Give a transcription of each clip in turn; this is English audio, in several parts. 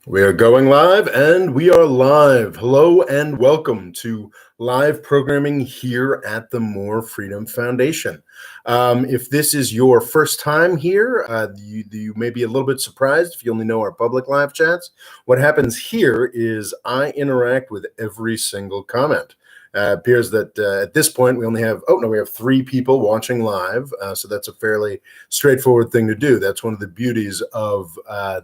We are going live, and we are live. Hello and welcome to live programming here at the More Freedom Foundation. If this is your first time here, you may be a little bit surprised if you only know our public live chats. What happens here is I interact with every single comment. Appears that at this point we only have, we have 3 people watching live. So that's a fairly straightforward thing to do. That's one of the beauties of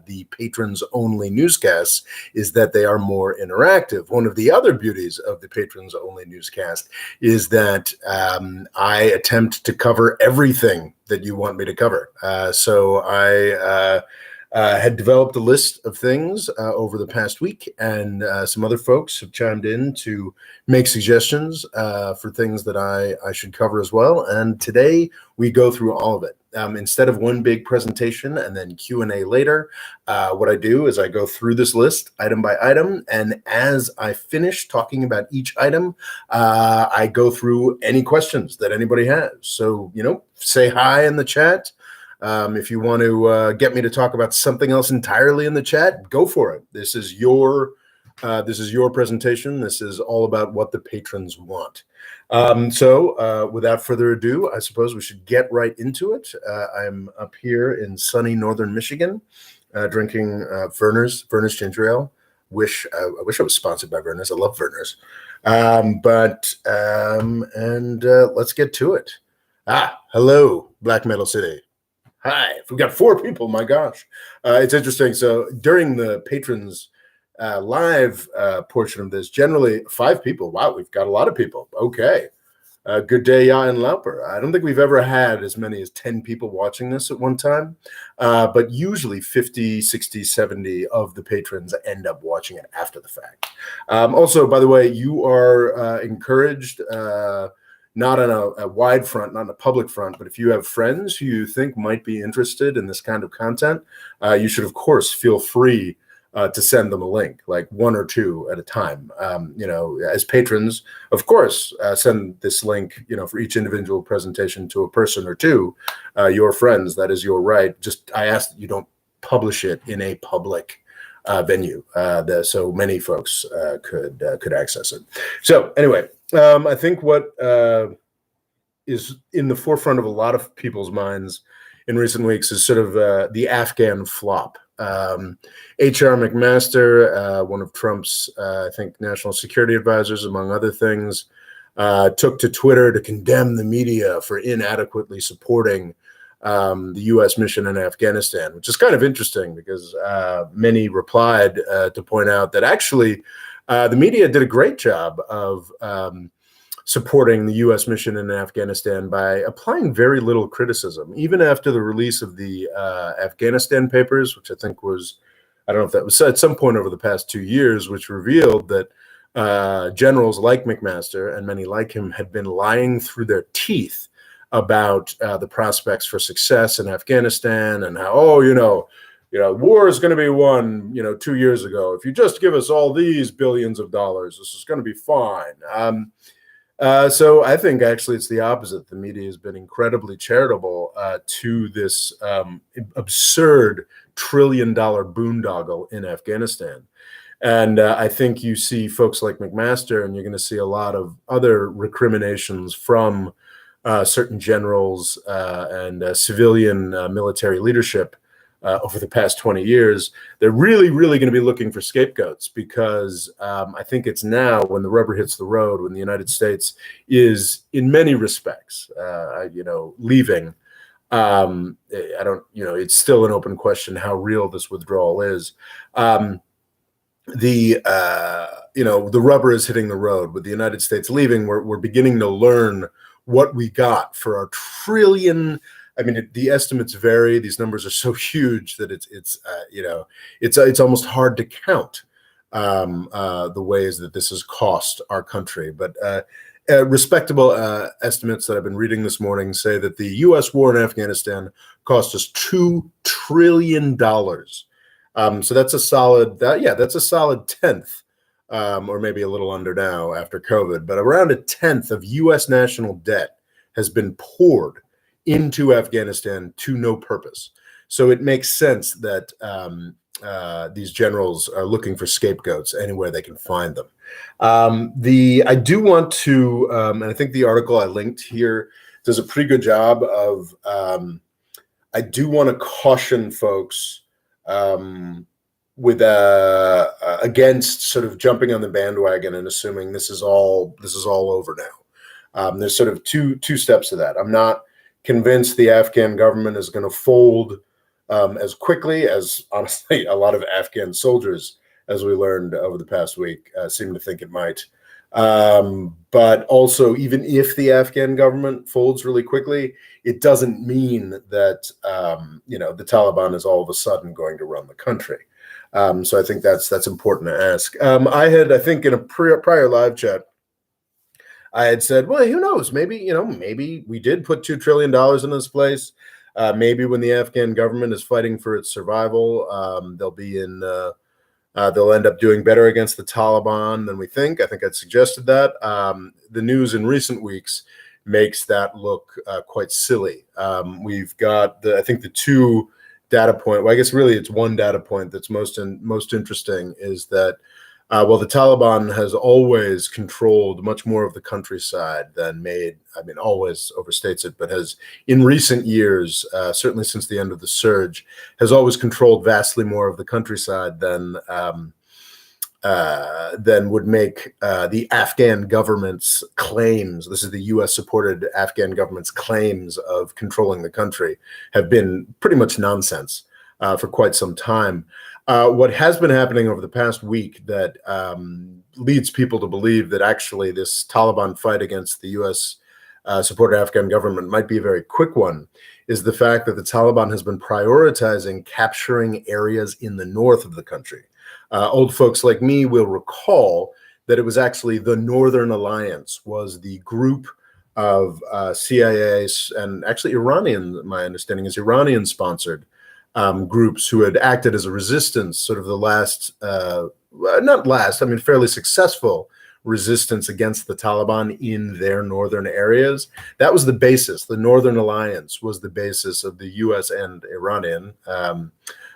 the patrons only newscasts, is that they are more interactive. One of the other beauties of the patrons only newscast is that I attempt to cover everything that you want me to cover. So I had developed a list of things over the past week, and some other folks have chimed in to make suggestions for things that I should cover as well. And today we go through all of it. Instead of one big presentation and then Q&A later, what I do is I go through this list item by item, and as I finish talking about each item, I go through any questions that anybody has. So, say hi in the chat. If you want to get me to talk about something else entirely in the chat, go for it. This is your presentation. This is all about what the patrons want. So without further ado, I suppose we should get right into it. I'm up here in sunny northern Michigan, drinking Vernors Ginger Ale. I wish I was sponsored by Vernors. I love Vernors. Let's get to it. Hello, Black Metal City. Hi, we've got 4 people. My gosh, it's interesting. So during the patrons live portion of this, generally 5 people. Wow, we've got a lot of people. Okay. Good day, Ya and Lauper. I don't think we've ever had as many as 10 people watching this at one time, but usually 50, 60, 70 of the patrons end up watching it after the fact. Also, by the way, you are encouraged, not on a wide front, not on a public front, but if you have friends who you think might be interested in this kind of content, you should, of course, feel free to send them a link, like 1 or 2 at a time. As patrons, of course, send this link, for each individual presentation to a person or 2, your friends. That is your right. Just I ask that you don't publish it in a public venue, so many folks could access it. So anyway, I think what is in the forefront of a lot of people's minds in recent weeks is sort of the Afghan flop. H.R. McMaster, one of Trump's, I think, national security advisors, among other things, took to Twitter to condemn the media for inadequately supporting the U.S. mission in Afghanistan, which is kind of interesting because many replied to point out that actually the media did a great job of supporting the U.S. mission in Afghanistan by applying very little criticism, even after the release of the Afghanistan papers, which I think was, I don't know if that was at some point over the past 2 years, which revealed that generals like McMaster and many like him had been lying through their teeth about the prospects for success in Afghanistan and how, war is going to be won, 2 years ago. If you just give us all these billions of dollars, this is going to be fine. So I think actually it's the opposite. The media has been incredibly charitable to this absurd $1 trillion boondoggle in Afghanistan. And I think you see folks like McMaster, and you're going to see a lot of other recriminations from certain generals and civilian military leadership over the past 20 years. They're really, really going to be looking for scapegoats because I think it's now when the rubber hits the road, when the United States is, in many respects, leaving. It's still an open question how real this withdrawal is. The rubber is hitting the road. With the United States leaving, we're beginning to learn what we got for our trillion. I mean, the estimates vary. These numbers are so huge that it's almost hard to count the ways that this has cost our country. But respectable estimates that I've been reading this morning say that the U.S. war in Afghanistan cost us $2 trillion. So that's a solid. That's a solid tenth, or maybe a little under now after COVID, but around a tenth of U.S. national debt has been poured into Afghanistan to no purpose. So it makes sense that these generals are looking for scapegoats anywhere they can find them. I do want to, and I think the article I linked here does a pretty good job of. I do want to caution folks with against sort of jumping on the bandwagon and assuming this is all over now. There's sort of two steps to that. I'm not convinced the Afghan government is going to fold as quickly as, honestly, a lot of Afghan soldiers, as we learned over the past week, seem to think it might. But also, even if the Afghan government folds really quickly, it doesn't mean that the Taliban is all of a sudden going to run the country. So I think that's important to ask. I think in a prior live chat, I had said, well, who knows? Maybe we did put $2 trillion in this place. Maybe when the Afghan government is fighting for its survival, they'll end up doing better against the Taliban than we think. I think I'd suggested that. The news in recent weeks makes that look quite silly. We've got I think the two data point. Well, I guess really it's one data point that's most interesting is that the Taliban has always controlled much more of the countryside than always overstates it, but has in recent years, certainly since the end of the surge, has always controlled vastly more of the countryside than would make the Afghan government's claims. This is the U.S.-supported Afghan government's claims of controlling the country have been pretty much nonsense for quite some time. What has been happening over the past week that leads people to believe that actually this Taliban fight against the U.S. Supported Afghan government might be a very quick one is the fact that the Taliban has been prioritizing capturing areas in the north of the country. Old folks like me will recall that it was actually the Northern Alliance was the group of CIA and actually Iranian, my understanding is Iranian-sponsored groups who had acted as a resistance, sort of the fairly successful resistance against the Taliban in their northern areas. That was the basis. The Northern Alliance was the basis of the U.S. and Iranian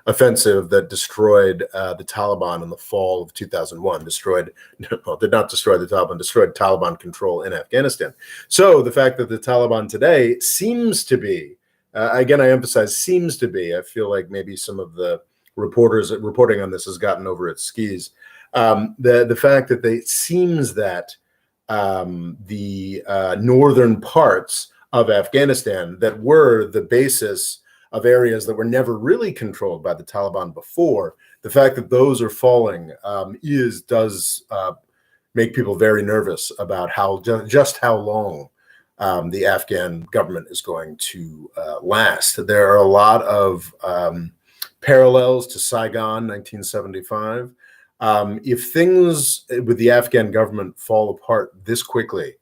offensive that destroyed the Taliban in the fall of 2001. Did not destroy the Taliban, destroyed Taliban control in Afghanistan. So the fact that the Taliban today seems to be, again, I emphasize seems to be, I feel like maybe some of the reporters reporting on this has gotten over its skis. The fact that it seems that the northern parts of Afghanistan that were the basis of areas that were never really controlled by the Taliban before, the fact that those are falling does make people very nervous about just how long the Afghan government is going to last. There are a lot of parallels to Saigon, 1975. If things with the Afghan government fall apart this quickly,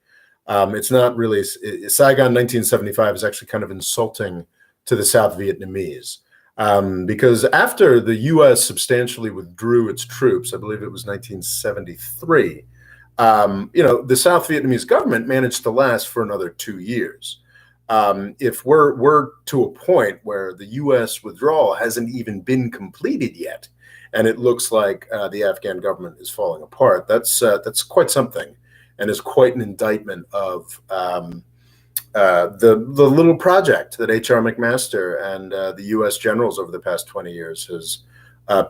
it's not really Saigon 1975 is actually kind of insulting to the South Vietnamese because after the U.S. substantially withdrew its troops, I believe it was 1973. The South Vietnamese government managed to last for another 2 years. If we're to a point where the U.S. withdrawal hasn't even been completed yet, and it looks like the Afghan government is falling apart, that's quite something, and is quite an indictment of the little project that H.R. McMaster and the U.S. generals over the past 20 years has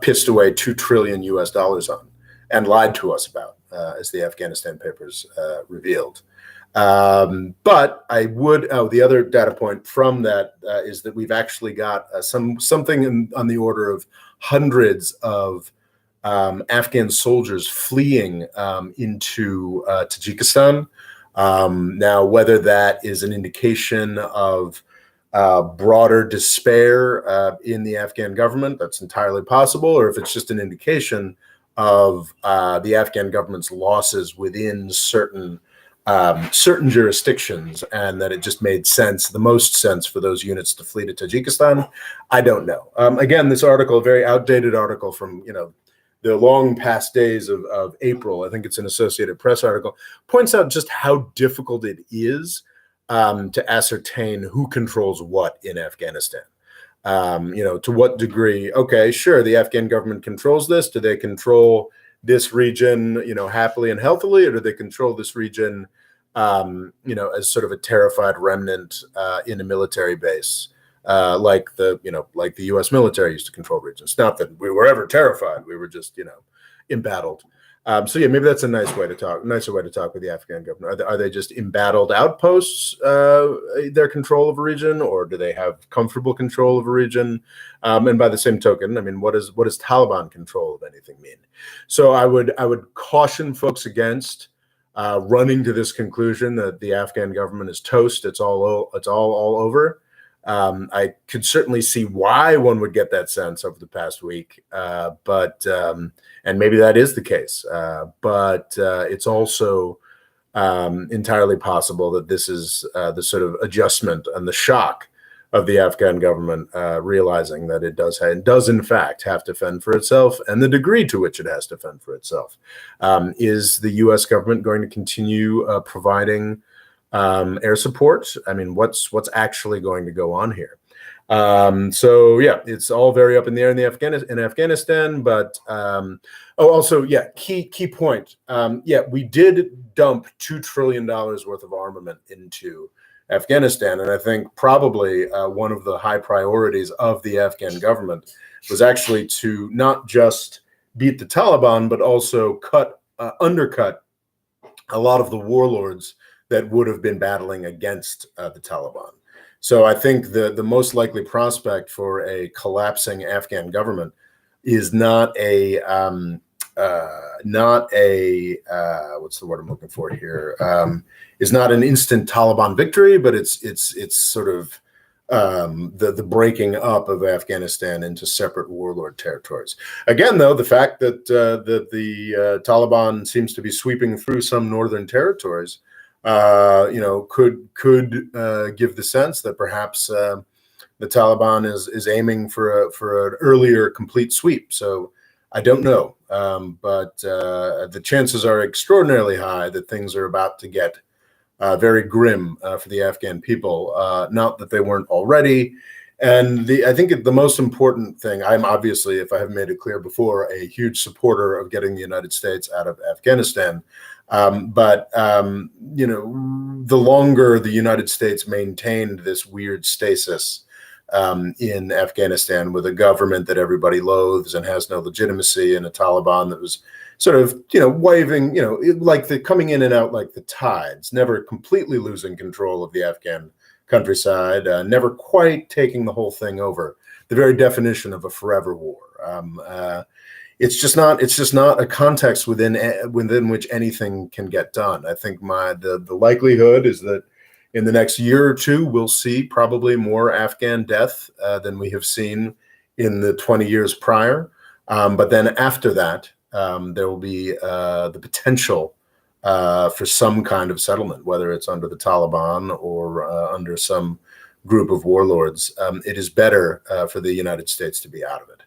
pissed away $2 trillion on and lied to us about, as the Afghanistan papers revealed. But I would, the other data point from that is that we've actually got something on the order of hundreds of Afghan soldiers fleeing into Tajikistan. Now, whether that is an indication of broader despair in the Afghan government, that's entirely possible, or if it's just an indication of the Afghan government's losses within certain jurisdictions, and that it just made the most sense for those units to flee to Tajikistan, I don't know. Again, this article, a very outdated article from the long past days of April, I think it's an Associated Press article, points out just how difficult it is to ascertain who controls what in Afghanistan. To what degree? Okay, sure, the Afghan government controls this. Do they control this region, happily and healthily, or do they control this region, as sort of a terrified remnant in a military base, like the U.S. military used to control regions? Not that we were ever terrified; we were just, embattled. So yeah, maybe that's a nicer way to talk with the Afghan government. Are they just embattled outposts, their control of a region, or do they have comfortable control of a region? And by the same token, I mean, what does Taliban control of anything mean? So I would caution folks against running to this conclusion that the Afghan government is toast. It's all over. I could certainly see why one would get that sense over the past week, and maybe that is the case. But it's also entirely possible that this is the sort of adjustment and the shock of the Afghan government realizing that it does in fact have to fend for itself, and the degree to which it has to fend for itself. Is the U.S. government going to continue providing air support? I mean, what's actually going to go on here? So yeah, it's all very up in the air in Afghanistan. But key point. We did dump $2 trillion worth of armament into Afghanistan, and I think probably one of the high priorities of the Afghan government was actually to not just beat the Taliban, but also undercut a lot of the warlords that would have been battling against the Taliban. So I think the most likely prospect for a collapsing Afghan government is not a what's the word I'm looking for here? Is not an instant Taliban victory, but it's sort of the breaking up of Afghanistan into separate warlord territories. Again, though, the fact that the Taliban seems to be sweeping through some northern territories, could give the sense that perhaps the Taliban is aiming for an earlier complete sweep. So I don't know, but the chances are extraordinarily high that things are about to get very grim for the Afghan people. Not that they weren't already. And I think the most important thing, I'm obviously, if I haven't made it clear before, a huge supporter of getting the United States out of Afghanistan. But the longer the United States maintained this weird stasis in Afghanistan with a government that everybody loathes and has no legitimacy, and a Taliban that was sort of, waving, coming in and out like the tides, never completely losing control of the Afghan countryside, never quite taking the whole thing over, the very definition of a forever war. It's just not a context within which anything can get done. I think the likelihood is that in the next year or two, we'll see probably more Afghan death than we have seen in the 20 years prior. But then after that, there will be the potential for some kind of settlement, whether it's under the Taliban or under some group of warlords. It is better for the United States to be out of it,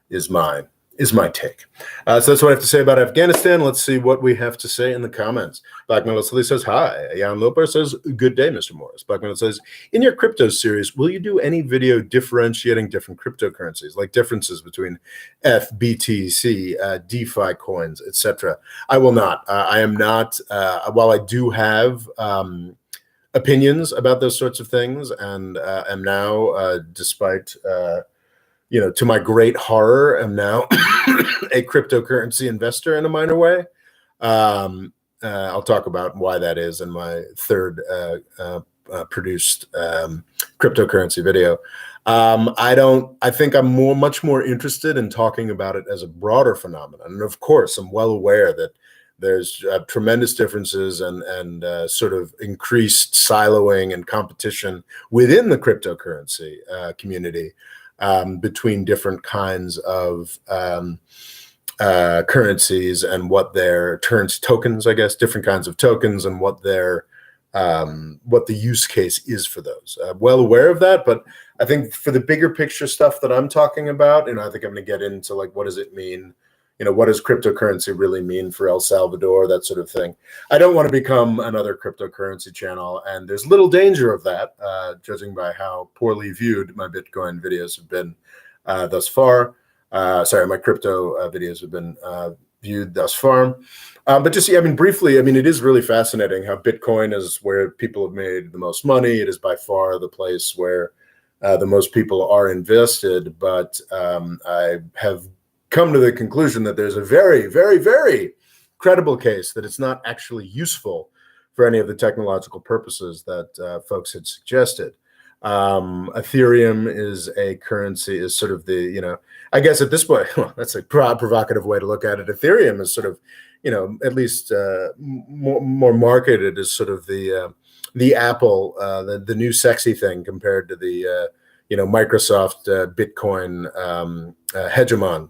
is my take. So that's what I have to say about Afghanistan. Let's see what we have to say in the comments. Black Metal Silly says, hi. Jan Loper says, good day, Mr. Morris. Black Metal says, in your crypto series, will you do any video differentiating different cryptocurrencies, like differences between FBTC, DeFi coins, etc.? I will not. I am not, while I do have opinions about those sorts of things, and am now, despite to my great horror, I'm now a cryptocurrency investor in a minor way. I'll talk about why that is in my third produced cryptocurrency video. I think I'm much more interested in talking about it as a broader phenomenon. And of course, I'm well aware that there's tremendous differences and sort of increased siloing and competition within the cryptocurrency community. Between different kinds of currencies and what their tokens, I guess, different kinds of tokens, and what the use case is for those. Well aware of that, but I think for the bigger picture stuff that I'm talking about, I think I'm going to get into, like, what does it mean, what does cryptocurrency really mean for El Salvador, that sort of thing. I don't want to become another cryptocurrency channel, and there's little danger of that, judging by how poorly viewed my Bitcoin videos have been thus far. Sorry, my crypto videos have been viewed thus far. But just, briefly, it is really fascinating how Bitcoin is where people have made the most money. It is by far the place where the most people are invested. But I have come to the conclusion that there's a very, very, very credible case that it's not actually useful for any of the technological purposes that folks had suggested. Ethereum is a currency, is sort of the, I guess at this point, well, that's a provocative way to look at it. Ethereum is sort of, at least more marketed as sort of the Apple, the new sexy thing compared to the, Microsoft Bitcoin hegemon.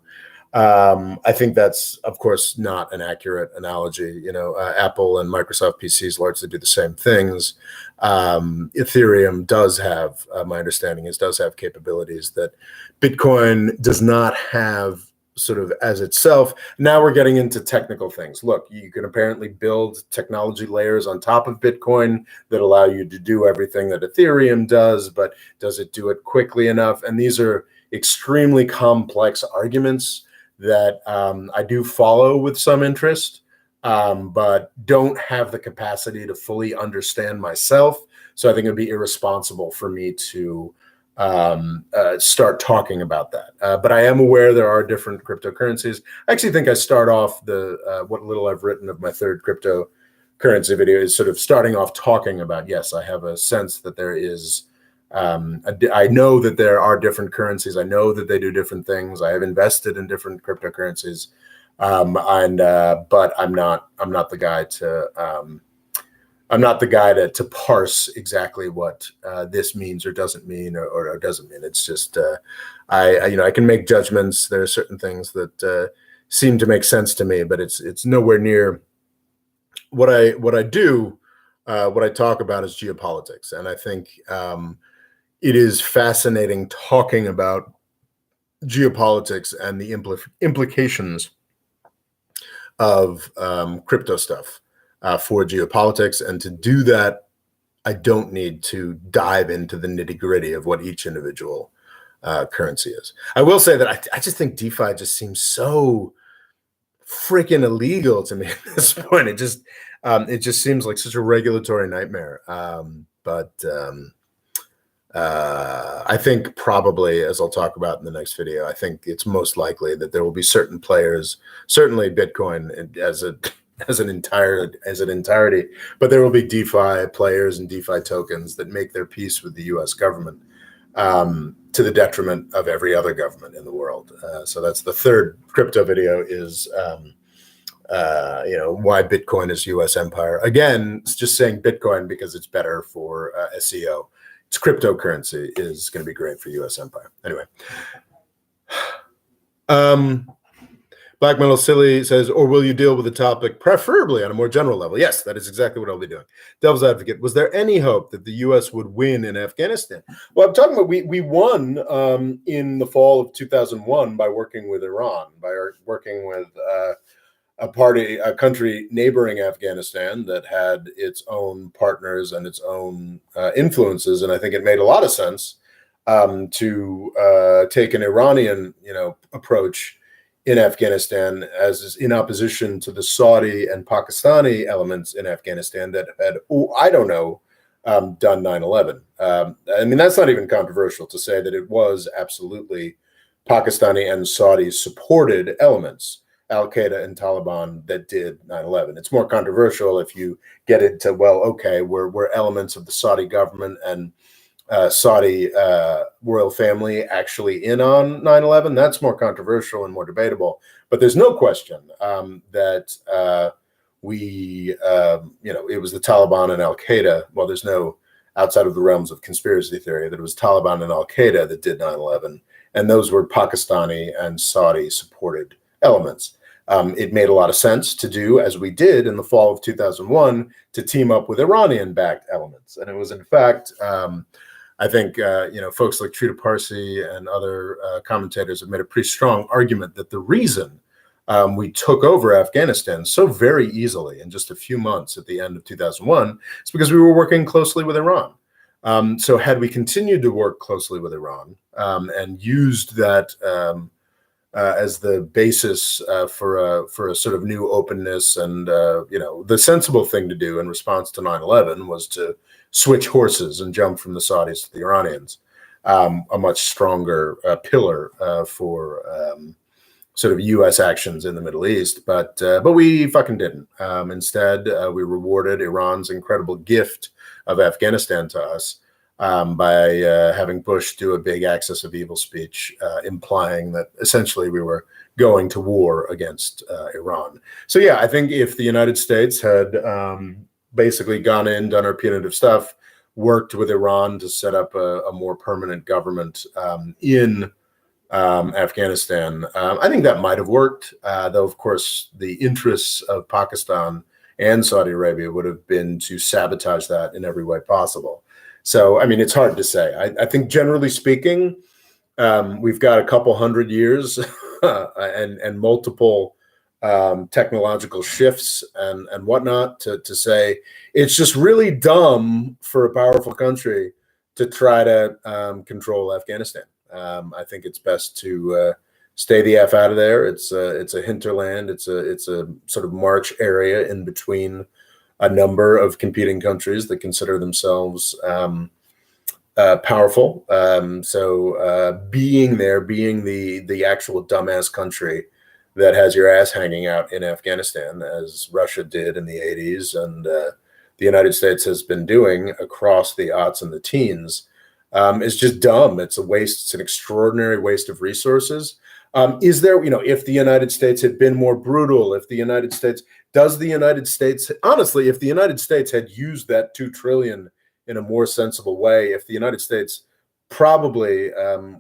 I think that's, of course, not an accurate analogy. Apple and Microsoft PCs largely do the same things. Ethereum does have, my understanding is, does have capabilities that Bitcoin does not have sort of as itself. Now we're getting into technical things. Look, you can apparently build technology layers on top of Bitcoin that allow you to do everything that Ethereum does, but does it do it quickly enough? And these are extremely complex arguments that I do follow with some interest, but don't have the capacity to fully understand myself. So I think it would be irresponsible for me to start talking about that. But I am aware there are different cryptocurrencies. I actually think I start off what little I've written of my third cryptocurrency video is sort of starting off talking about, yes, I have a sense that there is, I know that there are different currencies. I know that they do different things. I have invested in different cryptocurrencies, but I'm not the guy to parse exactly what this means or doesn't mean or doesn't mean. It's just I can make judgments. There are certain things that seem to make sense to me, but it's nowhere near what I do. What I talk about is geopolitics, and I think it is fascinating talking about geopolitics and the implications of crypto stuff for geopolitics. And to do that, I don't need to dive into the nitty-gritty of what each individual currency is. I will say that I just think DeFi just seems so freaking illegal to me at this point. It just seems like such a regulatory nightmare. But I think probably, as I'll talk about in the next video, I think it's most likely that there will be certain players, certainly Bitcoin as an entirety, but there will be DeFi players and DeFi tokens that make their peace with the U.S. government to the detriment of every other government in the world. So that's the third crypto video, is why Bitcoin is U.S. empire. Again, it's just saying Bitcoin because it's better for SEO. It's cryptocurrency is going to be great for U.S. empire. Anyway. Black Metal Silly says, or will you deal with the topic preferably on a more general level? Yes, that is exactly what I'll be doing. Devil's advocate, was there any hope that the U.S. would win in Afghanistan? Well, I'm talking about we won in the fall of 2001 by working with Iran, by working with a country neighboring Afghanistan that had its own partners and its own influences. And I think it made a lot of sense to take an Iranian, approach in Afghanistan, as is in opposition to the Saudi and Pakistani elements in Afghanistan that had, done 9/11. That's not even controversial to say that it was absolutely Pakistani and Saudi supported elements, Al-Qaeda and Taliban, that did 9/11. It's more controversial if you get into, were elements of the Saudi government and Saudi royal family actually in on 9/11? That's more controversial and more debatable. But there's no question that it was the Taliban and Al-Qaeda. Well, there's no, outside of the realms of conspiracy theory, that it was Taliban and Al-Qaeda that did 9/11. And those were Pakistani and Saudi supported elements. It made a lot of sense to do, as we did in the fall of 2001, to team up with Iranian-backed elements. And it was, in fact, I think, folks like Trita Parsi and other commentators have made a pretty strong argument that the reason we took over Afghanistan so very easily in just a few months at the end of 2001, it's because we were working closely with Iran. So had we continued to work closely with Iran and used that as the basis for a sort of new openness, and the sensible thing to do in response to 9/11 was to switch horses and jump from the Saudis to the Iranians, a much stronger pillar for sort of U.S. actions in the Middle East, but we fucking didn't. Instead, we rewarded Iran's incredible gift of Afghanistan to us by having Bush do a big axis of evil speech, implying that essentially we were going to war against Iran. So yeah, I think if the United States had basically gone in, done our punitive stuff, worked with Iran to set up a more permanent government in Afghanistan, I think that might have worked, though of course the interests of Pakistan and Saudi Arabia would have been to sabotage that in every way possible. So, I mean, it's hard to say. I think generally speaking, we've got a couple hundred years and multiple technological shifts and whatnot to say it's just really dumb for a powerful country to try to control Afghanistan. I think it's best to stay the F out of there. It's a hinterland. It's a sort of march area in between a number of competing countries that consider themselves powerful. So being there, being the actual dumbass country that has your ass hanging out in Afghanistan, as Russia did in the 80s, and the United States has been doing across the aughts and the teens, is just dumb. It's a waste. It's an extraordinary waste of resources. Is there, if the United States had been more brutal, if the United States, honestly, if the United States had used that $2 trillion in a more sensible way, if the United States probably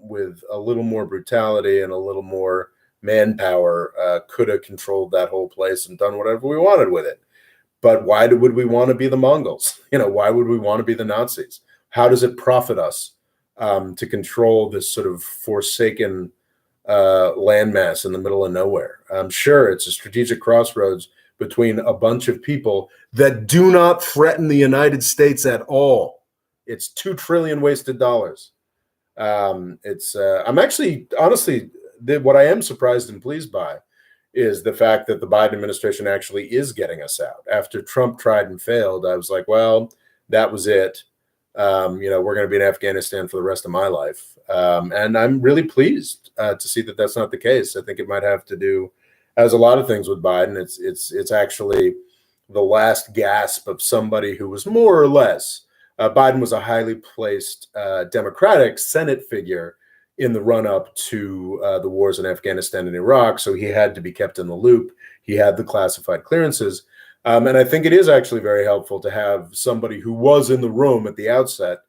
with a little more brutality and a little more manpower could have controlled that whole place and done whatever we wanted with it. But why would we want to be the Mongols? Why would we want to be the Nazis? How does it profit us to control this sort of forsaken landmass in the middle of nowhere? Sure, it's a strategic crossroads between a bunch of people that do not threaten the United States at all. It's $2 trillion wasted dollars. I'm actually, honestly, what I am surprised and pleased by is the fact that the Biden administration actually is getting us out. After Trump tried and failed, I was like, well, that was it. We're going to be in Afghanistan for the rest of my life. And I'm really pleased to see that that's not the case. I think it might have to do, as a lot of things with Biden, it's actually the last gasp of somebody who was more or less, Biden was a highly placed Democratic Senate figure in the run-up to the wars in Afghanistan and Iraq, so he had to be kept in the loop. He had the classified clearances. And I think it is actually very helpful to have somebody who was in the room at the outset,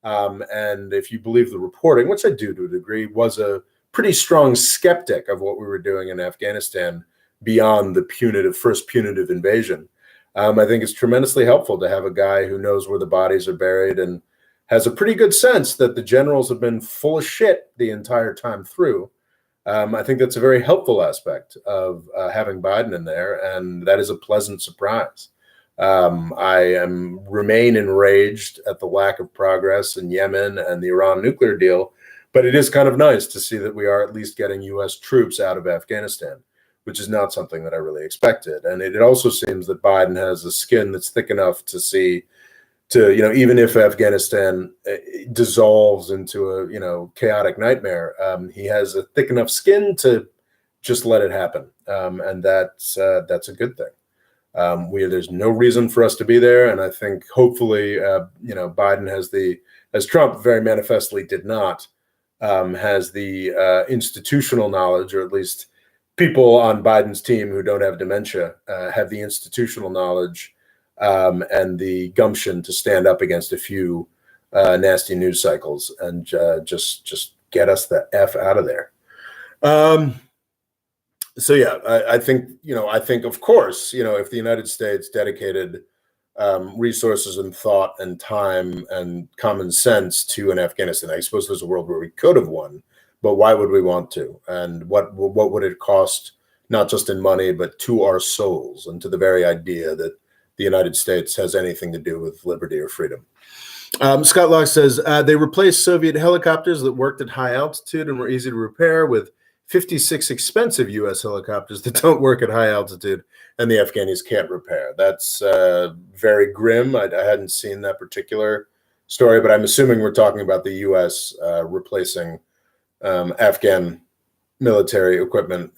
and if you believe the reporting, which I do to a degree, was a pretty strong skeptic of what we were doing in Afghanistan beyond the first punitive invasion. I think it's tremendously helpful to have a guy who knows where the bodies are buried and has a pretty good sense that the generals have been full of shit the entire time through. I think that's a very helpful aspect of having Biden in there, and that is a pleasant surprise. I remain enraged at the lack of progress in Yemen and the Iran nuclear deal, but it is kind of nice to see that we are at least getting U.S. troops out of Afghanistan, which is not something that I really expected. And it also seems that Biden has a skin that's thick enough to see, even if Afghanistan dissolves into a, chaotic nightmare, he has a thick enough skin to just let it happen. And that's a good thing. There's no reason for us to be there. And I think hopefully, Biden has as Trump very manifestly did not, has the institutional knowledge, or at least people on Biden's team who don't have dementia have the institutional knowledge and the gumption to stand up against a few nasty news cycles and just get us the F out of there. So yeah, I think of course, if the United States dedicated resources and thought and time and common sense to an Afghanistan, I suppose there's a world where we could have won, but why would we want to? And what would it cost not just in money, but to our souls and to the very idea that the United States has anything to do with liberty or freedom. Scott Locke says they replaced Soviet helicopters that worked at high altitude and were easy to repair with 56 expensive U.S. helicopters that don't work at high altitude and the Afghanis can't repair. That's very grim. I hadn't seen that particular story, but I'm assuming we're talking about the U.S. Replacing Afghan military equipment,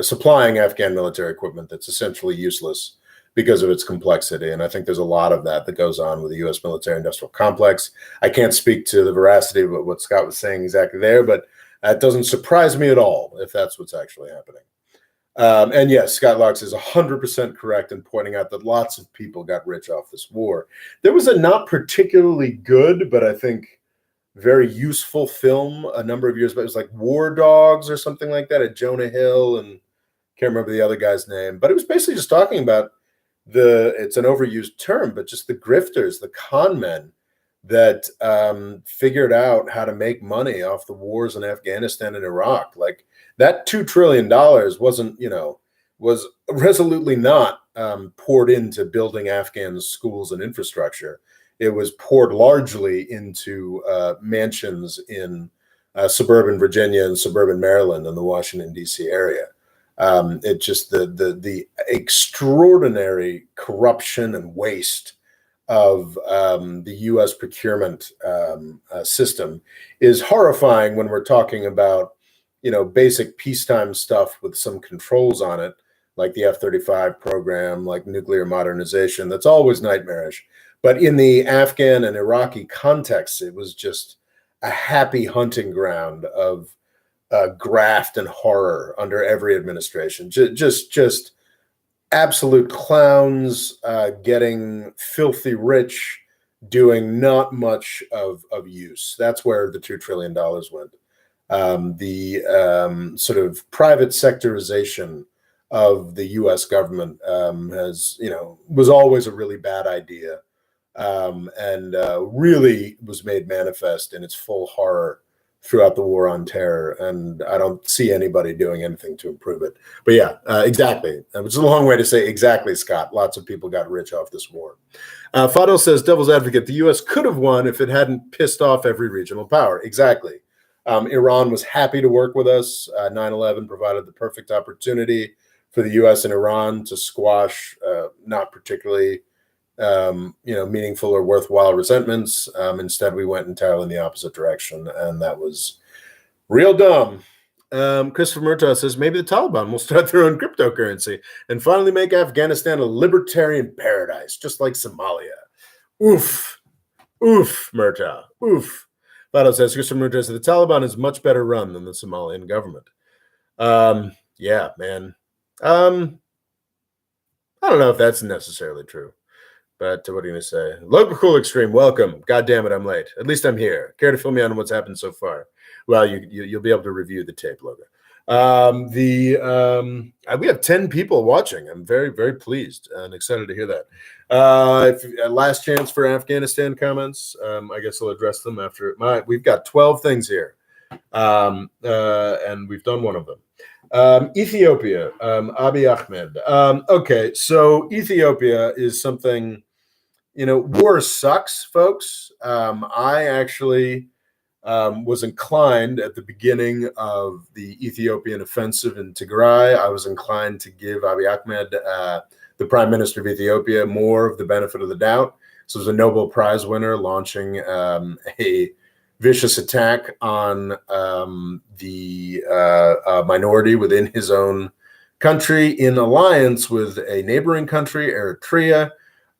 supplying Afghan military equipment that's essentially useless because of its complexity. And I think there's a lot of that goes on with the U.S. military industrial complex. I can't speak to the veracity of what Scott was saying exactly there, but it doesn't surprise me at all if that's what's actually happening. And yes, Scott Locke is 100% correct in pointing out that lots of people got rich off this war. There was a not particularly good, but I think very useful film a number of years back. It was like War Dogs or something like that at Jonah Hill, and can't remember the other guy's name, but it was basically just talking about it's an overused term, but just the grifters, the con men that figured out how to make money off the wars in Afghanistan and Iraq. Like that $2 trillion was resolutely not poured into building Afghan schools and infrastructure. It was poured largely into mansions in suburban Virginia and suburban Maryland and the Washington, D.C. area. It just the extraordinary corruption and waste of the U.S. procurement system is horrifying when we're talking about, basic peacetime stuff with some controls on it, like the F-35 program, like nuclear modernization. That's always nightmarish. But in the Afghan and Iraqi context, it was just a happy hunting ground of graft and horror under every administration. Just absolute clowns getting filthy rich, doing not much of use. That's where the $2 trillion went. The sort of private sectorization of the U.S. government was always a really bad idea, and really was made manifest in its full horror throughout the war on terror, and I don't see anybody doing anything to improve it. But yeah, exactly. Which is a long way to say exactly, Scott. Lots of people got rich off this war. Fadil says, devil's advocate, the U.S. could have won if it hadn't pissed off every regional power. Exactly. Iran was happy to work with us. 9/11 provided the perfect opportunity for the U.S. and Iran to squash not particularly meaningful or worthwhile resentments. Instead, we went entirely in the opposite direction, and that was real dumb. Christopher Murtaugh says maybe the Taliban will start their own cryptocurrency and finally make Afghanistan a libertarian paradise, just like Somalia. Oof, Murtaugh, oof. Vado says Christopher Murtaugh says the Taliban is much better run than the Somalian government. Yeah, man. I don't know if that's necessarily true. But what are you going to say? Local Cool Extreme, welcome. God damn it, I'm late. At least I'm here. Care to fill me on what's happened so far? Well, you'll be able to review the tape, Logan. We have 10 people watching. I'm very, very pleased and excited to hear that. Last chance for Afghanistan comments. I guess I'll address them after we've got 12 things here, and we've done one of them. Ethiopia, Abiy Ahmed. Okay, so Ethiopia is something, war sucks, folks. I actually was inclined at the beginning of the Ethiopian offensive in Tigray. I was inclined to give Abiy Ahmed, the Prime Minister of Ethiopia, more of the benefit of the doubt. So it was a Nobel Prize winner launching a vicious attack on the minority within his own country in alliance with a neighboring country, Eritrea.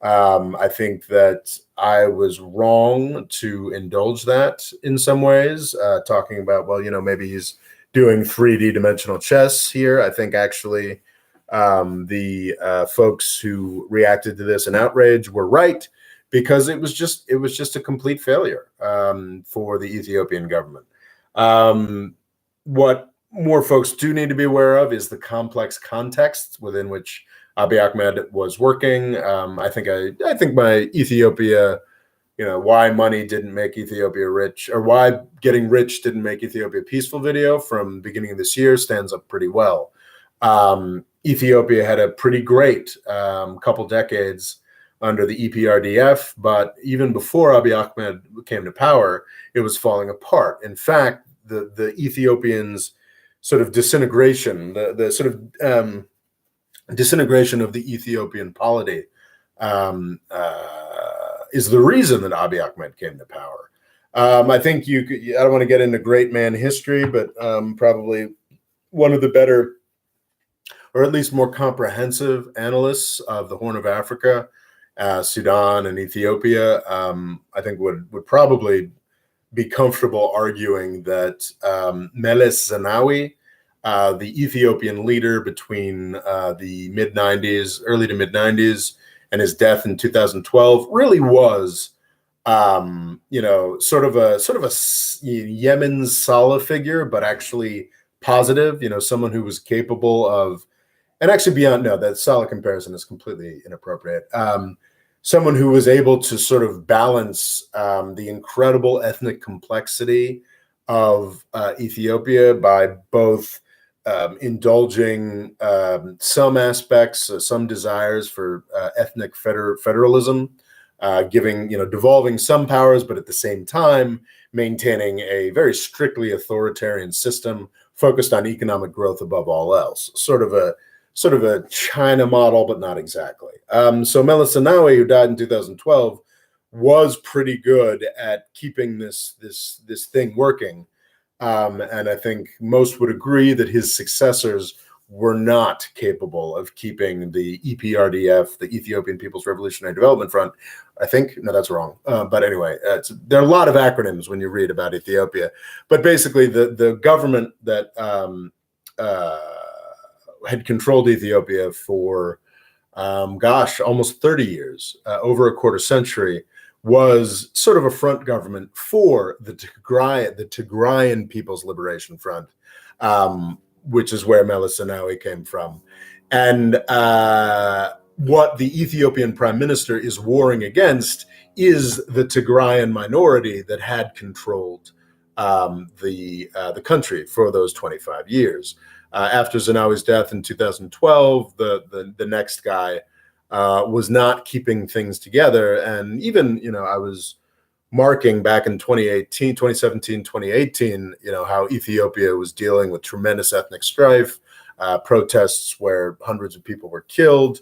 I think that I was wrong to indulge that in some ways, talking about, maybe he's doing 3D dimensional chess here. I think actually the folks who reacted to this in outrage were right, because it was just a complete failure for the Ethiopian government. What more folks do need to be aware of is the complex context within which Abiy Ahmed was working. I think my Ethiopia, why money didn't make Ethiopia rich, or why getting rich didn't make Ethiopia peaceful video from the beginning of this year stands up pretty well. Ethiopia had a pretty great couple decades under the EPRDF, but even before Abiy Ahmed came to power, it was falling apart. In fact, the Ethiopians' sort of disintegration, the sort of disintegration of the Ethiopian polity is the reason that Abiy Ahmed came to power. I think I don't want to get into great man history, but probably one of the better, or at least more comprehensive analysts of the Horn of Africa, Sudan and Ethiopia, I think would probably be comfortable arguing that Meles Zenawi, the Ethiopian leader between the early to mid 90s, and his death in 2012, really was, sort of a Yemen's Saleh figure, but actually positive. Someone who was capable of, and actually beyond, no, that Saleh comparison is completely inappropriate. Someone who was able to sort of balance the incredible ethnic complexity of Ethiopia by both indulging some aspects, some desires for ethnic federalism, devolving some powers, but at the same time maintaining a very strictly authoritarian system focused on economic growth above all else. Sort of a China model, but not exactly. So Meles Zenawi, who died in 2012, was pretty good at keeping this thing working. And I think most would agree that his successors were not capable of keeping the EPRDF, the Ethiopian People's Revolutionary Development Front. I think, no, that's wrong. But anyway, there are a lot of acronyms when you read about Ethiopia. But basically, the government that had controlled Ethiopia for, almost 30 years, over a quarter century, was sort of a front government for the Tigrayan People's Liberation Front, which is where Meles Zenawi came from. And what the Ethiopian prime minister is warring against is the Tigrayan minority that had controlled the country for those 25 years. After Zenawi's death in 2012, the next guy was not keeping things together. And even, I was marking back in 2017, 2018, how Ethiopia was dealing with tremendous ethnic strife, protests where hundreds of people were killed.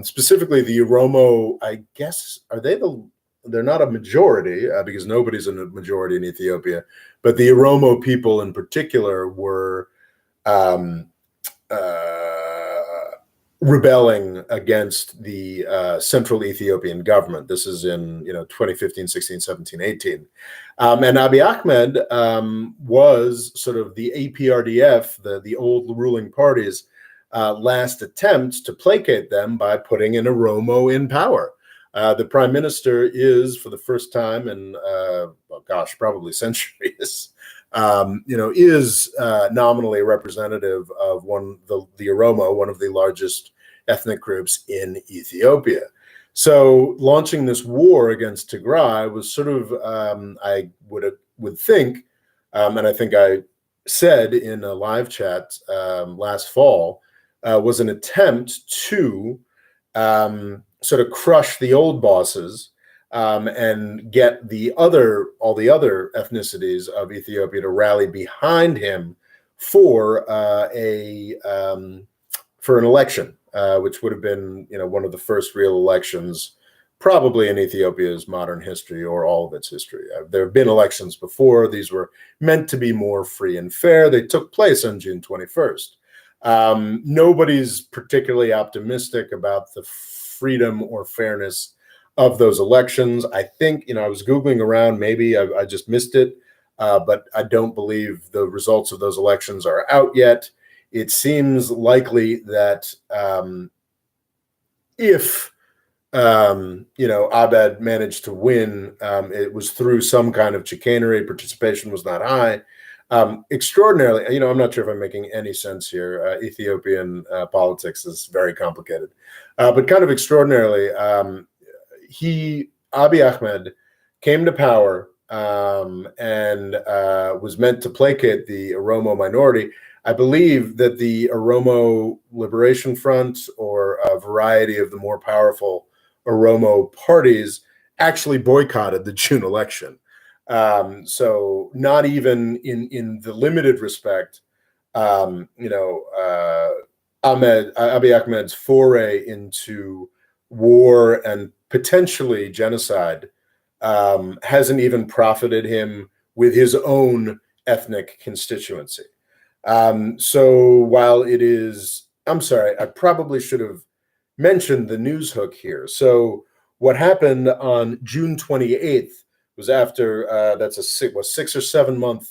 Specifically, the Oromo, I guess, they're not a majority because nobody's a majority in Ethiopia, but the Oromo people in particular were rebelling against the central Ethiopian government. This is in 2015, 16, 17, 18. And Abiy Ahmed was sort of the APRDF, the old ruling party's last attempt to placate them by putting an Oromo in power. The prime minister is, for the first time in, probably centuries, is nominally representative of the Oromo, one of the largest ethnic groups in Ethiopia. So launching this war against Tigray was sort of, I would think, and I think I said in a live chat last fall, was an attempt to sort of crush the old bosses and get all the other ethnicities of Ethiopia to rally behind him for an election, which would have been, one of the first real elections probably in Ethiopia's modern history or all of its history. There have been elections before. These were meant to be more free and fair. They took place on June 21st. Nobody's particularly optimistic about the freedom or fairness of those elections. I think, I was Googling around, maybe I just missed it, but I don't believe the results of those elections are out yet. It seems likely that if Abed managed to win, it was through some kind of chicanery. Participation was not high. Extraordinarily, I'm not sure if I'm making any sense here. Ethiopian politics is very complicated, but kind of extraordinarily, Abiy Ahmed came to power and was meant to placate the Oromo minority, I believe that the Oromo Liberation Front, or a variety of the more powerful Oromo parties, actually boycotted the June election. So not even in the limited respect, Abiy Ahmed's foray into war and potentially genocide hasn't even profited him with his own ethnic constituency. So while it is, I'm sorry, I probably should have mentioned the news hook here. So what happened on June 28th was after that's a 6 or 7 month,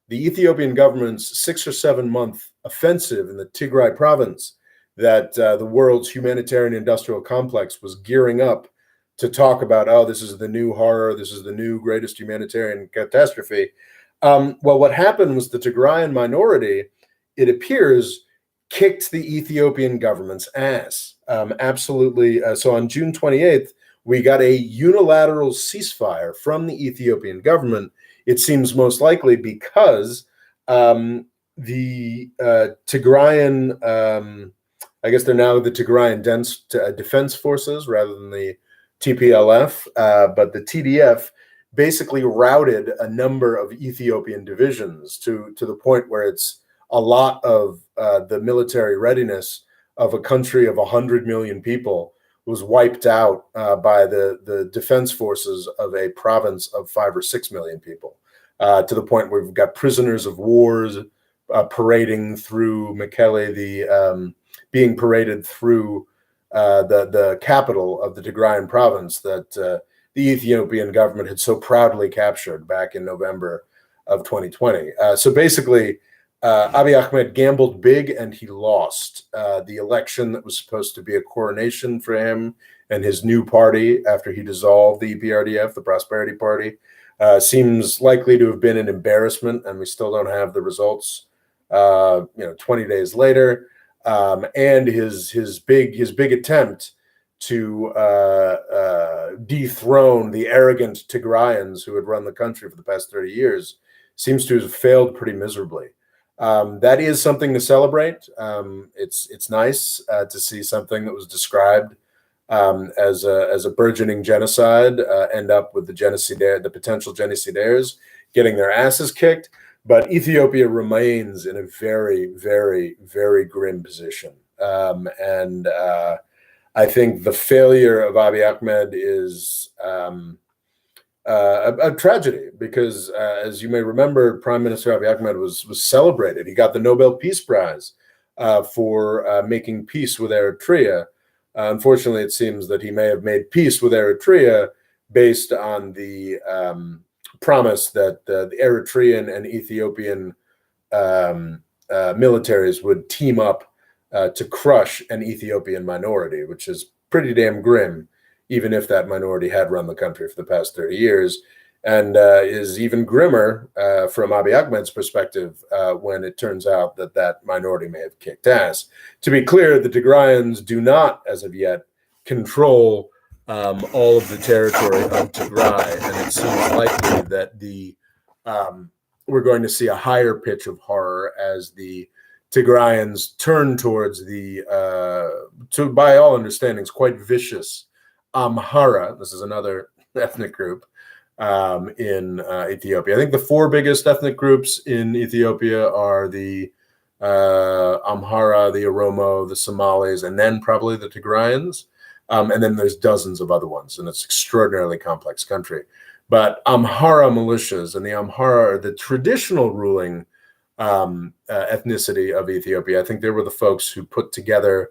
the Ethiopian government's 6 or 7 month offensive in the Tigray province, that the world's humanitarian industrial complex was gearing up to talk about, oh, this is the new horror, this is the new greatest humanitarian catastrophe. Well, what happened was the Tigrayan minority, it appears, kicked the Ethiopian government's ass. Absolutely. So on June 28th, we got a unilateral ceasefire from the Ethiopian government. It seems most likely because the Tigrayan, I guess they're now the Tigrayan Defense Forces rather than the TPLF, but the TDF basically routed a number of Ethiopian divisions to the point where it's a lot of the military readiness of a country of 100 million people was wiped out by the defense forces of a province of 5 or 6 million people, to the point where we've got prisoners of wars parading through Mekelle, being paraded through the capital of the Tigrayan province that the Ethiopian government had so proudly captured back in November of 2020. So basically, Abiy Ahmed gambled big and he lost. The election that was supposed to be a coronation for him and his new party after he dissolved the EPRDF, the Prosperity Party, seems likely to have been an embarrassment, and we still don't have the results 20 days later. And his big attempt to dethrone the arrogant Tigrayans who had run the country for the past 30 years seems to have failed pretty miserably. That is something to celebrate. It's nice to see something that was described as a burgeoning genocide end up with the potential genocidaires getting their asses kicked. But Ethiopia remains in a very, very, very grim position. And I think the failure of Abiy Ahmed is a tragedy because, as you may remember, Prime Minister Abiy Ahmed was celebrated. He got the Nobel Peace Prize for making peace with Eritrea. Unfortunately, it seems that he may have made peace with Eritrea based on the promise that the Eritrean and Ethiopian militaries would team up to crush an Ethiopian minority, which is pretty damn grim, even if that minority had run the country for the past 30 years, and is even grimmer from Abiy Ahmed's perspective when it turns out that that minority may have kicked ass. To be clear, the Tigrayans do not, as of yet, control all of the territory of Tigray, and it seems likely that we're going to see a higher pitch of horror as the Tigrayans turn towards by all understandings, quite vicious Amhara. This is another ethnic group in Ethiopia. I think the four biggest ethnic groups in Ethiopia are the Amhara, the Oromo, the Somalis, and then probably the Tigrayans. And then there's dozens of other ones, and it's an extraordinarily complex country. But Amhara militias, and the Amhara are the traditional ruling ethnicity of Ethiopia. I think they were the folks who put together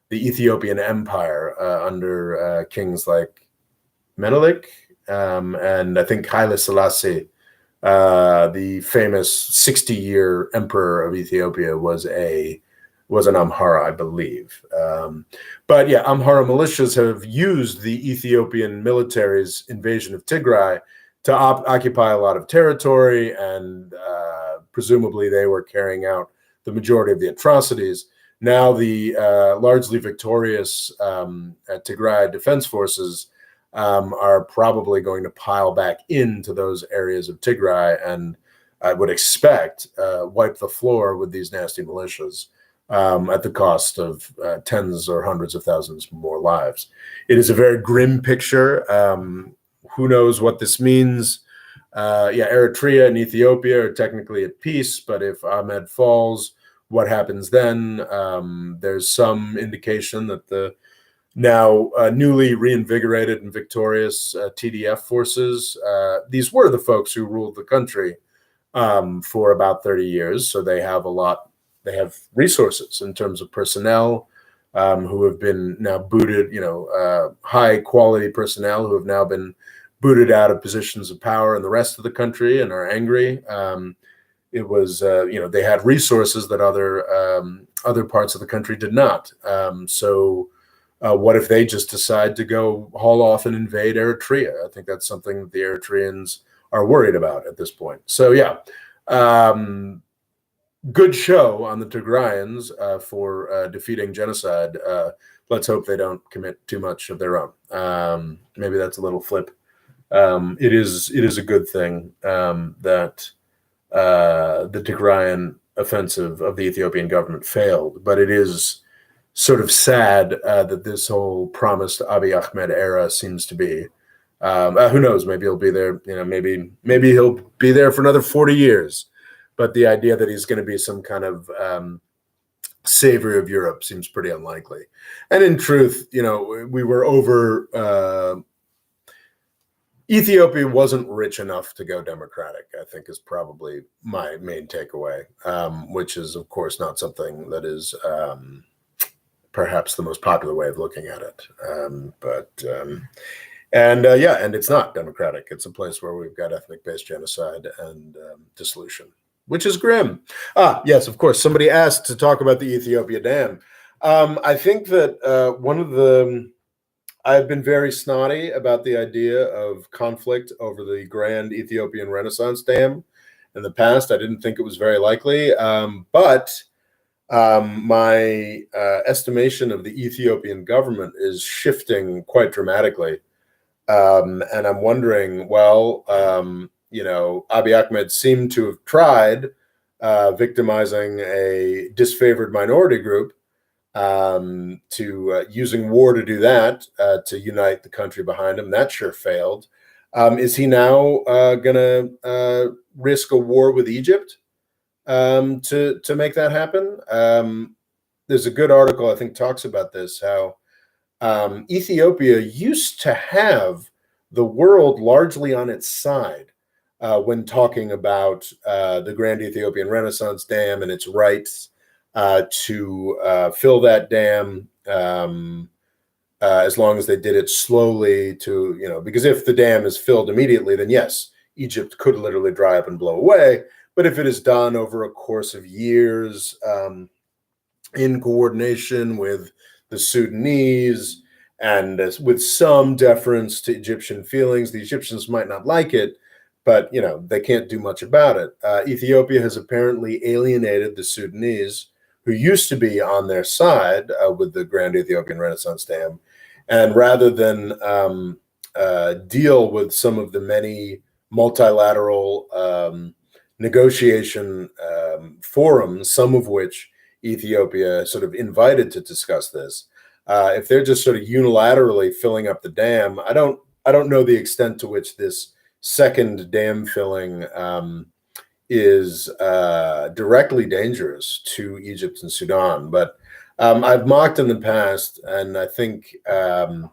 the Ethiopian Empire under kings like Menelik, and I think Haile Selassie, the famous 60-year emperor of Ethiopia, was an Amhara, I believe. But yeah, Amhara militias have used the Ethiopian military's invasion of Tigray to occupy a lot of territory, and presumably they were carrying out the majority of the atrocities. Now the largely victorious Tigray defense forces are probably going to pile back into those areas of Tigray and I would expect, wipe the floor with these nasty militias at the cost of tens or hundreds of thousands more lives. It is a very grim picture. Who knows what this means? Eritrea and Ethiopia are technically at peace, but if Ahmed falls, what happens then? There's some indication that the now newly reinvigorated and victorious TDF forces, these were the folks who ruled the country for about 30 years, so they have resources in terms of personnel who have been now booted, high quality personnel who have now been booted out of positions of power in the rest of the country and are angry. It was, they had resources that other parts of the country did not. What if they just decide to go haul off and invade Eritrea? I think that's something that the Eritreans are worried about at this point. So good show on the Tigrayans for defeating genocide. Let's hope they don't commit too much of their own. Maybe that's a little flip. It is a good thing that the Tigrayan offensive of the Ethiopian government failed, but it is sort of sad that this whole promised Abiy Ahmed era seems to be. Who knows? Maybe he'll be there. Maybe he'll be there for another 40 years. But the idea that he's going to be some kind of savior of Europe seems pretty unlikely. And in truth, we were over. Ethiopia wasn't rich enough to go democratic, I think, is probably my main takeaway, which is, of course, not something that is perhaps the most popular way of looking at it. And it's not democratic. It's a place where we've got ethnic-based genocide and dissolution, which is grim. Yes, of course. Somebody asked to talk about the Ethiopia Dam. I think that I've been very snotty about the idea of conflict over the Grand Ethiopian Renaissance Dam in the past. I didn't think it was very likely, but my estimation of the Ethiopian government is shifting quite dramatically. And I'm wondering, Abiy Ahmed seemed to have tried victimizing a disfavored minority group, to using war to do that, to unite the country behind him. That sure failed. Is he now going to risk a war with Egypt to make that happen? There's a good article, I think, talks about this, how Ethiopia used to have the world largely on its side when talking about the Grand Ethiopian Renaissance Dam and its rights to fill that dam, as long as they did it slowly because if the dam is filled immediately, then yes, Egypt could literally dry up and blow away. But if it is done over a course of years, in coordination with the Sudanese and with some deference to Egyptian feelings, the Egyptians might not like it, but they can't do much about it. Ethiopia has apparently alienated the Sudanese, who used to be on their side with the Grand Ethiopian Renaissance Dam. And rather than deal with some of the many multilateral negotiation forums, some of which Ethiopia sort of invited to discuss this, if they're just sort of unilaterally filling up the dam, I don't know the extent to which this second dam filling is directly dangerous to Egypt and Sudan. But I've mocked in the past, and I think the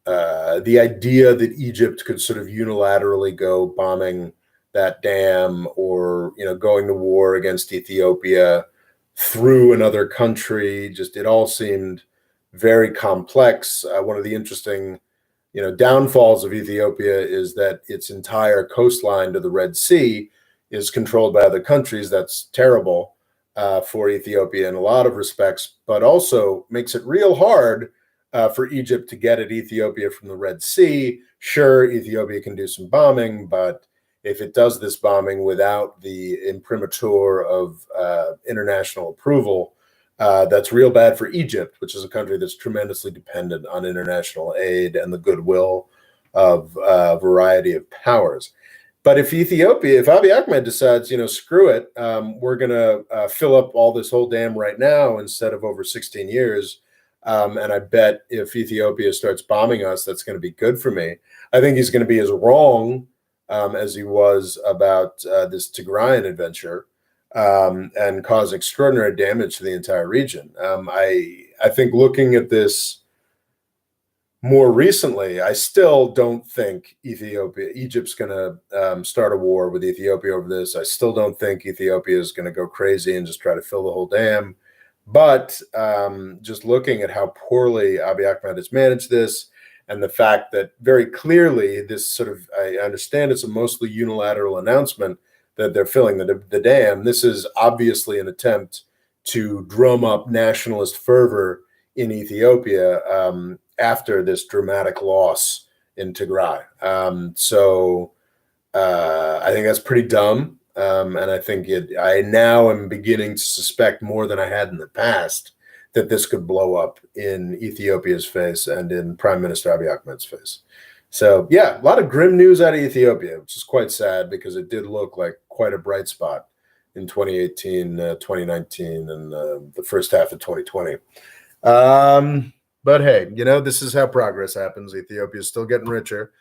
idea that Egypt could sort of unilaterally go bombing that dam or going to war against Ethiopia through another country, it all seemed very complex. One of the interesting downfalls of Ethiopia is that its entire coastline to the Red Sea is controlled by other countries. That's terrible for Ethiopia in a lot of respects, but also makes it real hard for Egypt to get at Ethiopia from the Red Sea. Sure, Ethiopia can do some bombing, but if it does this bombing without the imprimatur of international approval, that's real bad for Egypt, which is a country that's tremendously dependent on international aid and the goodwill of a variety of powers. But if Abiy Ahmed decides, screw it, we're going to fill up all this whole dam right now instead of over 16 years. And I bet if Ethiopia starts bombing us, that's going to be good for me. I think he's going to be as wrong as he was about this Tigrayan adventure and cause extraordinary damage to the entire region. I think looking at this more recently, I still don't think Egypt's going to start a war with Ethiopia over this. I still don't think Ethiopia is going to go crazy and just try to fill the whole dam. But just looking at how poorly Abiy Ahmed has managed this, and the fact that very clearly this sort of, I understand it's a mostly unilateral announcement that they're filling the dam. This is obviously an attempt to drum up nationalist fervor in Ethiopia after this dramatic loss in Tigray. So I think that's pretty dumb. And I think I now am beginning to suspect more than I had in the past that this could blow up in Ethiopia's face and in Prime Minister Abiy Ahmed's face. So, yeah, a lot of grim news out of Ethiopia, which is quite sad because it did look like quite a bright spot in 2018, 2019, and the first half of 2020. But hey, this is how progress happens. Ethiopia is still getting richer.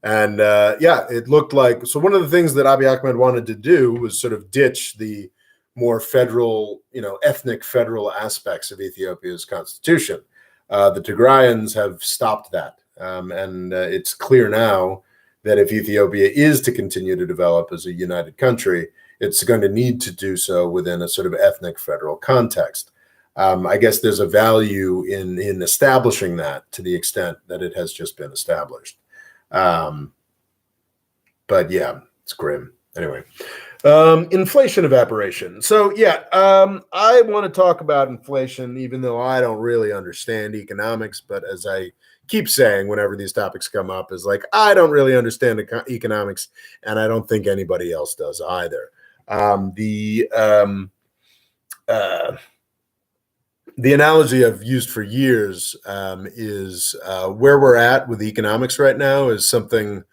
And it looked like, so one of the things that Abiy Ahmed wanted to do was sort of ditch the more federal, ethnic federal aspects of Ethiopia's constitution. The Tigrayans have stopped that. And it's clear now that if Ethiopia is to continue to develop as a united country, it's going to need to do so within a sort of ethnic federal context. I guess there's a value in establishing that to the extent that it has just been established. But yeah, it's grim. Anyway, inflation evaporation. So yeah, I want to talk about inflation, even though I don't really understand economics. But as I keep saying, whenever these topics come up, is like, I don't really understand economics, and I don't think anybody else does either. The analogy I've used for years is where we're at with economics right now is something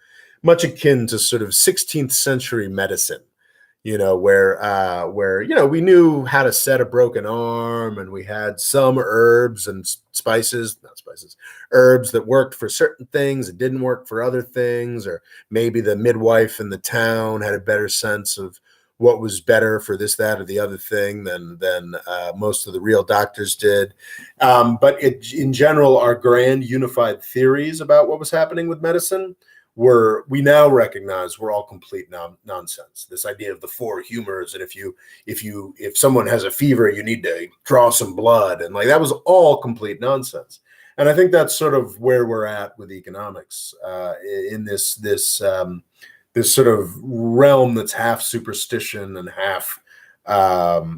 much akin to sort of 16th century medicine, where we knew how to set a broken arm, and we had some herbs and herbs that worked for certain things and didn't work for other things, or maybe the midwife in the town had a better sense of what was better for this, that, or the other thing than most of the real doctors did. But in general, our grand unified theories about what was happening with medicine we now recognize were all complete nonsense. This idea of the four humors, and if someone has a fever, you need to draw some blood, and like that was all complete nonsense. And I think that's sort of where we're at with economics in this sort of realm that's half superstition and half,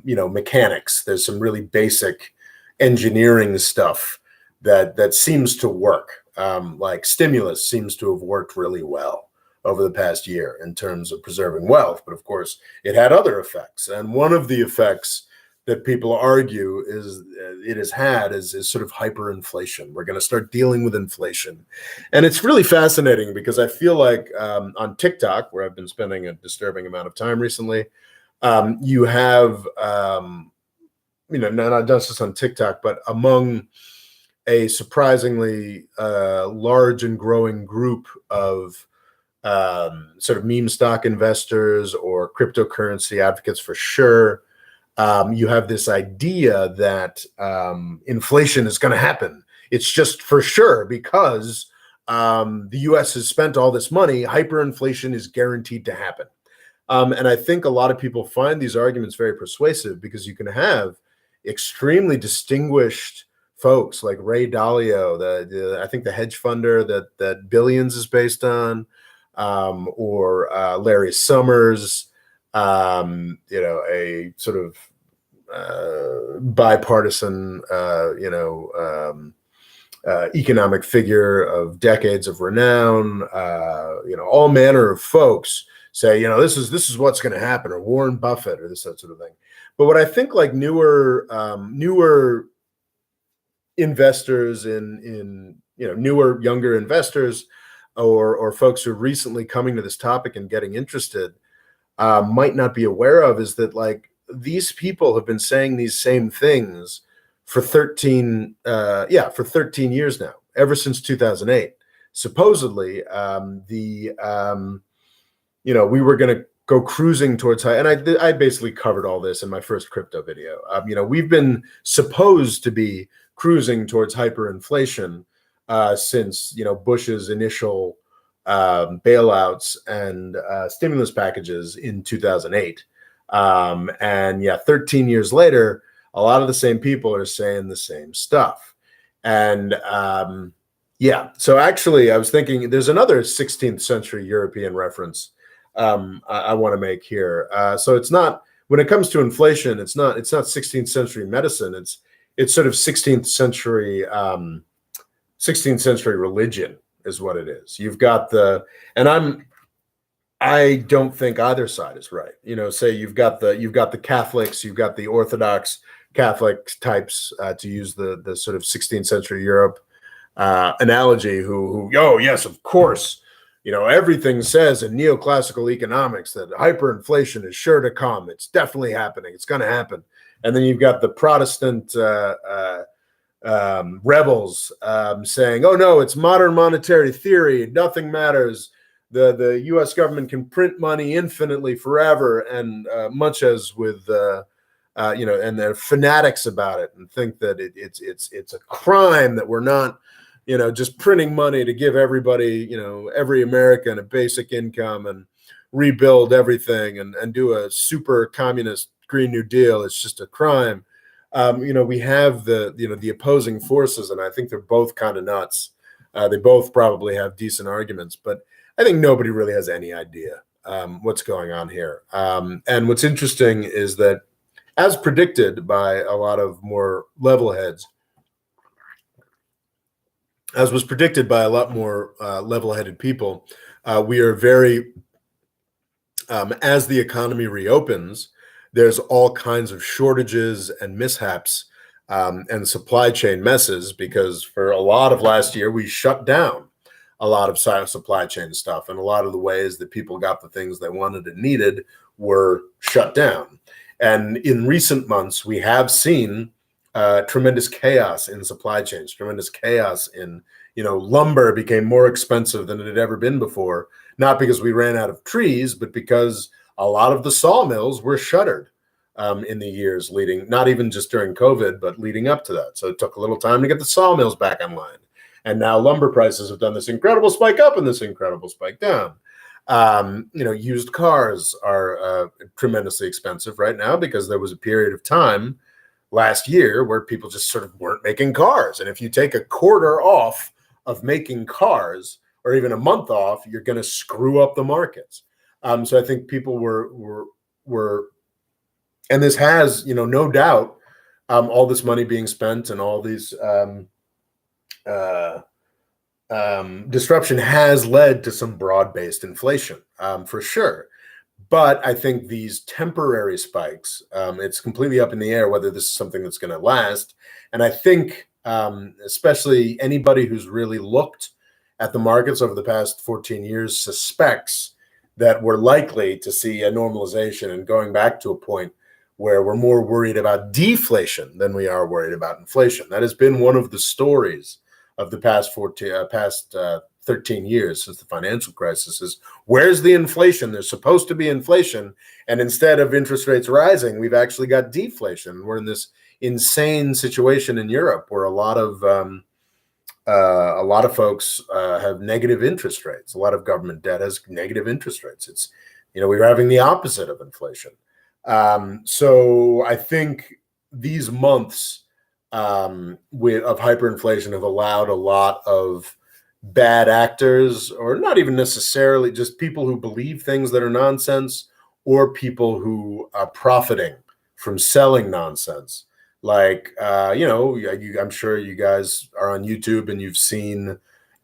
mechanics. There's some really basic engineering stuff that seems to work. Like stimulus seems to have worked really well over the past year in terms of preserving wealth. But of course, it had other effects. And one of the effects that people argue it has had is sort of hyperinflation. We're going to start dealing with inflation. And it's really fascinating because I feel like on TikTok, where I've been spending a disturbing amount of time recently, you have, not just on TikTok, but among a surprisingly large and growing group of sort of meme stock investors or cryptocurrency advocates for sure, you have this idea that inflation is going to happen. It's just for sure because the U.S. has spent all this money. Hyperinflation is guaranteed to happen. And I think a lot of people find these arguments very persuasive because you can have extremely distinguished folks like Ray Dalio, I think the hedge funder that Billions is based on, or Larry Summers, a sort of bipartisan, economic figure of decades of renown. All manner of folks say, this is what's going to happen, or Warren Buffett, or that sort of thing. But what I think, like newer investors in newer, younger investors or folks who are recently coming to this topic and getting interested might not be aware of is that like these people have been saying these same things for 13 for 13 years now, ever since 2008. Supposedly, we were going to go cruising towards high, and I basically covered all this in my first crypto video. We've been supposed to be cruising towards hyperinflation since Bush's initial bailouts and stimulus packages in 2008. 13 years later, a lot of the same people are saying the same stuff. And so actually I was thinking there's another 16th century European reference I want to make here. So it's not, when it comes to inflation, it's not 16th century medicine. It's sort of 16th century religion is what it is. You've got I don't think either side is right. Say you've got the Catholics, you've got the Orthodox Catholic types, to use the sort of 16th century Europe analogy, who yes, of course, everything says in neoclassical economics that hyperinflation is sure to come. It's definitely happening. It's going to happen. And then you've got the Protestant rebels saying, oh no, it's modern monetary theory. Nothing matters. The U.S. government can print money infinitely forever, and much as with and they're fanatics about it and think that it's a crime that we're not just printing money to give everybody, every American a basic income and rebuild everything and do a super communist Green New Deal. It's just a crime. We have the opposing forces, and I think they're both kind of nuts. They both probably have decent arguments, but I think nobody really has any idea what's going on here. And what's interesting is that, as predicted by a lot of more level heads, as was predicted by a lot more level-headed people, we are very, as the economy reopens, there's all kinds of shortages and mishaps and supply chain messes, because for a lot of last year, we shut down a lot of supply chain stuff, and a lot of the ways that people got the things they wanted and needed were shut down. And in recent months, we have seen tremendous chaos in supply chains, tremendous chaos in, lumber became more expensive than it had ever been before, not because we ran out of trees, but because a lot of the sawmills were shuttered in the years leading, not even just during COVID, but leading up to that. So it took a little time to get the sawmills back online. And now lumber prices have done this incredible spike up and this incredible spike down. Used cars are tremendously expensive right now because there was a period of time last year where people just sort of weren't making cars. And if you take a quarter off of making cars, or even a month off, you're going to screw up the markets. So I think people were, and this has, no doubt, all this money being spent and all these disruption has led to some broad-based inflation, for sure. But I think these temporary spikes, it's completely up in the air whether this is something that's going to last. And I think especially anybody who's really looked at the markets over the past 14 years suspects that we're likely to see a normalization and going back to a point where we're more worried about deflation than we are worried about inflation. That has been one of the stories of the past 13 years since the financial crisis is, where's the inflation? There's supposed to be inflation. And instead of interest rates rising, we've actually got deflation. We're in this insane situation in Europe where a lot of folks have negative interest rates. A lot of government debt has negative interest rates. It's, we're having the opposite of inflation. So I think these months of hyperinflation have allowed a lot of bad actors, or not even necessarily, just people who believe things that are nonsense, or people who are profiting from selling nonsense. Like, I'm sure you guys are on YouTube and you've seen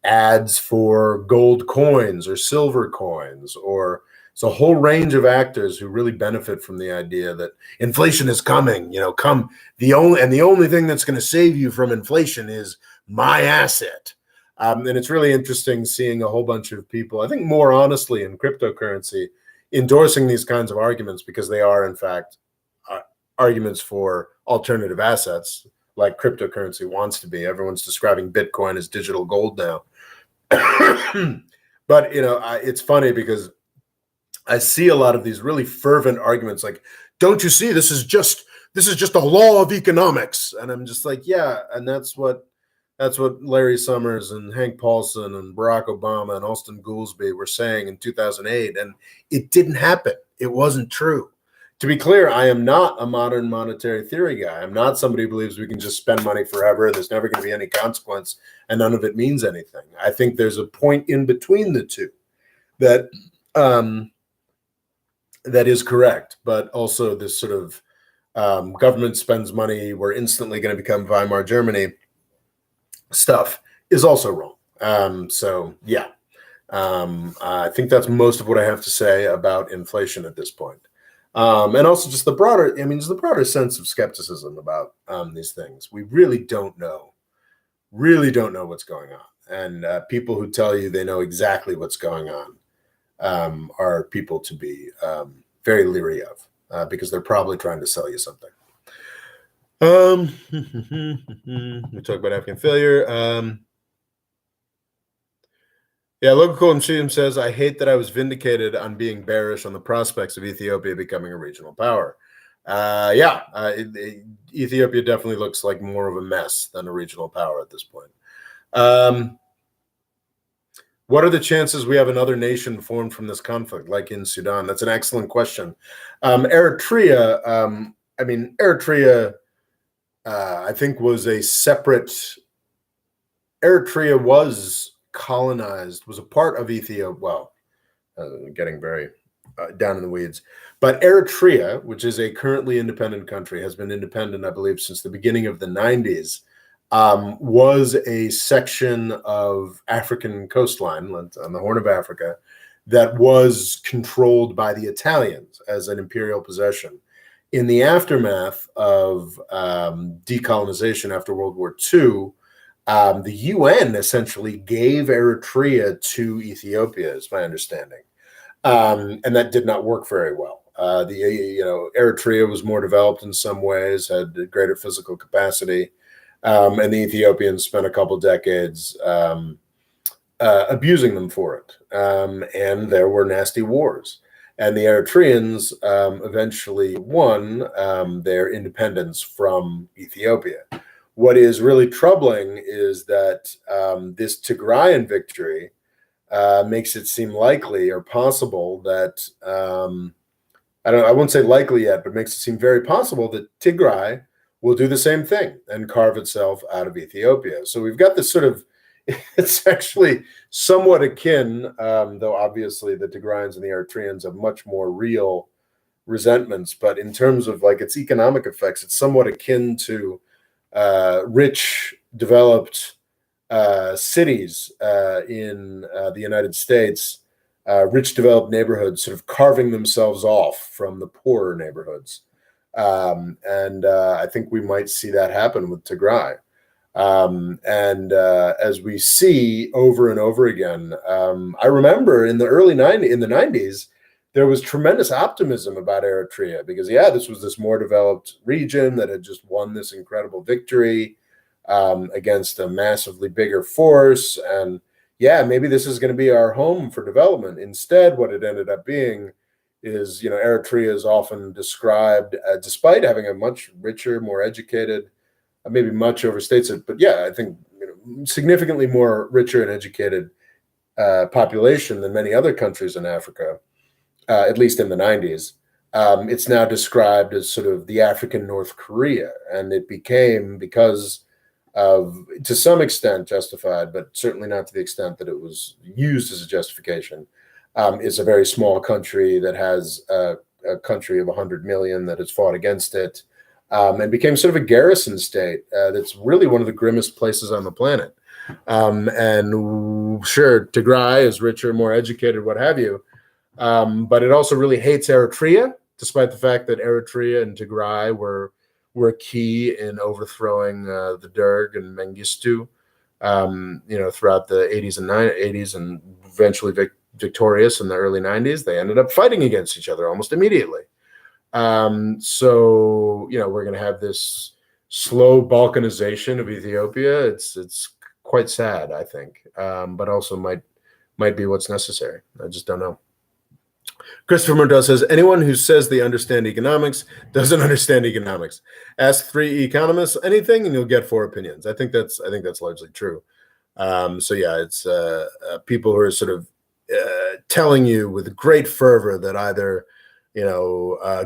ads for gold coins or silver coins, or it's a whole range of actors who really benefit from the idea that inflation is coming. The only thing that's going to save you from inflation is my asset. And it's really interesting seeing a whole bunch of people, I think more honestly in cryptocurrency, endorsing these kinds of arguments because they are, in fact, arguments for alternative assets like cryptocurrency wants to be. Everyone's describing Bitcoin as digital gold now. But, it's funny because I see a lot of these really fervent arguments like, don't you see, this is just a law of economics. And I'm just like, yeah, and that's what Larry Summers and Hank Paulson and Barack Obama and Austin Goolsbee were saying in 2008. And it didn't happen. It wasn't true. To be clear, I am not a modern monetary theory guy. I'm not somebody who believes we can just spend money forever and there's never going to be any consequence and none of it means anything. I think there's a point in between the two that that is correct, but also this sort of government spends money, we're instantly going to become Weimar Germany stuff is also wrong. So yeah, I think that's most of what I have to say about inflation at this point. And also just the broader sense of skepticism about these things. We really don't know what's going on. And people who tell you they know exactly what's going on are people to be very leery of because they're probably trying to sell you something. We talk about African failure. Yeah, Logan Colton says, I hate that I was vindicated on being bearish on the prospects of Ethiopia becoming a regional power. Ethiopia definitely looks like more of a mess than a regional power at this point. What are the chances we have another nation formed from this conflict, like in Sudan? That's an excellent question. Eritrea, I think was a separate. Eritrea was colonized, was a part of Ethiopia. Well, getting very down in the weeds. But Eritrea, which is a currently independent country, has been independent, I believe, since the beginning of the 90s, was a section of African coastline on the Horn of Africa that was controlled by the Italians as an imperial possession. In the aftermath of decolonization after World War II, the UN essentially gave Eritrea to Ethiopia, is my understanding, and that did not work very well. Eritrea was more developed in some ways, had greater physical capacity, and the Ethiopians spent a couple decades abusing them for it, and there were nasty wars. And the Eritreans eventually won their independence from Ethiopia. What is really troubling is that this Tigrayan victory makes it seem likely or possible that I won't say likely yet, but makes it seem very possible that Tigray will do the same thing and carve itself out of Ethiopia. So we've got this sort of, it's actually somewhat akin, though obviously the Tigrayans and the Eritreans have much more real resentments, but in terms of like its economic effects, it's somewhat akin to rich, developed cities in the United States, rich, developed neighborhoods sort of carving themselves off from the poorer neighborhoods. And I think we might see that happen with Tigray. As we see over and over again, I remember in the in the 90s, there was tremendous optimism about Eritrea because, this was this more developed region that had just won this incredible victory against a massively bigger force. And maybe this is going to be our home for development. Instead, what it ended up being is, Eritrea is often described, despite having a much richer, more educated, maybe much overstates it, but I think significantly more richer and educated population than many other countries in Africa, at least in the 90s. It's now described as sort of the African North Korea, and it became, because of, to some extent, justified, but certainly not to the extent that it was used as a justification. It's a very small country that has a country of 100 million that has fought against it. And became sort of a garrison state that's really one of the grimmest places on the planet. And sure, Tigray is richer, more educated, what have you. But it also really hates Eritrea, despite the fact that Eritrea and Tigray were key in overthrowing the Derg and Mengistu throughout the 80s and 80s, and eventually victorious in the early 90s. They ended up fighting against each other almost immediately. So we're going to have this slow Balkanization of Ethiopia. It's quite sad, I think, but also might be what's necessary. I just don't know. Christopher Murdoch says, anyone who says they understand economics doesn't understand economics. Ask 3 economists anything and you'll get 4 opinions. I think that's largely true. So yeah, it's people who are sort of telling you with great fervor that either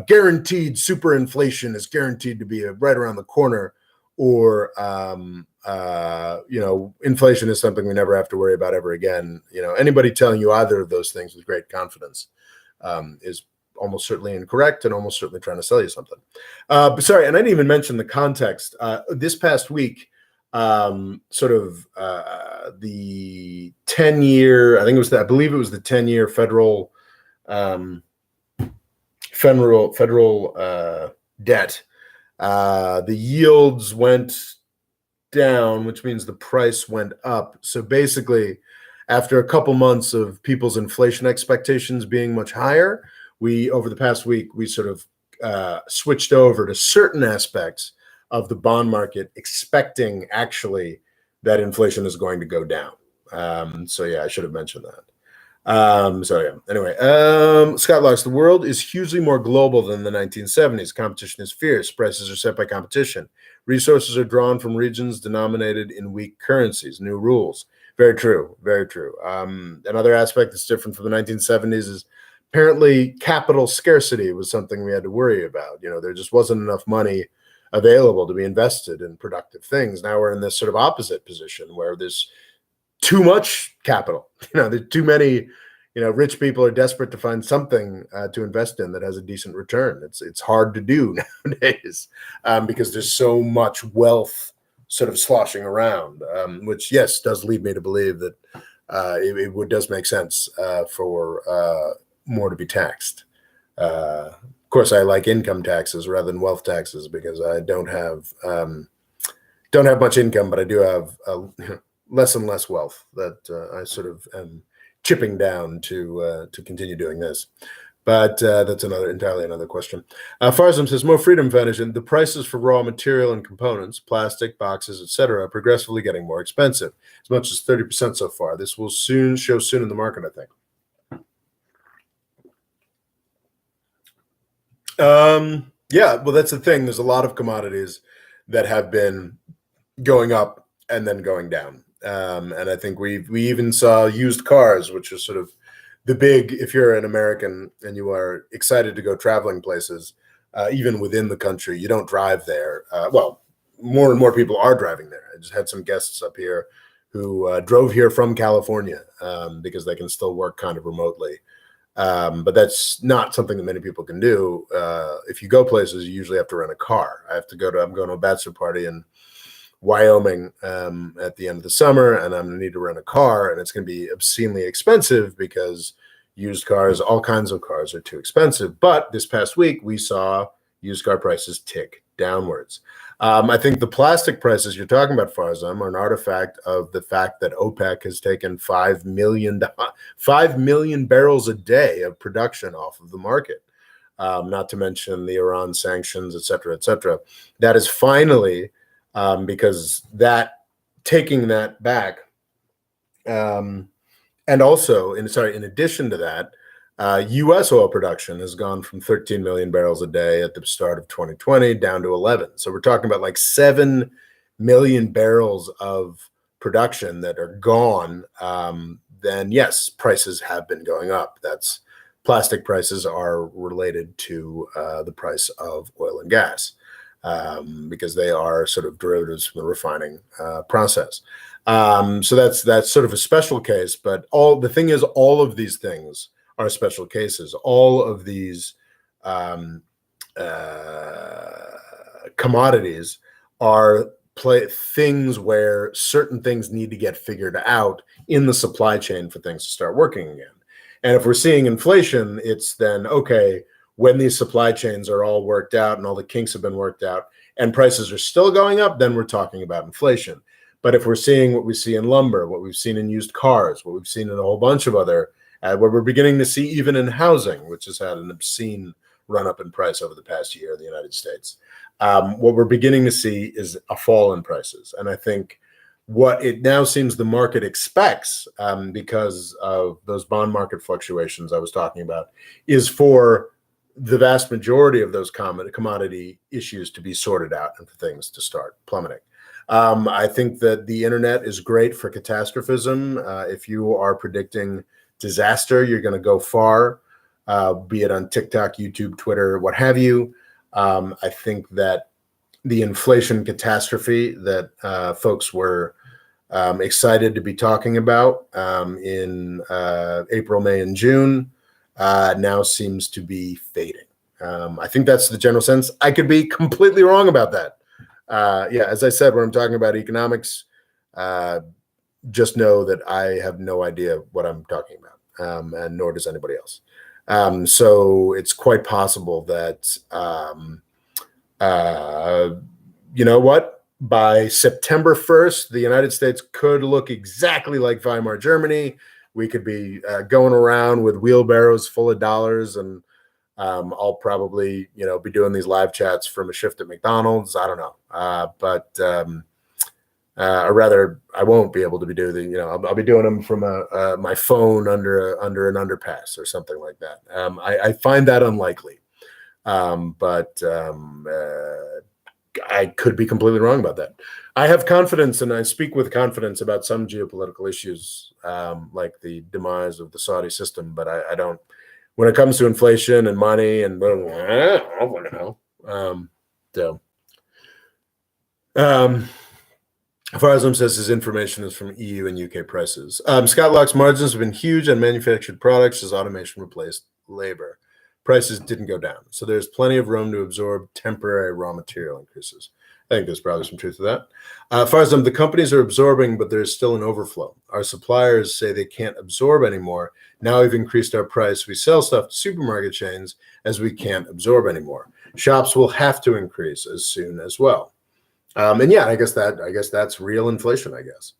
guaranteed superinflation is guaranteed to be right around the corner, or inflation is something we never have to worry about ever again. Anybody telling you either of those things with great confidence is almost certainly incorrect and almost certainly trying to sell you something. But sorry, and I didn't even mention the context. This past week, the 10-year, I believe it was the 10-year federal debt. The yields went down, which means the price went up. So basically, after a couple months of people's inflation expectations being much higher, over the past week, we sort of switched over to certain aspects of the bond market, expecting actually that inflation is going to go down. So yeah, I should have mentioned that. Anyway, Scott Locks, the world is hugely more global than the 1970s. Competition is fierce. Prices are set by competition. Resources are drawn from regions denominated in weak currencies. New rules. Very true. Very true. Another aspect that's different from the 1970s is apparently capital scarcity was something we had to worry about. There just wasn't enough money available to be invested in productive things. Now we're in this sort of opposite position where there's too much capital. There's too many, rich people are desperate to find something to invest in that has a decent return. It's hard to do nowadays because there's so much wealth sort of sloshing around, which, yes, does lead me to believe that it does make sense for more to be taxed. Of course, I like income taxes rather than wealth taxes because I don't have much income, but I do have less and less wealth that I sort of am chipping down to continue doing this. But that's entirely another question. Farzam says, more freedom foundation. The prices for raw material and components, plastic, boxes, etc., are progressively getting more expensive, as much as 30% so far. This will show soon in the market, I think. Yeah, well, that's the thing. There's a lot of commodities that have been going up and then going down. And I think we even saw used cars, which is sort of the big, if you're an American and you are excited to go traveling places, even within the country, you don't drive there. Well, more and more people are driving there. I just had some guests up here who drove here from California because they can still work kind of remotely. But that's not something that many people can do. If you go places, you usually have to rent a car. I'm going to a bachelor party in Wyoming at the end of the summer, and I'm going to need to rent a car, and it's going to be obscenely expensive because used cars, all kinds of cars, are too expensive. But this past week, we saw used car prices tick downwards. I think the plastic prices you're talking about, Farzam, are an artifact of the fact that OPEC has taken 5 million barrels a day of production off of the market, not to mention the Iran sanctions, et cetera, et cetera. That is finally... because taking that back, and also, in addition to that, U.S. oil production has gone from 13 million barrels a day at the start of 2020 down to 11. So we're talking about like 7 million barrels of production that are gone. Then yes, prices have been going up. Plastic prices are related to the price of oil and gas. Because they are sort of derivatives from the refining process. So that's sort of a special case, but the thing is, all of these things are special cases. All of these commodities are things where certain things need to get figured out in the supply chain for things to start working again. And if we're seeing inflation, it's then, okay, when these supply chains are all worked out and all the kinks have been worked out and prices are still going up, then we're talking about inflation. But if we're seeing what we see in lumber, what we've seen in used cars, what we've seen in a whole bunch of other, what we're beginning to see even in housing, which has had an obscene run up in price over the past year in the United States, what we're beginning to see is a fall in prices. And I think what it now seems the market expects, because of those bond market fluctuations I was talking about, is for the vast majority of those commodity issues to be sorted out and for things to start plummeting. I think that the internet is great for catastrophism. If you are predicting disaster, you're going to go far, be it on TikTok, YouTube, Twitter, what have you. I think that the inflation catastrophe that folks were excited to be talking about in April, May, and June now seems to be fading. I think that's the general sense. I could be completely wrong about that. Yeah, as I said, when I'm talking about economics, just know that I have no idea what I'm talking about, and nor does anybody else. So it's quite possible that you know what? By September 1st, the United States could look exactly like Weimar Germany. We could be going around with wheelbarrows full of dollars, and I'll probably, be doing these live chats from a shift at McDonald's. I don't know, or rather, I won't be able to be doing the. I'll be doing them from my phone under an underpass or something like that. I find that unlikely, but I could be completely wrong about that. I have confidence, and I speak with confidence about some geopolitical issues, like the demise of the Saudi system, but I don't. When it comes to inflation and money and I don't want to know. Farzam says his information is from EU and UK prices. Scott Locke's margins have been huge on manufactured products as automation replaced labor. Prices didn't go down, so there's plenty of room to absorb temporary raw material increases. I think there's probably some truth to that. Farzam, the companies are absorbing, but there's still an overflow. Our suppliers say they can't absorb anymore. Now we've increased our price. We sell stuff to supermarket chains as we can't absorb anymore. Shops will have to increase as soon as well. And yeah, I guess that's real inflation, I guess.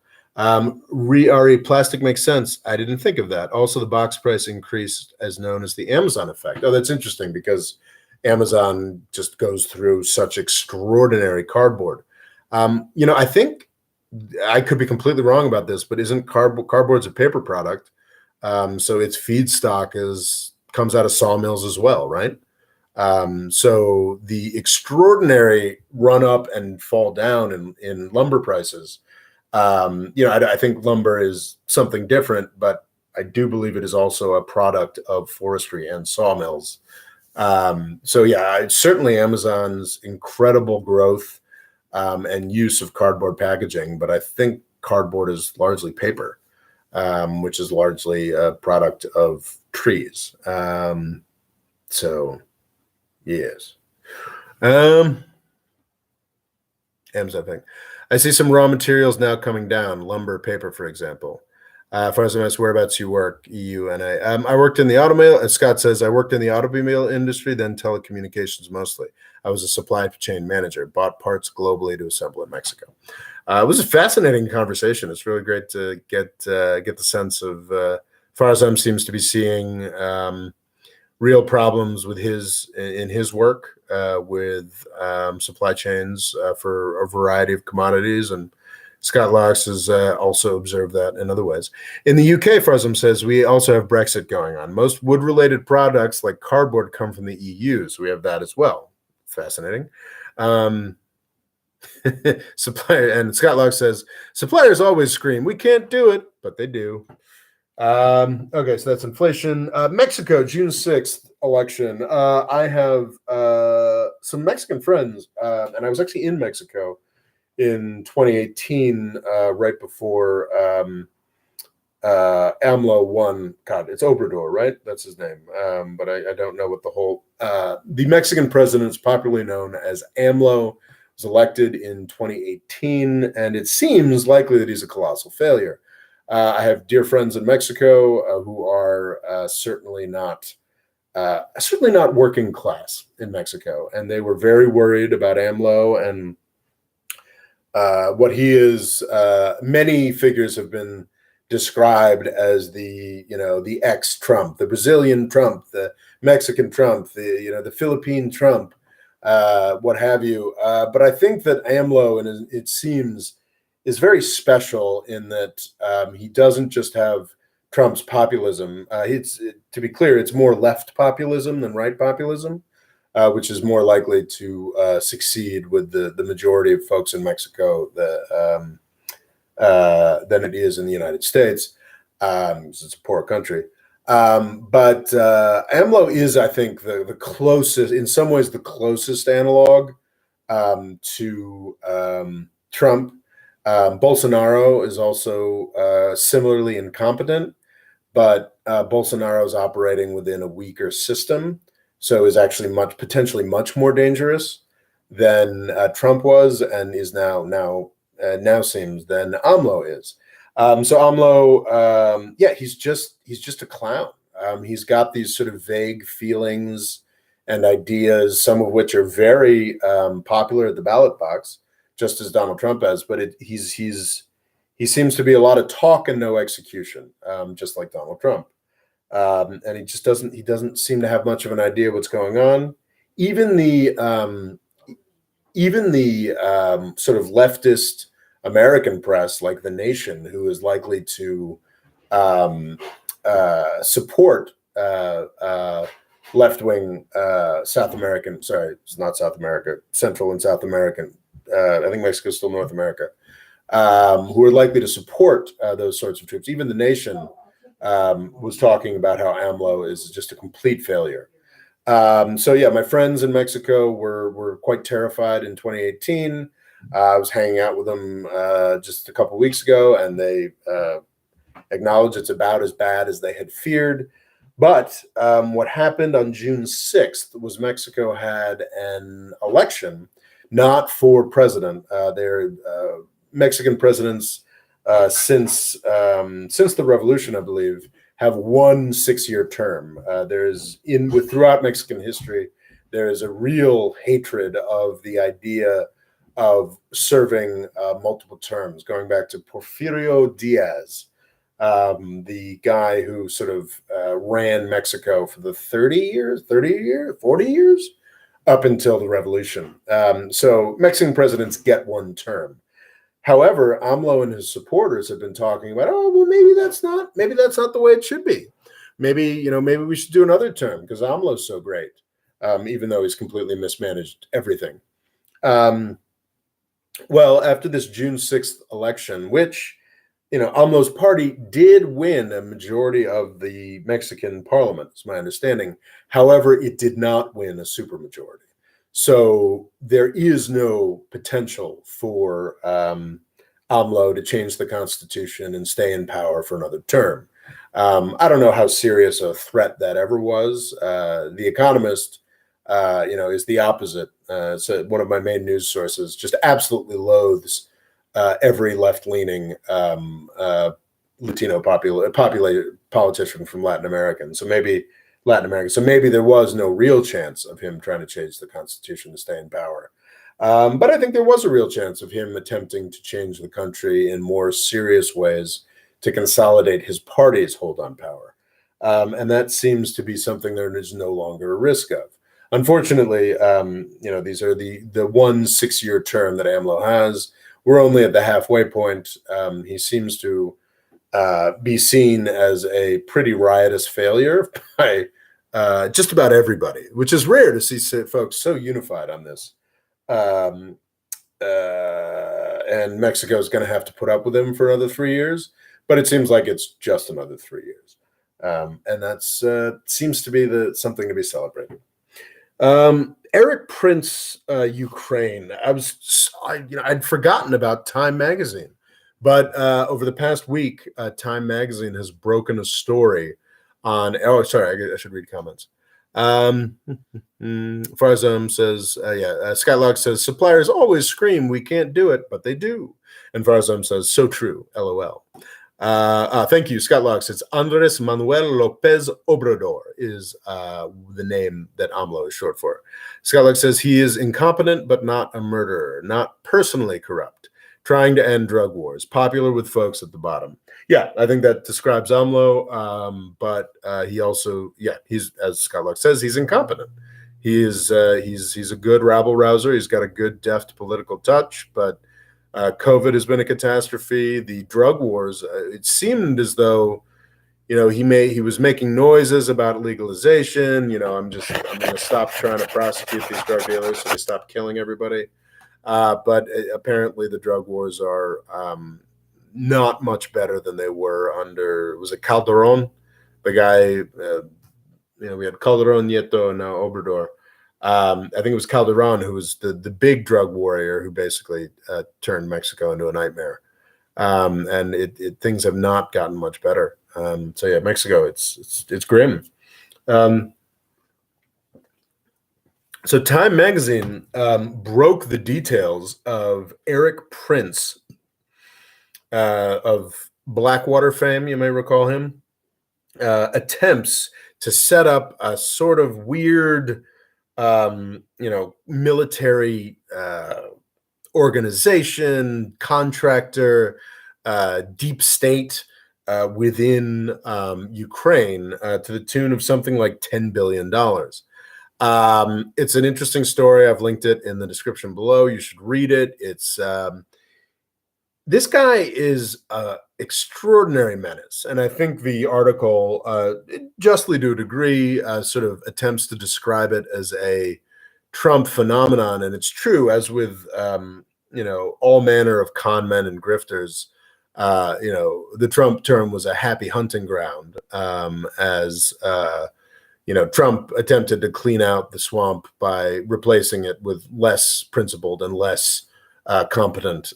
Re plastic makes sense. I didn't think of that. Also, the box price increased as known as the Amazon effect. Oh, that's interesting because Amazon just goes through such extraordinary cardboard. I think I could be completely wrong about this, but isn't cardboard's a paper product? So its feedstock comes out of sawmills as well, right? So the extraordinary run up and fall down in lumber prices. I think lumber is something different, but I do believe it is also a product of forestry and sawmills. So yeah, certainly Amazon's incredible growth and use of cardboard packaging, but I think cardboard is largely paper, which is largely a product of trees. So yes. Amazon thing. I see some raw materials now coming down, lumber, paper, for example. For as whereabouts you work, EU, and I worked in the automobile, as Scott says, I worked in the automobile industry, then telecommunications mostly. I was a supply chain manager, bought parts globally to assemble in Mexico. It was a fascinating conversation. It's really great to get the sense of, Farzam seems to be seeing real problems with in his work with supply chains for a variety of commodities, and Scott Locks has also observed that in other ways. In the UK, Farzam says, we also have Brexit going on. Most wood-related products like cardboard come from the EU, so we have that as well. Fascinating. Supplier, and Scott Locke says, suppliers always scream, we can't do it, but they do. Okay, so that's inflation. Mexico, June 6th election. I have some Mexican friends, and I was actually in Mexico in 2018, right before AMLO won. God, it's Obrador, right? That's his name. But I don't know what the whole the Mexican president is popularly known as AMLO, was elected in 2018, and it seems likely that he's a colossal failure. I have dear friends in Mexico who are certainly not working class in Mexico, and they were very worried about AMLO and what he is. Many figures have been described as the ex-Trump, the Brazilian Trump, the Mexican Trump, the Philippine Trump, what have you. But I think that AMLO, and it seems, is very special in that he doesn't just have Trump's populism. To be clear, it's more left populism than right populism, which is more likely to succeed with the majority of folks in Mexico than it is in the United States. It's a poor country. But AMLO is, I think, the closest, in some ways, the closest analog to Trump. Bolsonaro is also similarly incompetent, but Bolsonaro is operating within a weaker system, so is actually potentially much more dangerous than Trump was, and is now seems than AMLO is. So AMLO, he's just a clown. He's got these sort of vague feelings and ideas, some of which are very popular at the ballot box, just as Donald Trump has. But he seems to be a lot of talk and no execution, just like Donald Trump. And he just doesn't seem to have much of an idea what's going on. Even the sort of leftist American press, like The Nation, who is likely to support left-wing South American, sorry, it's not South America, Central and South American, I think Mexico's still North America, who are likely to support those sorts of troops. Even The Nation was talking about how AMLO is just a complete failure. My friends in Mexico were quite terrified in 2018. I was hanging out with them just a couple weeks ago, and they acknowledged it's about as bad as they had feared. But what happened on June 6th was Mexico had an election, not for president. Their Mexican presidents since the revolution, I believe, have one 6-year term. Throughout Mexican history, there is a real hatred of the idea of serving multiple terms, going back to Porfirio Diaz, the guy who sort of ran Mexico for the 40 years, up until the revolution. So Mexican presidents get one term. However, AMLO and his supporters have been talking about, maybe that's not the way it should be. Maybe we should do another term because AMLO's so great, even though he's completely mismanaged everything. Well, after this June 6th election, which, AMLO's party did win a majority of the Mexican parliament, is my understanding. However, it did not win a supermajority. So there is no potential for AMLO to change the Constitution and stay in power for another term. I don't know how serious a threat that ever was. The Economist, is the opposite. So one of my main news sources just absolutely loathes every left-leaning Latino politician from Latin America. So maybe there was no real chance of him trying to change the Constitution to stay in power. But I think there was a real chance of him attempting to change the country in more serious ways to consolidate his party's hold on power. And that seems to be something there is no longer a risk of. Unfortunately, these are the 1 6-year term that AMLO has. We're only at the halfway point. He seems to be seen as a pretty riotous failure by just about everybody, which is rare to see folks so unified on this. And Mexico is going to have to put up with him for another 3 years, but it seems like it's just another 3 years. And that's seems to be something to be celebrated. Eric Prince, Ukraine. I'd forgotten about Time Magazine, but over the past week, Time Magazine has broken a story on. Oh, sorry, I should read comments. Farzam says, Skylock says, suppliers always scream, we can't do it, but they do. And Farzam says, so true, LOL. Thank you, Scott Locks. It's Andres Manuel Lopez Obrador is the name that AMLO is short for. Scott Locks says he is incompetent, but not a murderer, not personally corrupt. trying to end drug wars, popular with folks at the bottom. Yeah, I think that describes AMLO. But he also, yeah, he's, as Scott Luck says, he's incompetent. He's a good rabble rouser. He's got a good deft political touch, but COVID has been a catastrophe. The drug wars, it seemed as though, he was making noises about legalization. I'm going to stop trying to prosecute these drug dealers so they stop killing everybody. But apparently the drug wars are not much better than they were under, was it Calderon? The guy, we had Calderon, Nieto, and now Obrador. I think it was Calderon who was the big drug warrior who basically turned Mexico into a nightmare. And things have not gotten much better. So yeah, Mexico, it's grim. So Time Magazine broke the details of Eric Prince of Blackwater fame, you may recall him, attempts to set up a sort of weird, military organization, contractor, deep state within Ukraine to the tune of something like $10 billion. It's an interesting story. I've linked it in the description below. You should read it. It's this guy is an extraordinary menace, and I think the article, justly to a degree, sort of attempts to describe it as a Trump phenomenon. And it's true, as with all manner of con men and grifters. The Trump term was a happy hunting ground, as Trump attempted to clean out the swamp by replacing it with less principled and less competent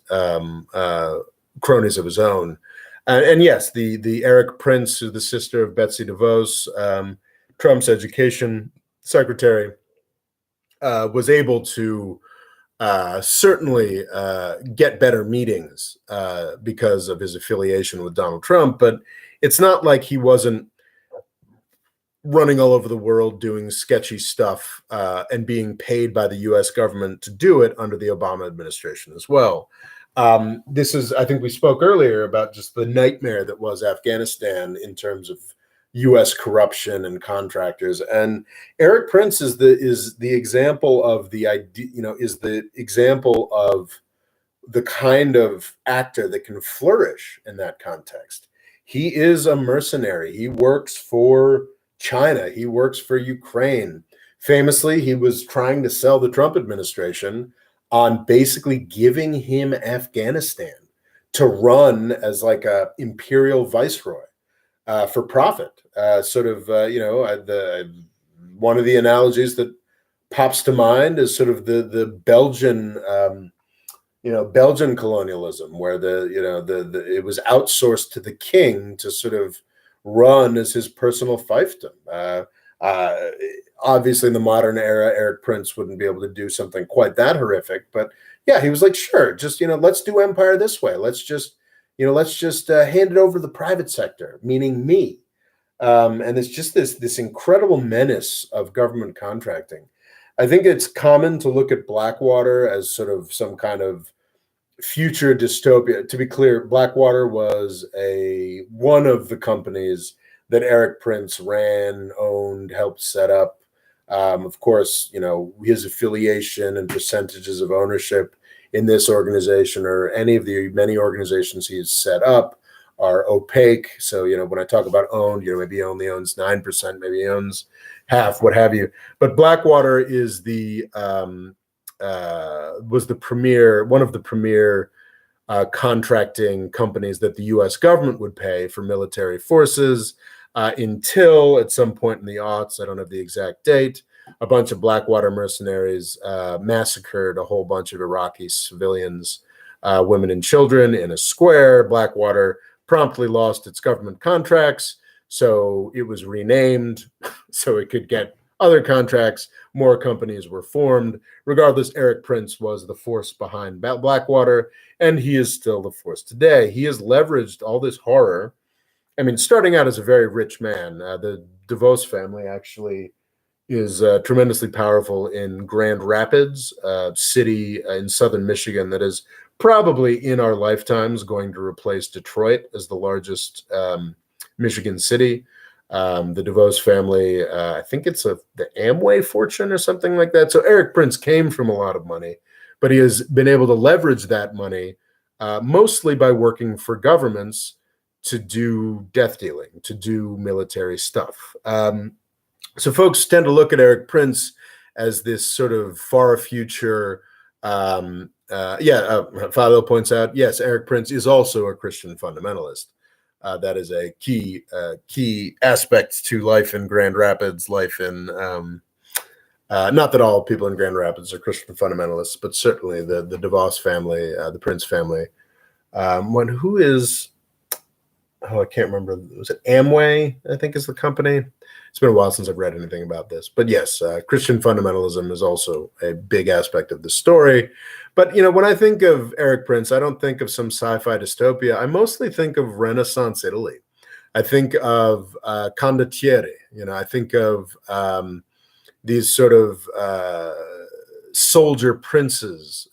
cronies of his own. And yes, the Eric Prince, who's the sister of Betsy DeVos, Trump's education secretary, was able to certainly get better meetings because of his affiliation with Donald Trump. But it's not like he wasn't running all over the world doing sketchy stuff and being paid by the U.S. government to do it under the Obama administration as well. This is, I think we spoke earlier about just the nightmare that was Afghanistan in terms of U.S. corruption and contractors. And Eric Prince is the example of the idea, is the example of the kind of actor that can flourish in that context. He is a mercenary. He works for China. He works for Ukraine. Famously, he was trying to sell the Trump administration on basically giving him Afghanistan to run as like a imperial viceroy for profit. One of the analogies that pops to mind is sort of the Belgian Belgian colonialism, where it was outsourced to the king to sort of run as his personal fiefdom. Obviously, in the modern era, Eric Prince wouldn't be able to do something quite that horrific, but yeah, he was like, sure, just let's do empire this way. Let's just hand it over to the private sector, meaning me. And it's just this incredible menace of government contracting. I think it's common to look at Blackwater as sort of some kind of future dystopia. To be clear, Blackwater was one of the companies that Eric Prince ran, owned, helped set up. Of course, his affiliation and percentages of ownership in this organization or any of the many organizations he has set up are opaque. So, when I talk about owned, maybe he only owns 9%, maybe he owns half, what have you. But Blackwater is one of the premier contracting companies that the U.S. government would pay for military forces until at some point in the aughts, I don't have the exact date, a bunch of Blackwater mercenaries massacred a whole bunch of Iraqi civilians, women and children in a square. Blackwater promptly lost its government contracts, so it was renamed so it could get other contracts. More companies were formed. Regardless, Eric Prince was the force behind Blackwater, and he is still the force today. He has leveraged all this horror. I mean, starting out as a very rich man, the DeVos family actually is tremendously powerful in Grand Rapids, city in southern Michigan that has probably in our lifetimes going to replace Detroit as the largest Michigan city. The DeVos family, I think it's the Amway fortune or something like that. So Eric Prince came from a lot of money, but he has been able to leverage that money mostly by working for governments to do death dealing, to do military stuff. So folks tend to look at Eric Prince as this sort of far future. Philo points out, yes, Eric Prince is also a Christian fundamentalist. That is a key aspect to life in Grand Rapids, life in not that all people in Grand Rapids are Christian fundamentalists, but certainly the DeVos family, the Prince family. Who is, I can't remember, was it Amway, I think is the company? It's been a while since I've read anything about this. But yes, Christian fundamentalism is also a big aspect of the story. But, when I think of Eric Prince, I don't think of some sci-fi dystopia. I mostly think of Renaissance Italy. I think of condottieri. I think of these sort of soldier princes,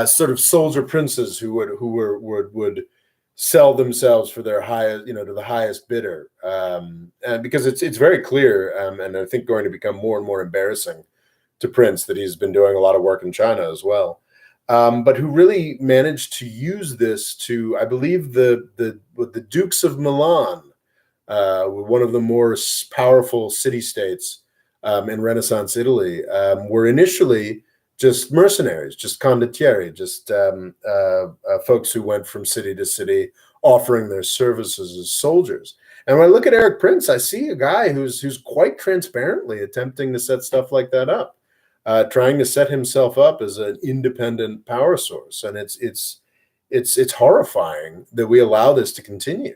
sort of soldier princes who would sell themselves for their highest, to the highest bidder, and because it's very clear, and I think going to become more and more embarrassing to Prince that he's been doing a lot of work in China as well, but who really managed to use this to, I believe, the Dukes of Milan, one of the more powerful city-states in Renaissance Italy, were initially just mercenaries, just condottieri, just folks who went from city to city offering their services as soldiers. And when I look at Eric Prince, I see a guy who's quite transparently attempting to set stuff like that up, trying to set himself up as an independent power source. And it's horrifying that we allow this to continue.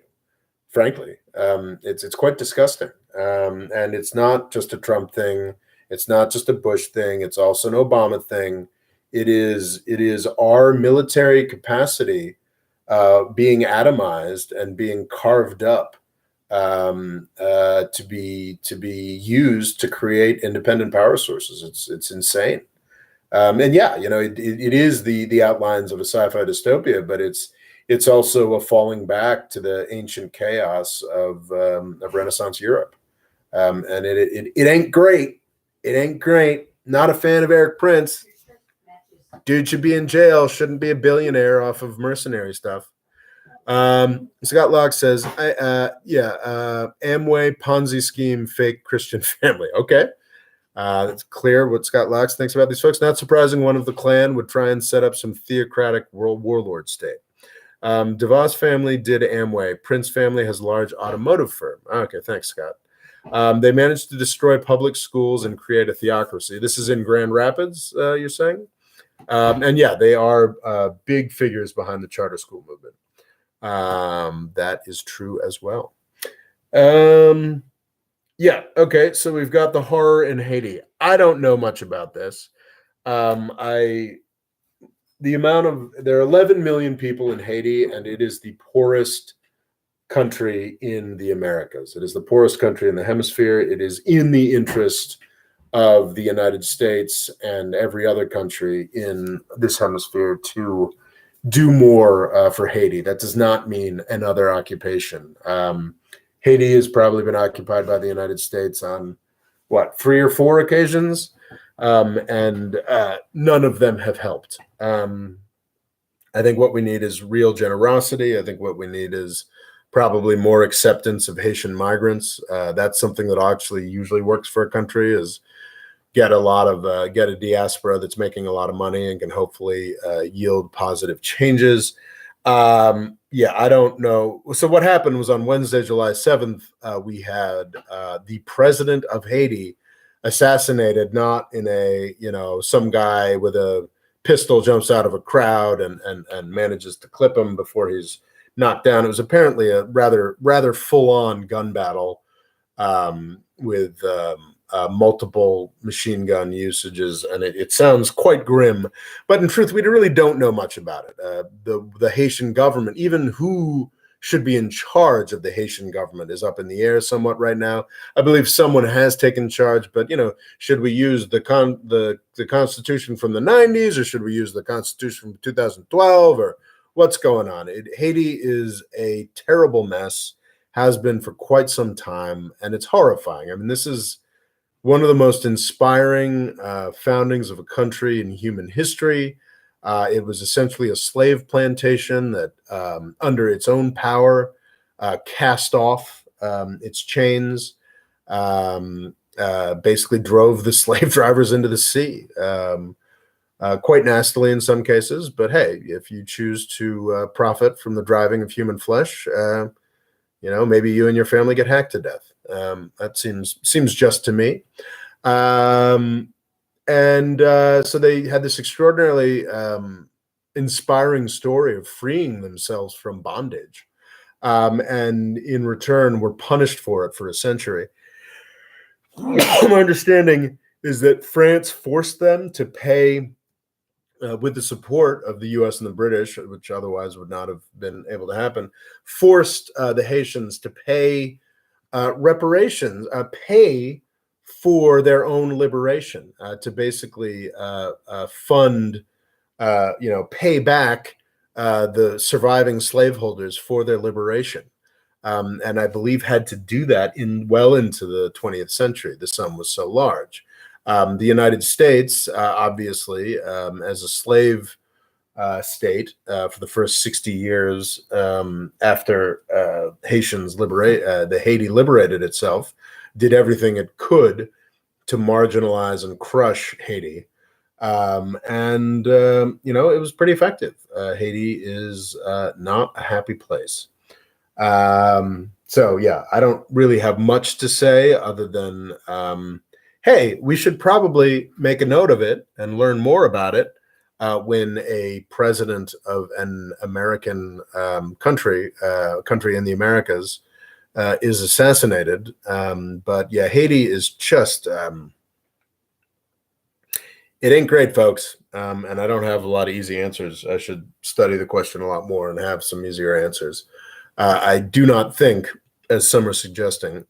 Frankly, it's quite disgusting, and it's not just a Trump thing. It's not just a Bush thing. It's also an Obama thing. It is our military capacity being atomized and being carved up to be used to create independent power sources. It's insane. And yeah, it is the outlines of a sci-fi dystopia, but it's also a falling back to the ancient chaos of Renaissance Europe, and it ain't great. It ain't great. Not a fan of Eric Prince. Dude should be in jail. Shouldn't be a billionaire off of mercenary stuff. Scott Locke says, Amway, Ponzi scheme, fake Christian family. Okay. It's clear what Scott Locke thinks about these folks. Not surprising one of the clan would try and set up some theocratic world warlord state. DeVos family did Amway. Prince family has large automotive firm. Okay, thanks, Scott. They managed to destroy public schools and create a theocracy. This is in Grand Rapids, you're saying? And yeah, they are big figures behind the charter school movement. That is true as well. Yeah, okay, so we've got the horror in Haiti. I don't know much about this. There are 11 million people in Haiti, and it is the poorest country in the Americas. It is the poorest country in the hemisphere. It is in the interest of the United States and every other country in this hemisphere to do more for Haiti. That does not mean another occupation. Haiti has probably been occupied by the United States on, 3 or 4 occasions, and none of them have helped. I think what we need is real generosity. I think what we need is probably more acceptance of Haitian migrants. That's something that actually usually works for a country, is get a diaspora that's making a lot of money and can hopefully yield positive changes. I don't know. So what happened was on Wednesday, July 7th, we had the president of Haiti assassinated, not in some guy with a pistol jumps out of a crowd and manages to clip him before he's knocked down. It was apparently a rather full-on gun battle with multiple machine gun usages, and it sounds quite grim. But in truth, we really don't know much about it. The Haitian government, even who should be in charge of the Haitian government is up in the air somewhat right now. I believe someone has taken charge, but should we use the Constitution from the 90s, or should we use the Constitution from 2012, or what's going on? Haiti is a terrible mess, has been for quite some time, and it's horrifying. I mean, this is one of the most inspiring foundings of a country in human history. It was essentially a slave plantation that, under its own power, cast off its chains, basically drove the slave drivers into the sea, quite nastily in some cases. But hey, if you choose to profit from the driving of human flesh, maybe you and your family get hacked to death. That seems just to me. So they had this extraordinarily inspiring story of freeing themselves from bondage. And in return, were punished for it for a century. My understanding is that France forced them to pay, with the support of the U.S. and the British, which otherwise would not have been able to happen, forced the Haitians to pay reparations, pay for their own liberation, to basically fund, pay back the surviving slaveholders for their liberation. And I believe had to do that well into the 20th century. The sum was so large. The United States, obviously, as a slave state for the first 60 years after Haiti liberated itself, did everything it could to marginalize and crush Haiti. It was pretty effective. Haiti is not a happy place. So yeah, I don't really have much to say other than, hey, we should probably make a note of it and learn more about it when a president of an American country in the Americas is assassinated. But yeah, Haiti is just, it ain't great, folks. And I don't have a lot of easy answers. I should study the question a lot more and have some easier answers. I do not think, as some are suggesting,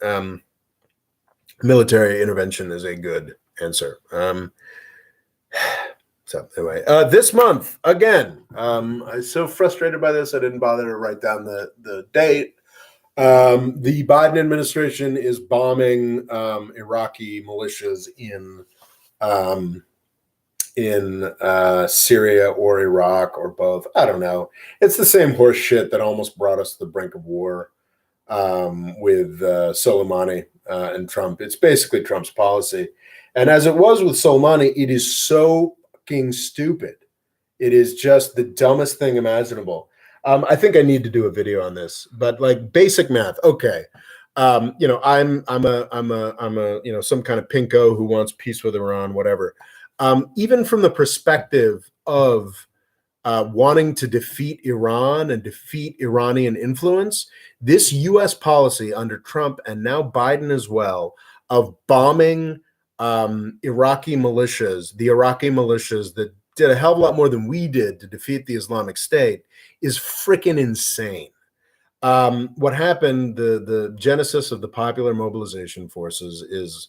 military intervention is a good answer. So anyway, this month, again, I was so frustrated by this, I didn't bother to write down the date. The Biden administration is bombing Iraqi militias in Syria or Iraq or both. I don't know. It's the same horse shit that almost brought us to the brink of war with Soleimani and Trump. It's basically Trump's policy. And as it was with Soleimani, it is so fucking stupid. It is just the dumbest thing imaginable. I think I need to do a video on this, but like basic math. Okay. I'm some kind of pinko who wants peace with Iran, whatever. Even from the perspective of wanting to defeat Iran and defeat Iranian influence, this U.S. policy under Trump and now Biden as well of bombing Iraqi militias, the Iraqi militias that did a hell of a lot more than we did to defeat the Islamic State, is freaking insane. What happened, the genesis of the Popular Mobilization Forces is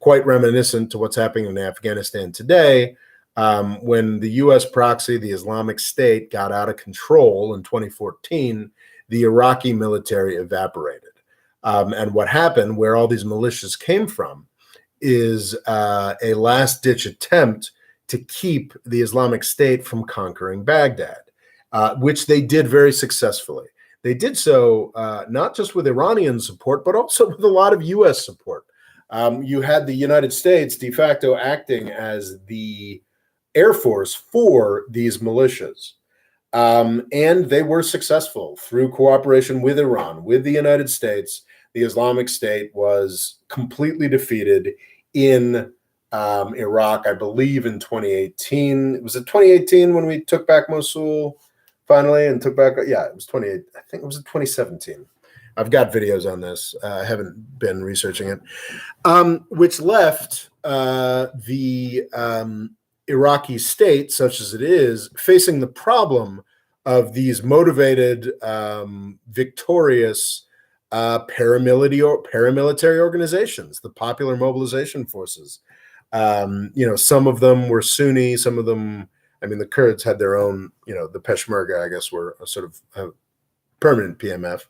quite reminiscent to what's happening in Afghanistan today, when the U.S. proxy, the Islamic State, got out of control in 2014, the Iraqi military evaporated. And what happened, where all these militias came from, is a last-ditch attempt to keep the Islamic State from conquering Baghdad, which they did very successfully. They did so not just with Iranian support, but also with a lot of U.S. support. You had the United States de facto acting as the Air Force for these militias. And they were successful through cooperation with Iran, with the United States. The Islamic State was completely defeated in Iraq, I believe in 2018. Was it 2018 when we took back Mosul finally and took back? Yeah, it was 28. I think it was in 2017. I've got videos on this. I haven't been researching it, which left the Iraqi state, such as it is, facing the problem of these motivated, victorious paramilitary organizations, the Popular Mobilization Forces. Some of them were Sunni, some of them, I mean, the Kurds had their own, the Peshmerga, I guess, were a sort of permanent PMF,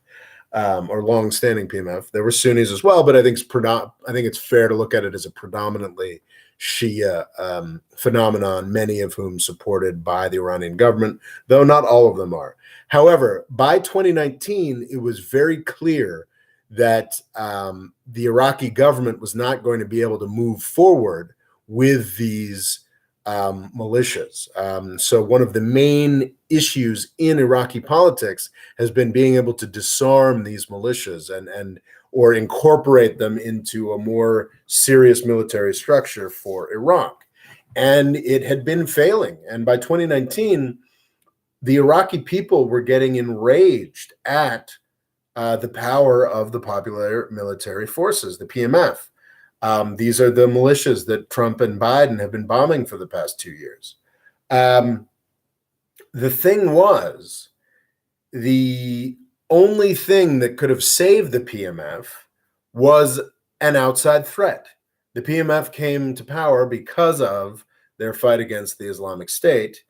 or long-standing PMF. There were Sunnis as well, but I think it's fair to look at it as a predominantly Shia phenomenon, many of whom supported by the Iranian government, though not all of them are. However, by 2019, it was very clear that the Iraqi government was not going to be able to move forward with these militias. So one of the main issues in Iraqi politics has been being able to disarm these militias or incorporate them into a more serious military structure for Iraq. And it had been failing. And by 2019, the Iraqi people were getting enraged at the power of the Popular Military Forces, the PMF. These are the militias that Trump and Biden have been bombing for the past 2 years. The thing was, the only thing that could have saved the PMF was an outside threat. The PMF came to power because of their fight against the Islamic State,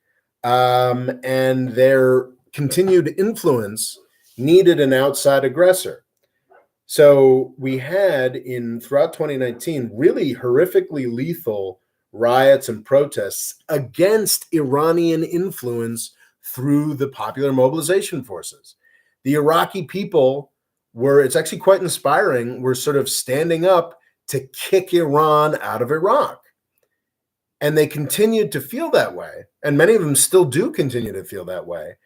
and their continued influence needed an outside aggressor. So we had throughout 2019 really horrifically lethal riots and protests against Iranian influence through the Popular Mobilization Forces. The Iraqi people it's actually quite inspiring, were sort of standing up to kick Iran out of Iraq. And they continued to feel that way. And many of them still do continue to feel that way.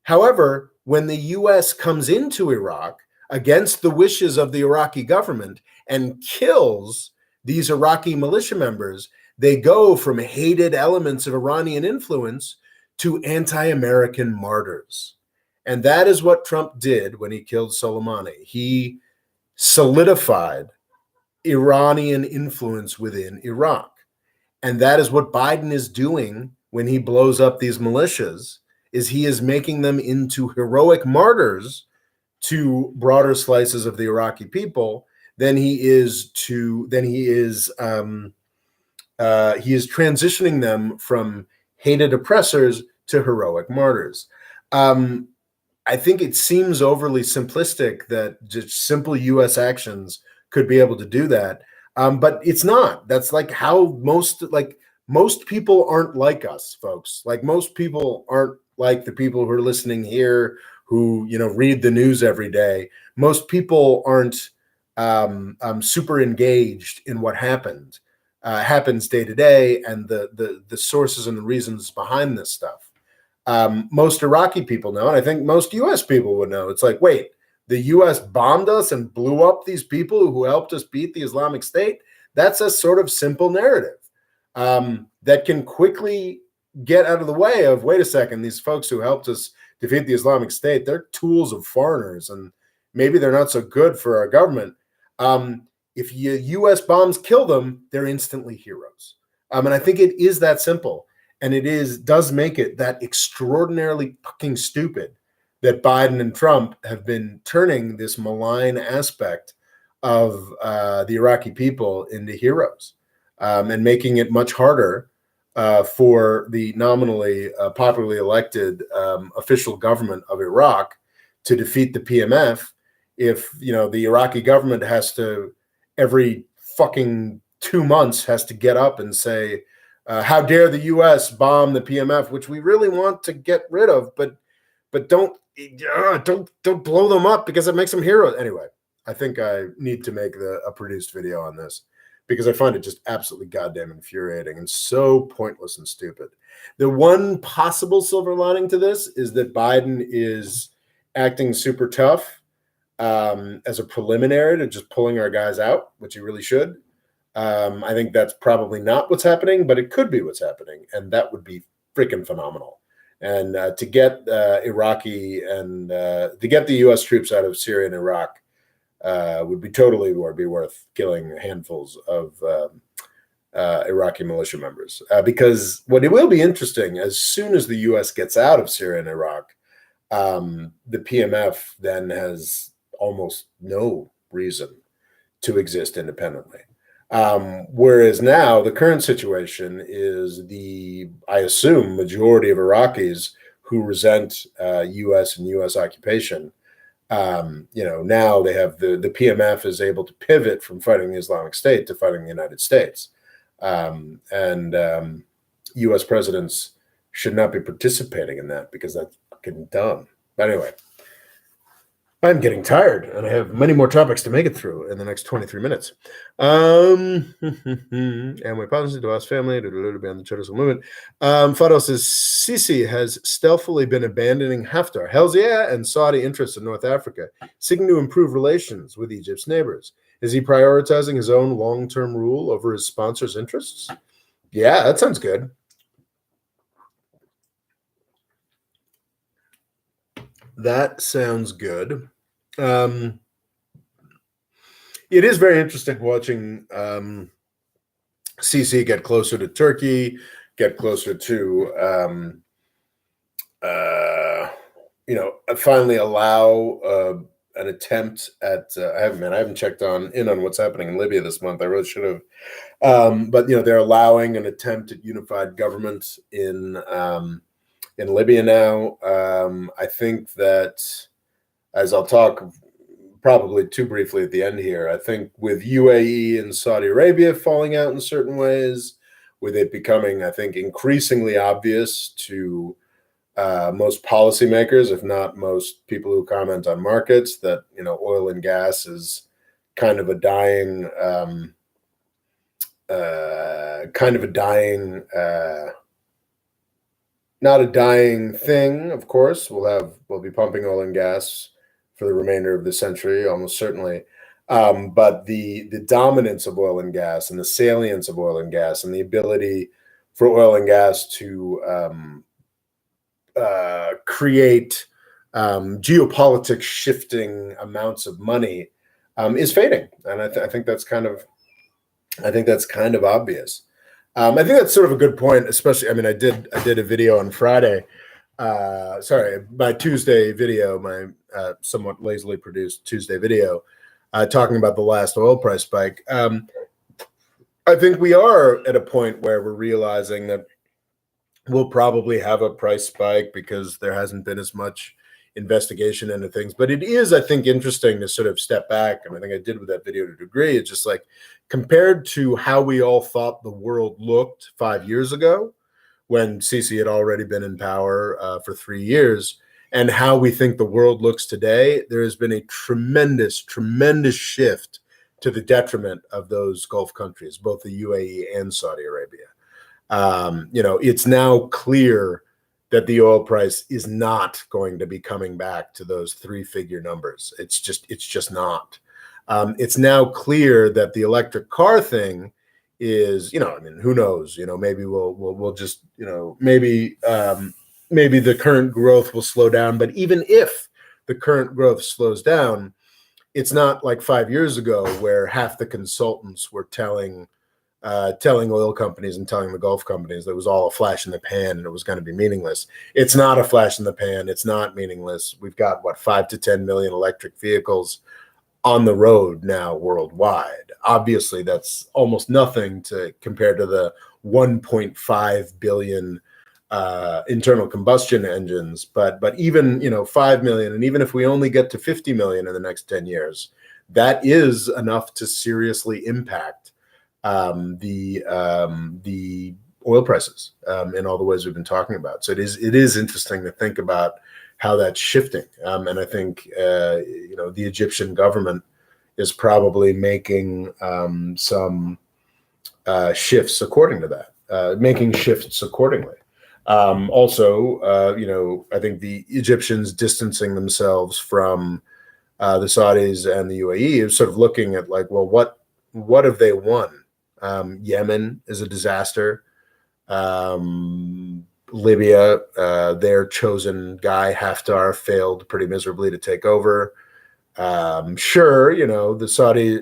However, when the US comes into Iraq against the wishes of the Iraqi government and kills these Iraqi militia members, they go from hated elements of Iranian influence to anti-American martyrs. And that is what Trump did when he killed Soleimani. He solidified Iranian influence within Iraq. And that is what Biden is doing when he blows up these militias, is he is making them into heroic martyrs to broader slices of the Iraqi people than he is transitioning them from hated oppressors to heroic martyrs. I think it seems overly simplistic that just simple U.S. actions could be able to do that, but it's not. That's like how most people aren't like us, folks. Like most people aren't like the people who are listening here, who read the news every day. Most people aren't super engaged in what happens day to day, and the sources and the reasons behind this stuff. Most Iraqi people know, and I think most U.S. people would know. It's like, wait, the U.S. bombed us and blew up these people who helped us beat the Islamic State? That's a sort of simple narrative that can quickly get out of the way of, wait a second, these folks who helped us defeat the Islamic State, they're tools of foreigners, and maybe they're not so good for our government. If U.S. bombs kill them, they're instantly heroes. And I think it is that simple. And it does make it that extraordinarily fucking stupid that Biden and Trump have been turning this malign aspect of the Iraqi people into heroes, and making it much harder for the nominally popularly elected official government of Iraq to defeat the PMF if the Iraqi government has to, every fucking 2 months, has to get up and say, how dare the U.S. bomb the PMF, which we really want to get rid of, but don't blow them up because it makes them heroes. Anyway, I think I need to make a produced video on this because I find it just absolutely goddamn infuriating and so pointless and stupid. The one possible silver lining to this is that Biden is acting super tough as a preliminary to just pulling our guys out, which he really should. I think that's probably not what's happening, but it could be what's happening, and that would be freaking phenomenal. And to get Iraqi and to get the U.S. troops out of Syria and Iraq would be totally worth killing handfuls of Iraqi militia members. Because what it will be interesting, as soon as the U.S. gets out of Syria and Iraq, the PMF then has almost no reason to exist independently. Whereas now the current situation is I assume, majority of Iraqis who resent U.S. and U.S. occupation. Now they have the PMF is able to pivot from fighting the Islamic State to fighting the United States. And U.S. presidents should not be participating in that because that's fucking dumb. But anyway, I'm getting tired, and I have many more topics to make it through in the next 23 minutes. And my policy to ask family to be on the Charters movement. Fado says Sisi has stealthily been abandoning Haftar, Hells yeah, and Saudi interests in North Africa, seeking to improve relations with Egypt's neighbors. Is he prioritizing his own long-term rule over his sponsors' interests? Yeah, that sounds good. That sounds good. It is very interesting watching Sisi get closer to Turkey, get closer to, finally allow an attempt at. I haven't checked in on what's happening in Libya this month. I really should have. But they're allowing an attempt at unified government in Libya now. I think that, as I'll talk probably too briefly at the end here, I think with UAE and Saudi Arabia falling out in certain ways, with it becoming, I think, increasingly obvious to most policymakers, if not most people who comment on markets, that oil and gas is kind of a dying, not a dying thing. Of course, we'll be pumping oil and gas for the remainder of the century, almost certainly. But the dominance of oil and gas and the salience of oil and gas and the ability for oil and gas to create geopolitics shifting amounts of money is fading, and I think that's kind of obvious. I think that's sort of a good point, especially. I mean, I did a video on Friday. My Tuesday video, my somewhat lazily produced Tuesday video, talking about the last oil price spike. I think we are at a point where we're realizing that we'll probably have a price spike because there hasn't been as much investigation into things. But it is, I think, interesting to sort of step back. And I think I did with that video to a degree. It's just like, compared to how we all thought the world looked 5 years ago, when Sisi had already been in power for 3 years, and how we think the world looks today, there has been a tremendous, tremendous shift to the detriment of those Gulf countries, both the UAE and Saudi Arabia. It's now clear that the oil price is not going to be coming back to those 3-figure numbers. It's just not. It's now clear that the electric car thing is, who knows? Maybe we'll just, maybe the current growth will slow down. But even if the current growth slows down, it's not like 5 years ago where half the consultants were telling oil companies and telling the Gulf companies that it was all a flash in the pan and it was going to be meaningless. It's not a flash in the pan. It's not meaningless. We've got 5 to 10 million electric vehicles on the road now worldwide. Obviously, that's almost nothing to compare to the 1.5 billion internal combustion engines. But even 5 million, and even if we only get to 50 million in the next 10 years, that is enough to seriously impact the oil prices in all the ways we've been talking about. So it is interesting to think about how that's shifting. And I think the Egyptian government is probably making some shifts according to that, making shifts accordingly. Also, I think the Egyptians distancing themselves from the Saudis and the UAE is sort of looking at what have they won? Yemen is a disaster. Libya, their chosen guy, Haftar, failed pretty miserably to take over. Sure, the Saudi,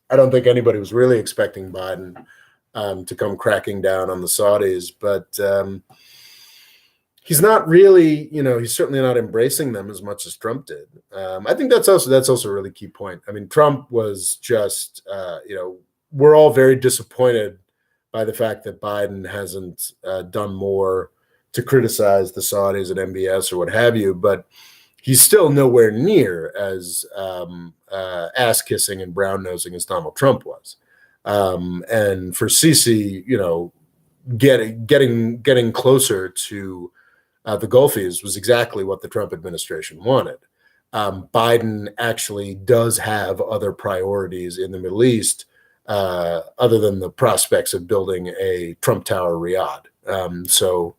I don't think anybody was really expecting Biden to come cracking down on the Saudis, but he's not really, he's certainly not embracing them as much as Trump did. I think that's also a really key point. I mean, Trump was just, we're all very disappointed by the fact that Biden hasn't done more to criticize the Saudis at MBS or what have you, but he's still nowhere near as ass kissing and brown nosing as Donald Trump was. And for Sisi, getting closer to the Gulfies was exactly what the Trump administration wanted. Biden actually does have other priorities in the Middle East other than the prospects of building a Trump Tower Riyadh. So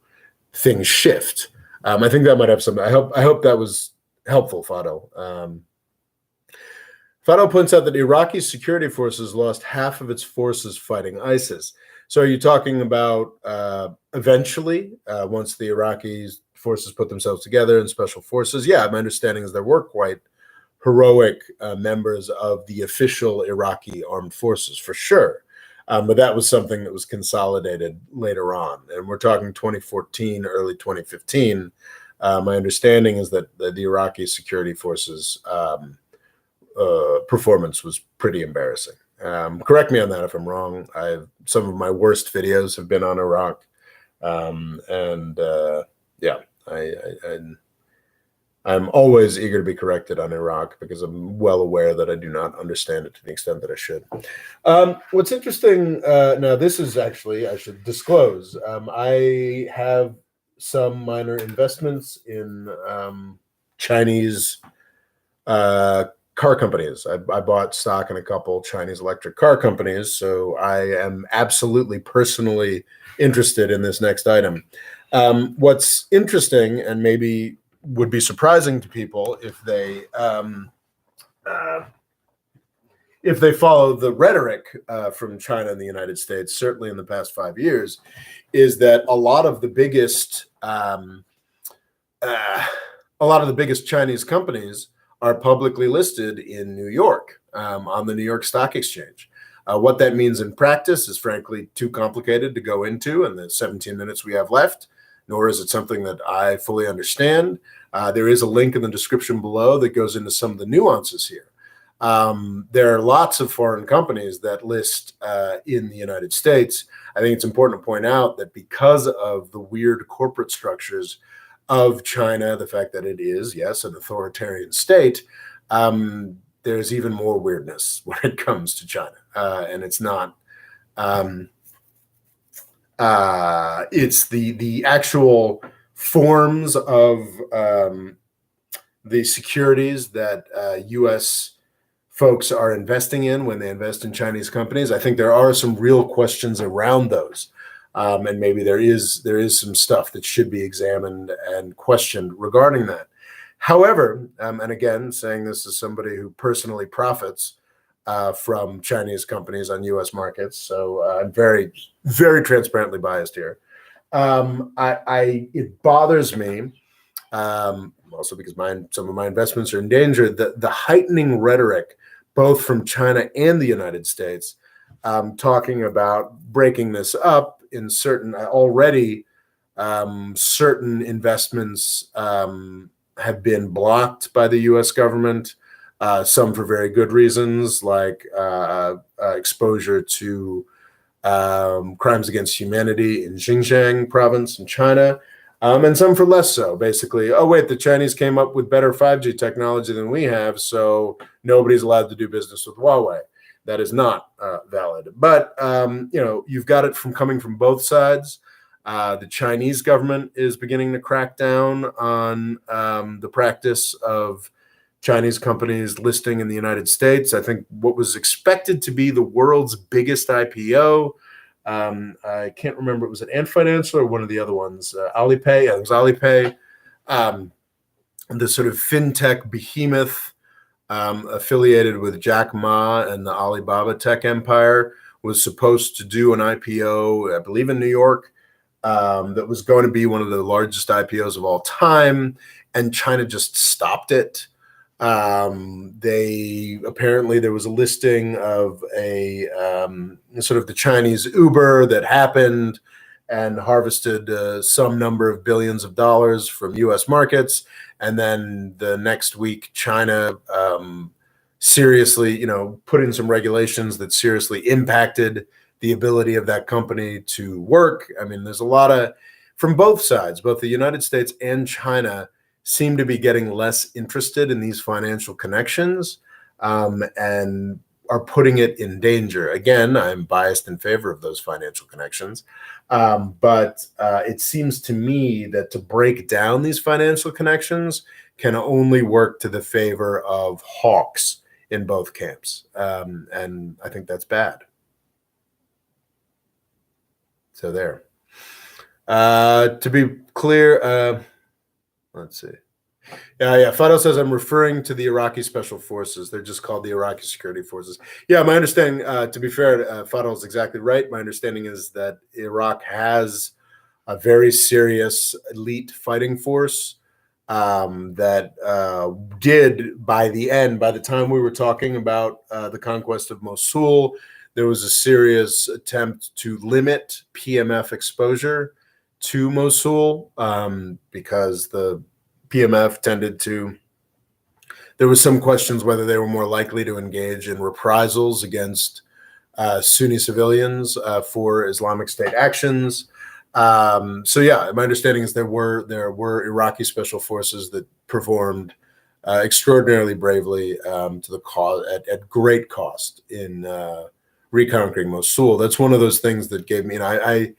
things shift. I think that might have some. I hope that was helpful, Fado. Fado points out that Iraqi security forces lost half of its forces fighting ISIS. So are you talking about eventually, once the Iraqi forces put themselves together in special forces? Yeah, my understanding is there were quite heroic members of the official Iraqi armed forces, for sure. But that was something that was consolidated later on. And we're talking 2014, early 2015. My understanding is that the Iraqi security forces performance was pretty embarrassing. Correct me on that if I'm wrong. Some of my worst videos have been on Iraq. I'm always eager to be corrected on Iraq because I'm well aware that I do not understand it to the extent that I should. What's interesting, now this is actually, I should disclose, I have some minor investments in Chinese car companies. I bought stock in a couple Chinese electric car companies, so I am absolutely personally interested in this next item. What's interesting and maybe would be surprising to people if they follow the rhetoric from China and the United States, certainly in the past 5 years, is that a lot of the biggest Chinese companies are publicly listed in New York on the New York Stock Exchange. What that means in practice is frankly too complicated to go into in the 17 minutes we have left, nor is it something that I fully understand. There is a link in the description below that goes into some of the nuances here. There are lots of foreign companies that list in the United States. I think it's important to point out that because of the weird corporate structures of China, the fact that it is, yes, an authoritarian state, there's even more weirdness when it comes to China. And it's not, it's the actual forms of the securities that U.S. folks are investing in when they invest in Chinese companies. I think there are some real questions around those. And maybe there is some stuff that should be examined and questioned regarding that. However, and again, saying this as somebody who personally profits from Chinese companies on U.S. markets, so I'm very, very transparently biased here. It bothers me, also because some of my investments are in danger, the heightening rhetoric, both from China and the United States, talking about breaking this up in certain certain investments have been blocked by the U.S. government, some for very good reasons, like exposure to crimes against humanity in Xinjiang province in China, and some for less so. Basically, oh wait, the Chinese came up with better 5G technology than we have, so nobody's allowed to do business with Huawei. That is not valid. But you've got it coming from both sides. The Chinese government is beginning to crack down on the practice of Chinese companies listing in the United States. I think what was expected to be the world's biggest IPO, I can't remember, was it Ant Financial or one of the other ones? Alipay. Yeah, it was Alipay. The sort of fintech behemoth affiliated with Jack Ma and the Alibaba tech empire was supposed to do an IPO, I believe in New York, that was going to be one of the largest IPOs of all time, and China just stopped it. Apparently there was a listing of a sort of the Chinese Uber that happened, and harvested some number of billions of dollars from U.S. markets. And then the next week, China seriously, put in some regulations that seriously impacted the ability of that company to work. I mean, there's a lot of, from both sides, both the United States and China seem to be getting less interested in these financial connections and are putting it in danger. Again, I'm biased in favor of those financial connections. But it seems to me that to break down these financial connections can only work to the favor of hawks in both camps. And I think that's bad. So there. To be clear, let's see. Yeah. Fado says I'm referring to the Iraqi Special Forces. They're just called the Iraqi Security Forces. Yeah, my understanding, to be fair, Fado is exactly right. My understanding is that Iraq has a very serious elite fighting force that did, by the time we were talking about the conquest of Mosul, there was a serious attempt to limit PMF exposure to Mosul because the PMF there was some questions whether they were more likely to engage in reprisals against Sunni civilians for Islamic State actions. So yeah, my understanding is there were Iraqi special forces that performed extraordinarily bravely to the cause at great cost in reconquering Mosul. That's one of those things that gave me, in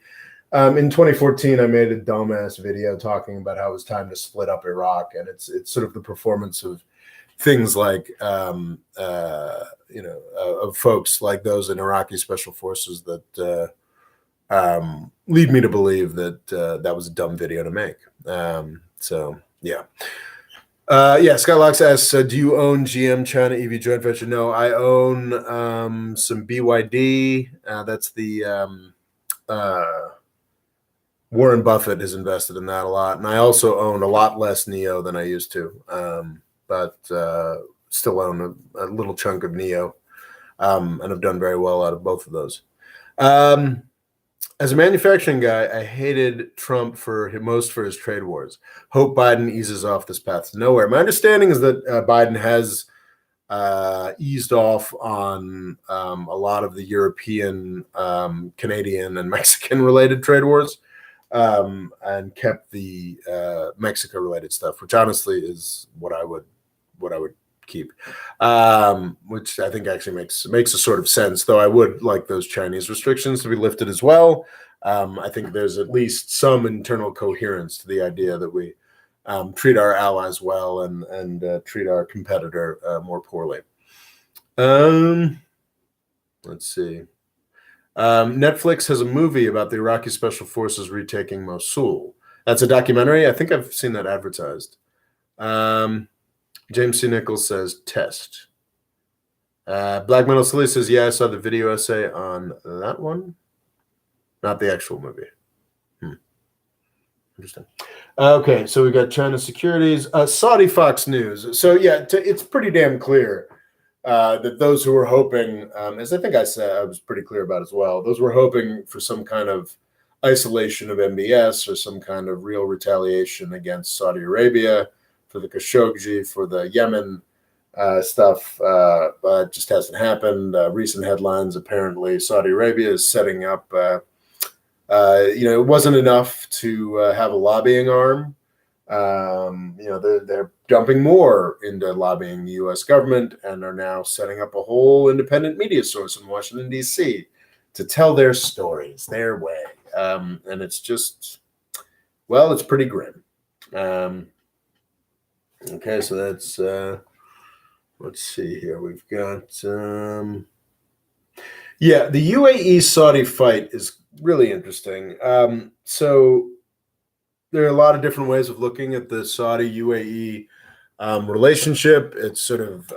2014, I made a dumbass video talking about how it was time to split up Iraq, and it's sort of the performance of things like, of folks like those in Iraqi special forces that lead me to believe that that was a dumb video to make. So yeah. Skylox asks, do you own GM China EV joint venture? No, I own some BYD. That's the Warren Buffett has invested in that a lot. And I also own a lot less NEO than I used to, but still own a little chunk of NEO and have done very well out of both of those. As a manufacturing guy, I hated Trump most for his trade wars. Hope Biden eases off this path to nowhere. My understanding is that Biden has eased off on a lot of the European, Canadian, and Mexican-related trade wars. And kept the Mexico-related stuff, which honestly is what I would keep, which I think actually makes a sort of sense. Though I would like those Chinese restrictions to be lifted as well. I think there's at least some internal coherence to the idea that we treat our allies well and treat our competitor more poorly. Let's see. Netflix has a movie about the Iraqi Special Forces retaking Mosul. That's a documentary. I think I've seen that advertised. James C. Nichols says test. Black Metal Silly says, yeah, I saw the video essay on that one. Not the actual movie. Interesting. Okay, so we got China Securities. Saudi Fox News. So yeah, it's pretty damn clear that those who were hoping, as I think I said, I was pretty clear about as well, those were hoping for some kind of isolation of MBS or some kind of real retaliation against Saudi Arabia for the Khashoggi, for the Yemen stuff, but it just hasn't happened. Recent headlines, apparently Saudi Arabia is setting up, it wasn't enough to have a lobbying arm. They're dumping more into lobbying the U.S. government and are now setting up a whole independent media source in Washington, D.C. to tell their stories their way. And it's just, well, it's pretty grim. Okay, so that's, let's see here. We've got, the UAE-Saudi fight is really interesting. So there are a lot of different ways of looking at the Saudi-UAE relationship. It's sort of,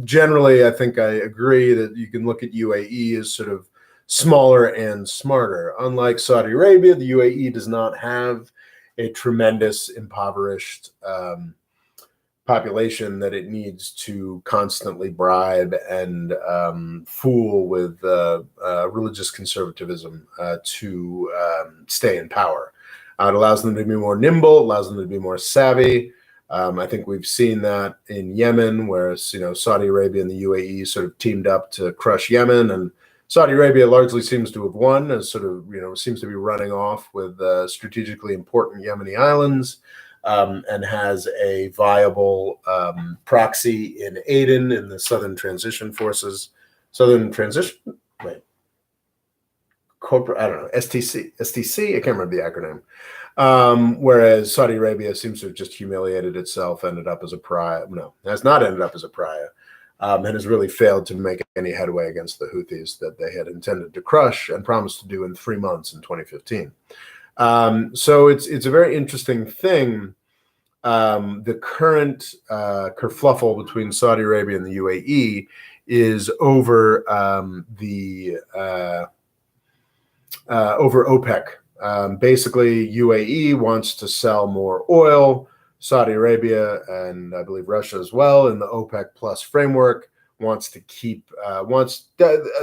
generally, I think I agree that you can look at UAE as sort of smaller and smarter. Unlike Saudi Arabia, the UAE does not have a tremendous impoverished population that it needs to constantly bribe and fool with religious conservatism to stay in power. It allows them to be more nimble, allows them to be more savvy. I think we've seen that in Yemen, where Saudi Arabia and the UAE sort of teamed up to crush Yemen, and Saudi Arabia largely seems to have won, as sort of seems to be running off with strategically important Yemeni islands, and has a viable proxy in Aden in the Southern Transition Forces. Southern Transition, wait, corporate, I don't know, STC, I can't remember the acronym. Whereas Saudi Arabia seems to have just humiliated itself, ended up as a pariah. No, has not ended up as a pariah, and has really failed to make any headway against the Houthis that they had intended to crush and promised to do in 3 months in 2015. So it's a very interesting thing. The current kerfluffle between Saudi Arabia and the UAE is over over OPEC. Basically, UAE wants to sell more oil. Saudi Arabia, and I believe Russia as well, in the OPEC Plus framework, wants to keep,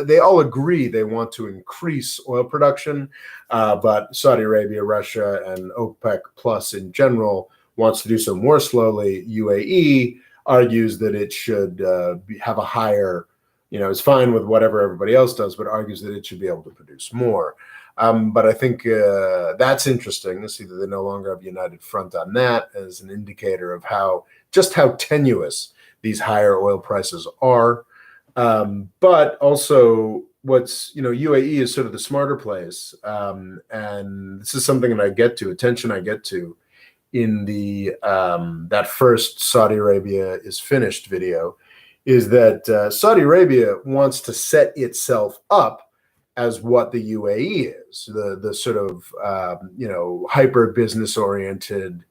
they all agree they want to increase oil production, but Saudi Arabia, Russia, and OPEC Plus in general wants to do so more slowly. UAE argues that it should have a higher, it's fine with whatever everybody else does, but argues that it should be able to produce more. But I think that's interesting to see that they no longer have a united front on that, as an indicator of how tenuous these higher oil prices are. But also, UAE is sort of the smarter place, and this is something that I get to in the that first Saudi Arabia is finished video, is that Saudi Arabia wants to set itself up as what the UAE is, the sort of hyper business oriented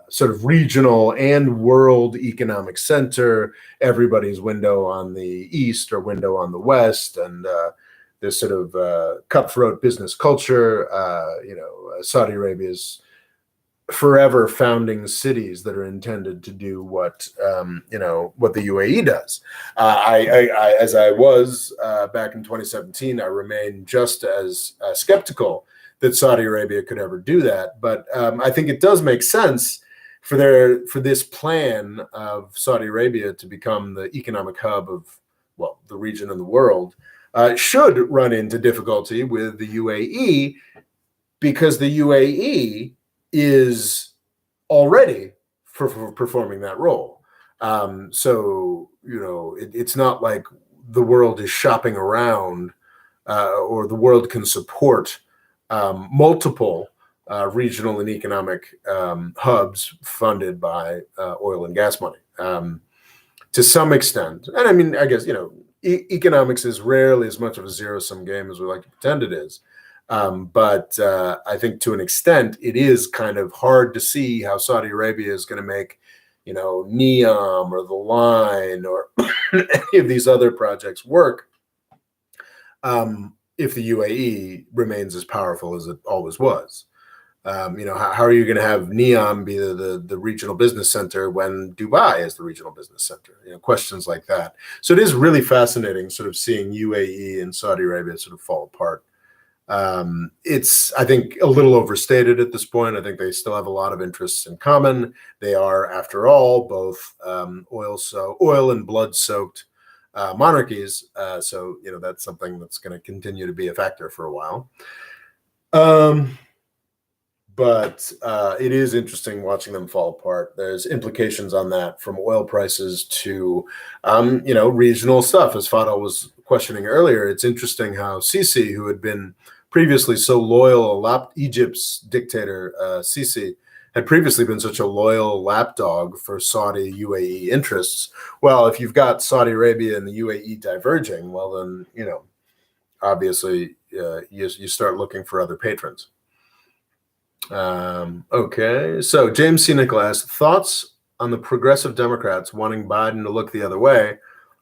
sort of regional and world economic center, everybody's window on the east or window on the west, and this sort of cutthroat business culture. Saudi Arabia's forever founding cities that are intended to do what the UAE does. As I was back in 2017, I remain just as skeptical that Saudi Arabia could ever do that. But I think it does make sense for this plan of Saudi Arabia to become the economic hub of the region and the world. Should run into difficulty with the UAE, because the UAE is already performing that role. So it's not like the world is shopping around, or the world can support multiple regional and economic hubs funded by oil and gas money to some extent. And I mean, I guess economics is rarely as much of a zero-sum game as we like to pretend it is. But I think to an extent, it is kind of hard to see how Saudi Arabia is going to make, NEOM or the Line or any of these other projects work if the UAE remains as powerful as it always was. How are you going to have NEOM be the regional business center when Dubai is the regional business center? Questions like that. So it is really fascinating sort of seeing UAE and Saudi Arabia sort of fall apart. It's, I think, a little overstated at this point. I think they still have a lot of interests in common. They are, after all, both oil and blood-soaked monarchies. So that's something that's going to continue to be a factor for a while. But it is interesting watching them fall apart. There's implications on that, from oil prices to, regional stuff. As Fadal was questioning earlier, it's interesting how Sisi, who had been previously so loyal, Egypt's dictator Sisi, had previously been such a loyal lapdog for Saudi UAE interests. Well, if you've got Saudi Arabia and the UAE diverging, well then, obviously you start looking for other patrons. Okay, so James C. Nicholas, thoughts on the progressive Democrats wanting Biden to look the other way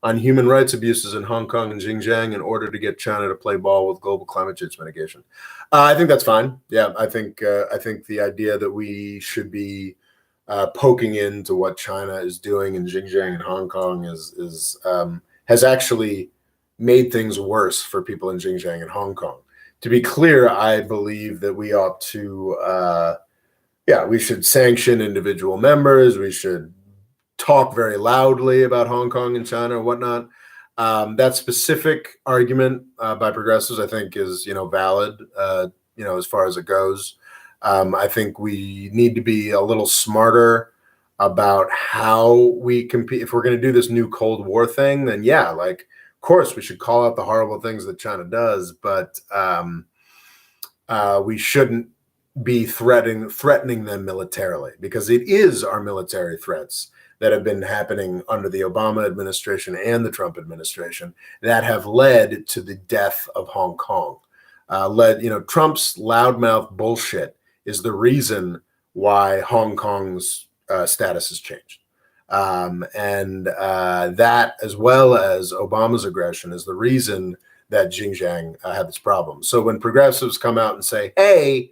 on human rights abuses in Hong Kong and Xinjiang in order to get China to play ball with global climate change mitigation. I think that's fine. Yeah, I think the idea that we should be poking into what China is doing in Xinjiang and Hong Kong is has actually made things worse for people in Xinjiang and Hong Kong. To be clear, I believe that we ought to, we should sanction individual members. We should talk very loudly about Hong Kong and China and whatnot. That specific argument by progressives, I think, is valid. As far as it goes, I think we need to be a little smarter about how we compete. If we're going to do this new Cold War thing, then of course we should call out the horrible things that China does, but we shouldn't be threatening them militarily, because it is our military threats that have been happening under the Obama administration and the Trump administration that have led to the death of Hong Kong. Trump's loudmouth bullshit is the reason why Hong Kong's status has changed. That, as well as Obama's aggression, is the reason that Xinjiang had this problem. So when progressives come out and say, hey,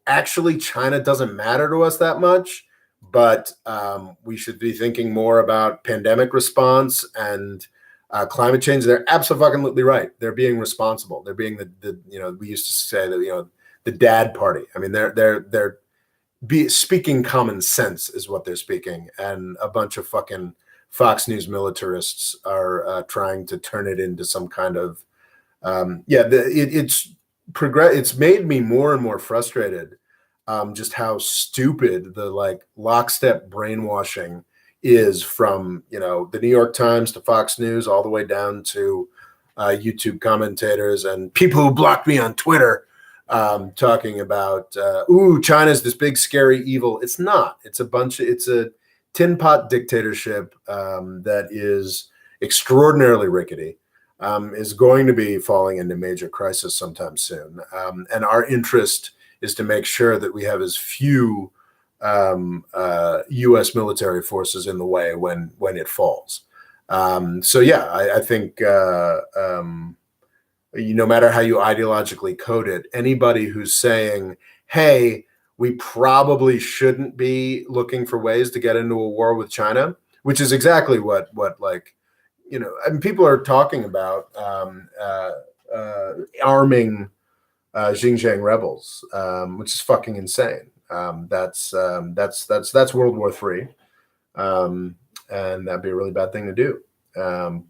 actually China doesn't matter to us that much, but we should be thinking more about pandemic response and climate change, they're absolutely right. They're being responsible. They're being we used to say that, the dad party. I mean, they're speaking common sense is what they're speaking. And a bunch of fucking Fox News militarists are trying to turn it into some kind of, it's made me more and more frustrated. Just how stupid the lockstep brainwashing is from the New York Times to Fox News, all the way down to YouTube commentators and people who blocked me on Twitter, talking about China's this big scary evil. It's not. It's a tin pot dictatorship that is extraordinarily rickety, is going to be falling into major crisis sometime soon, and our interest is to make sure that we have as few U.S. military forces in the way when it falls. I think no matter how you ideologically code it, anybody who's saying, hey, we probably shouldn't be looking for ways to get into a war with China, which is exactly what people are talking about, arming Xinjiang rebels, which is fucking insane. That's World War III, and that'd be a really bad thing to do.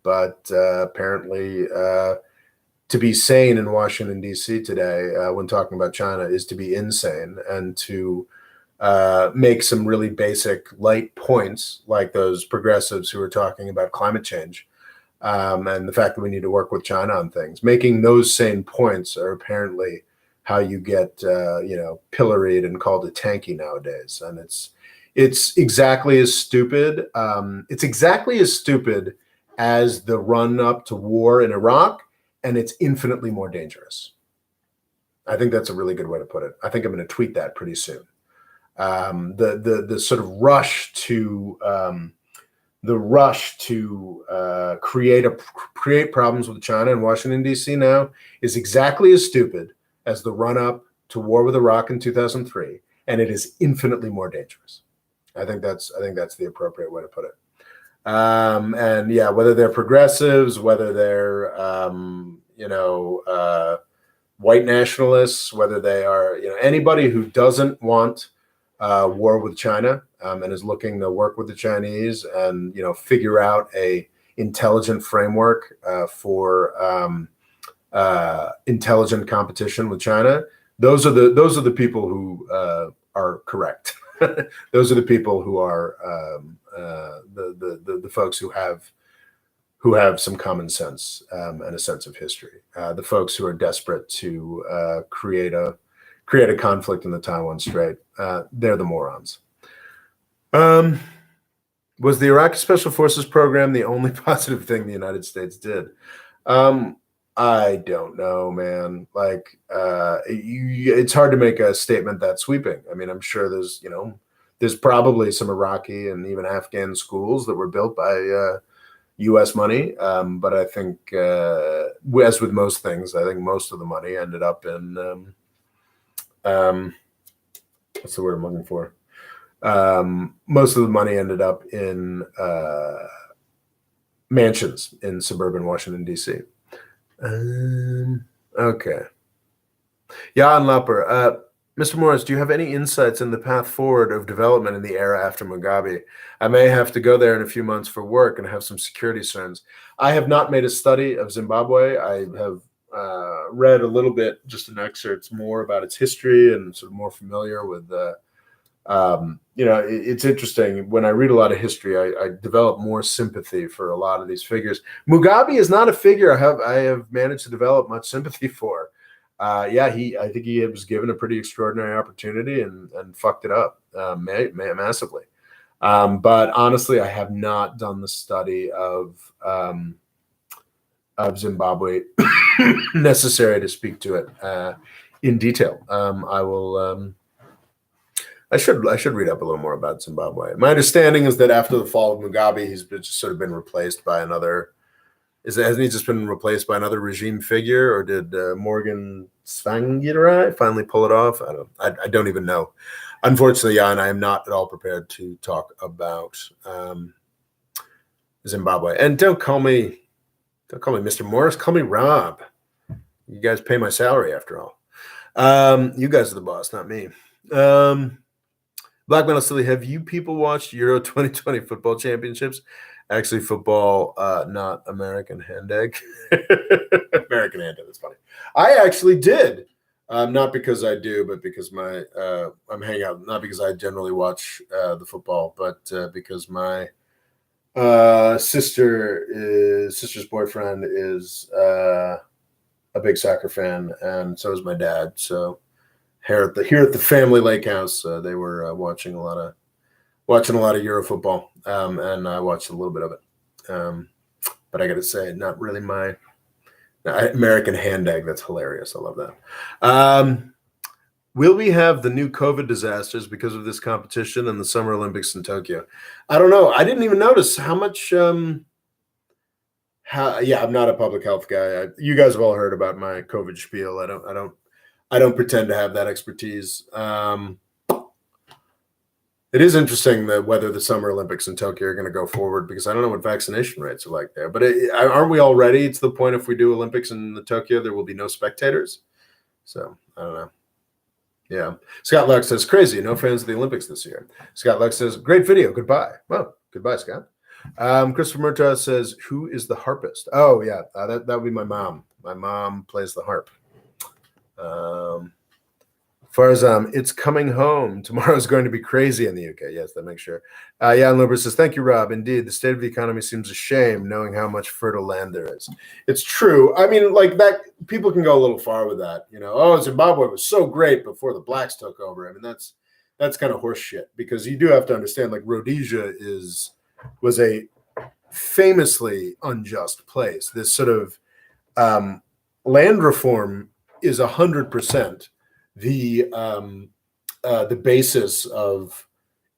But apparently, to be sane in Washington, D.C. today, when talking about China, is to be insane, and to make some really basic light points like those progressives who are talking about climate change, and the fact that we need to work with China on things. Making those same points are apparently how you get pilloried and called a tanky nowadays, and it's exactly as stupid. It's exactly as stupid as the run up to war in Iraq, and it's infinitely more dangerous. I think that's a really good way to put it. I think I'm going to tweet that pretty soon. The sort of rush to create problems with China and Washington, D.C. now is exactly as stupid as the run up to war with Iraq in 2003, and it is infinitely more dangerous. I think that's the appropriate way to put it. Whether they're progressives, whether they're white nationalists, whether they are anybody who doesn't want war with China, and is looking to work with the Chinese and figure out a intelligent framework for intelligent competition with China. Those are the people who are correct. Those are the people who are the folks who have some common sense and a sense of history. The folks who are desperate to create a conflict in the Taiwan Strait, they're the morons. Was the Iraqi Special Forces program the only positive thing the United States did? I don't know, man. It's hard to make a statement that sweeping. I mean, I'm sure there's probably some Iraqi and even Afghan schools that were built by U.S. money. But I think, as with most things, I think most of the money ended up in what's the word I'm looking for? Most of the money ended up in mansions in suburban Washington, D.C. Okay. Jan Lapper. Mr. Morris, do you have any insights in the path forward of development in the era after Mugabe? I may have to go there in a few months for work and have some security concerns. I have not made a study of Zimbabwe. I have read a little bit, just in excerpts, more about its history and sort of more familiar with it's interesting. When I read a lot of history, I develop more sympathy for a lot of these figures. Mugabe is not a figure I have managed to develop much sympathy for. I think he was given a pretty extraordinary opportunity and fucked it up massively. But honestly, I have not done the study of Zimbabwe necessary to speak to it in detail. I will. I should read up a little more about Zimbabwe. My understanding is that after the fall of Mugabe, he's just sort of been replaced by another. Hasn't he just been replaced by another regime figure, or did Morgan Tsvangirai finally pull it off? I don't even know. Unfortunately, Jan, I am not at all prepared to talk about Zimbabwe. And don't call me Mr. Morris. Call me Rob. You guys pay my salary after all. You guys are the boss, not me. Black Metal Silly, have you people watched Euro 2020 football championships? Actually, football, not American hand egg. American hand egg, that's funny. I actually did. Not because I do, but because I'm hanging out. Not because I generally watch the football, but because my sister's boyfriend is a big soccer fan, and so is my dad. So here at the family lake house, they were watching a lot of Euro football, and I watched a little bit of it. But I got to say, not really my American hand egg. That's hilarious. I love that. Will we have the new COVID disasters because of this competition and the Summer Olympics in Tokyo? I don't know. I didn't even notice how much. I'm not a public health guy. You guys have all heard about my COVID spiel. I don't pretend to have that expertise. It is interesting that whether the Summer Olympics in Tokyo are going to go forward, because I don't know what vaccination rates are like there. But aren't we all ready to the point if we do Olympics in Tokyo, there will be no spectators? So I don't know. Yeah. Scott Luck says, crazy. No fans of the Olympics this year. Scott Luck says, great video. Goodbye. Well, goodbye, Scott. Christopher Murtaugh says, who is the harpist? Oh, yeah. That would be my mom. My mom plays the harp. Farzam, it's coming home. Tomorrow's going to be crazy in the UK. Yes, that makes sure. Jan Luber says, thank you, Rob. Indeed, the state of the economy seems a shame knowing how much fertile land there is. It's true. I mean, like that, people can go a little far with that. Zimbabwe was so great before the blacks took over. I mean, that's kind of horse shit, because you do have to understand, like, Rhodesia was a famously unjust place. This sort of land reform is 100% the basis of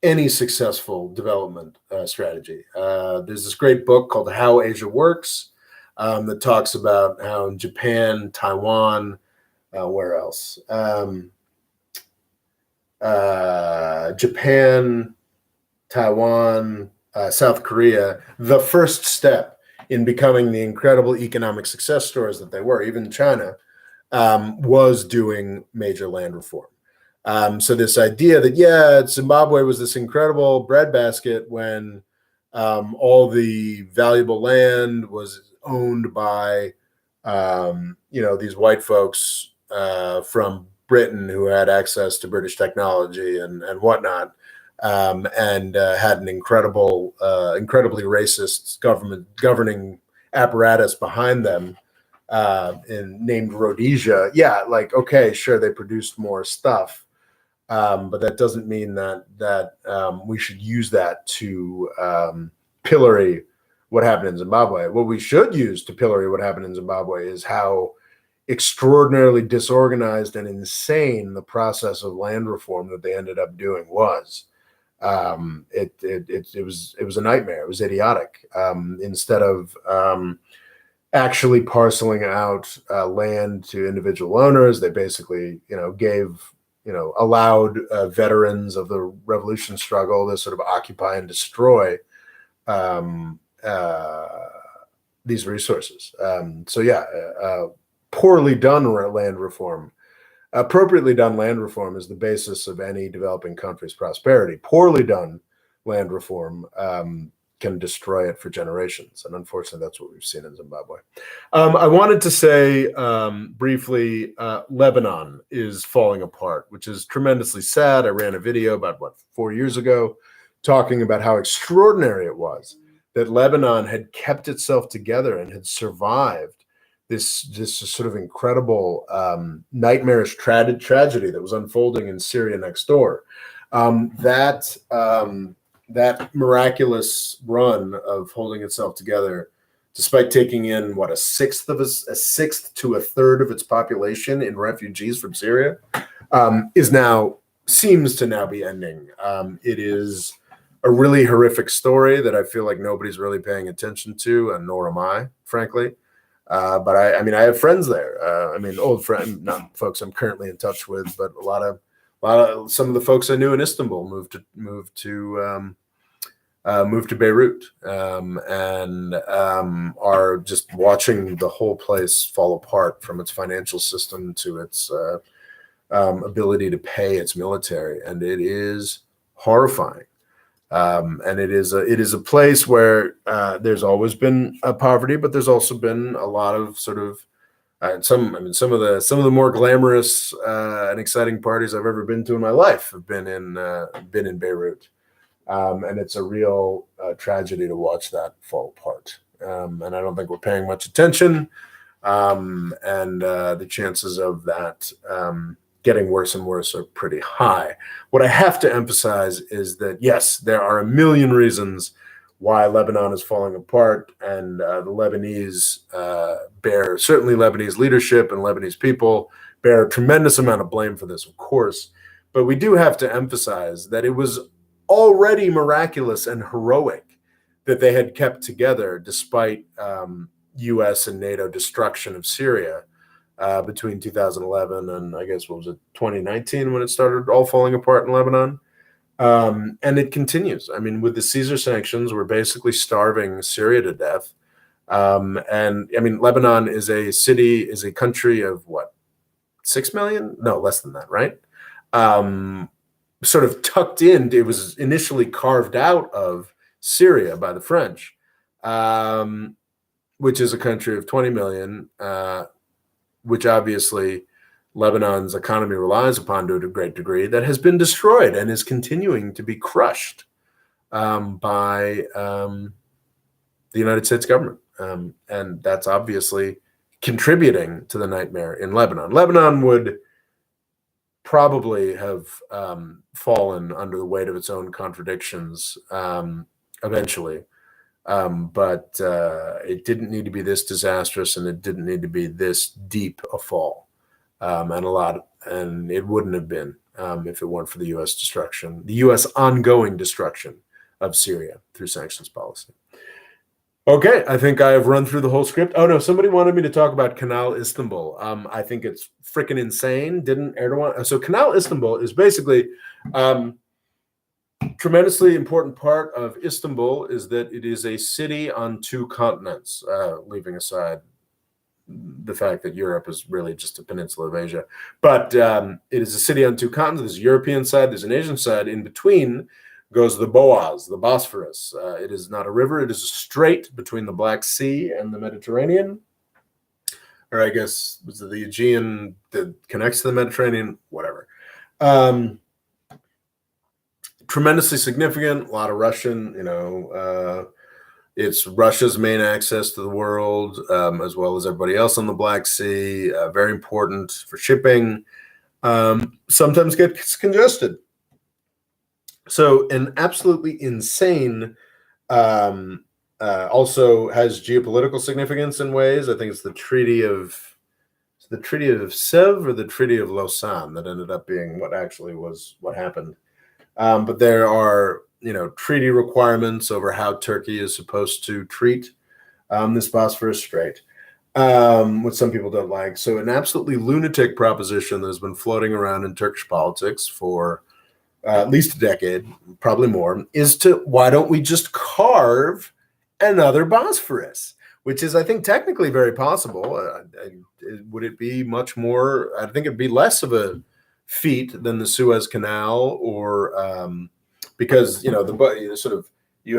any successful development strategy. There's this great book called How Asia Works that talks about how in Japan, Taiwan, where else? Japan, Taiwan, South Korea, the first step in becoming the incredible economic success stories that they were, even China, was doing major land reform. So this idea that, Zimbabwe was this incredible breadbasket when all the valuable land was owned by, these white folks from Britain who had access to British technology and whatnot, and had an incredibly racist governing apparatus behind them, and named Rhodesia. Yeah, like, okay, sure, they produced more stuff, but that doesn't mean that we should use that to pillory what happened in Zimbabwe. What we should use to pillory what happened in Zimbabwe is how extraordinarily disorganized and insane the process of land reform that they ended up doing was. It was a nightmare. It was idiotic. Instead of actually parceling out land to individual owners, they basically, allowed veterans of the revolution struggle to sort of occupy and destroy um, uh, these resources. Poorly done land reform. Appropriately done land reform is the basis of any developing country's prosperity. Poorly done land reform can destroy it for generations. And unfortunately, that's what we've seen in Zimbabwe. I wanted to say briefly, Lebanon is falling apart, which is tremendously sad. I ran a video about, 4 years ago, talking about how extraordinary it was that Lebanon had kept itself together and had survived this sort of incredible nightmarish tragedy that was unfolding in Syria next door. That miraculous run of holding itself together, despite taking in a sixth to a third of its population in refugees from Syria, seems to now be ending. It is a really horrific story that I feel like nobody's really paying attention to, and nor am I, frankly. But I have friends there. Old friends, not folks I'm currently in touch with, but some of the folks I knew in Istanbul moved to Beirut, and are just watching the whole place fall apart, from its financial system to its ability to pay its military, and it is horrifying. And it is a place where there's always been poverty, but there's also been a lot of sort of some of the more glamorous and exciting parties I've ever been to in my life have been in Beirut, and it's a real tragedy to watch that fall apart. And I don't think we're paying much attention, and the chances of that getting worse and worse are pretty high. What I have to emphasize is that, yes, there are a million reasons why Lebanon is falling apart, and the Lebanese certainly Lebanese leadership and Lebanese people bear a tremendous amount of blame for this, of course. But we do have to emphasize that it was already miraculous and heroic that they had kept together despite U.S. and NATO destruction of Syria. Between 2011 and, I guess, 2019 when it started all falling apart in Lebanon. And it continues. With the Caesar sanctions, we're basically starving Syria to death. Lebanon is a country of 6 million? No, less than that, right? Sort of tucked in. It was initially carved out of Syria by the French, which is a country of 20 million, which obviously Lebanon's economy relies upon to a great degree, that has been destroyed and is continuing to be crushed by the United States government. And that's obviously contributing to the nightmare in Lebanon. Lebanon would probably have fallen under the weight of its own contradictions eventually. But it didn't need to be this disastrous, and it didn't need to be this deep a fall, and it wouldn't have been if it weren't for the U.S. ongoing destruction of Syria through sanctions policy. Okay, I think I have run through the whole script. Oh no, somebody wanted me to talk about Canal Istanbul. I think it's freaking insane. Didn't Erdogan? So Canal Istanbul is basically. Tremendously important part of Istanbul is that it is a city on two continents, leaving aside the fact that Europe is really just a peninsula of Asia. But it is a city on two continents. There's a European side, there's an Asian side. In between goes the Boaz, the Bosphorus. It is not a river, it is a strait between the Black Sea and the Mediterranean. Or I guess, was it the Aegean that connects to the Mediterranean? Whatever. Tremendously significant, a lot of Russian, it's Russia's main access to the world, as well as everybody else on the Black Sea. Very important for shipping. Sometimes gets congested. So an absolutely insane, also has geopolitical significance in ways. I think it's the Treaty of Sèvres or the Treaty of Lausanne that ended up being what happened. But there are, treaty requirements over how Turkey is supposed to treat this Bosphorus Strait, which some people don't like. So an absolutely lunatic proposition that has been floating around in Turkish politics for at least a decade, probably more, is why don't we just carve another Bosphorus, which is, I think, technically very possible. Would it be much more? I think it'd be less of a feat than the Suez Canal, or because you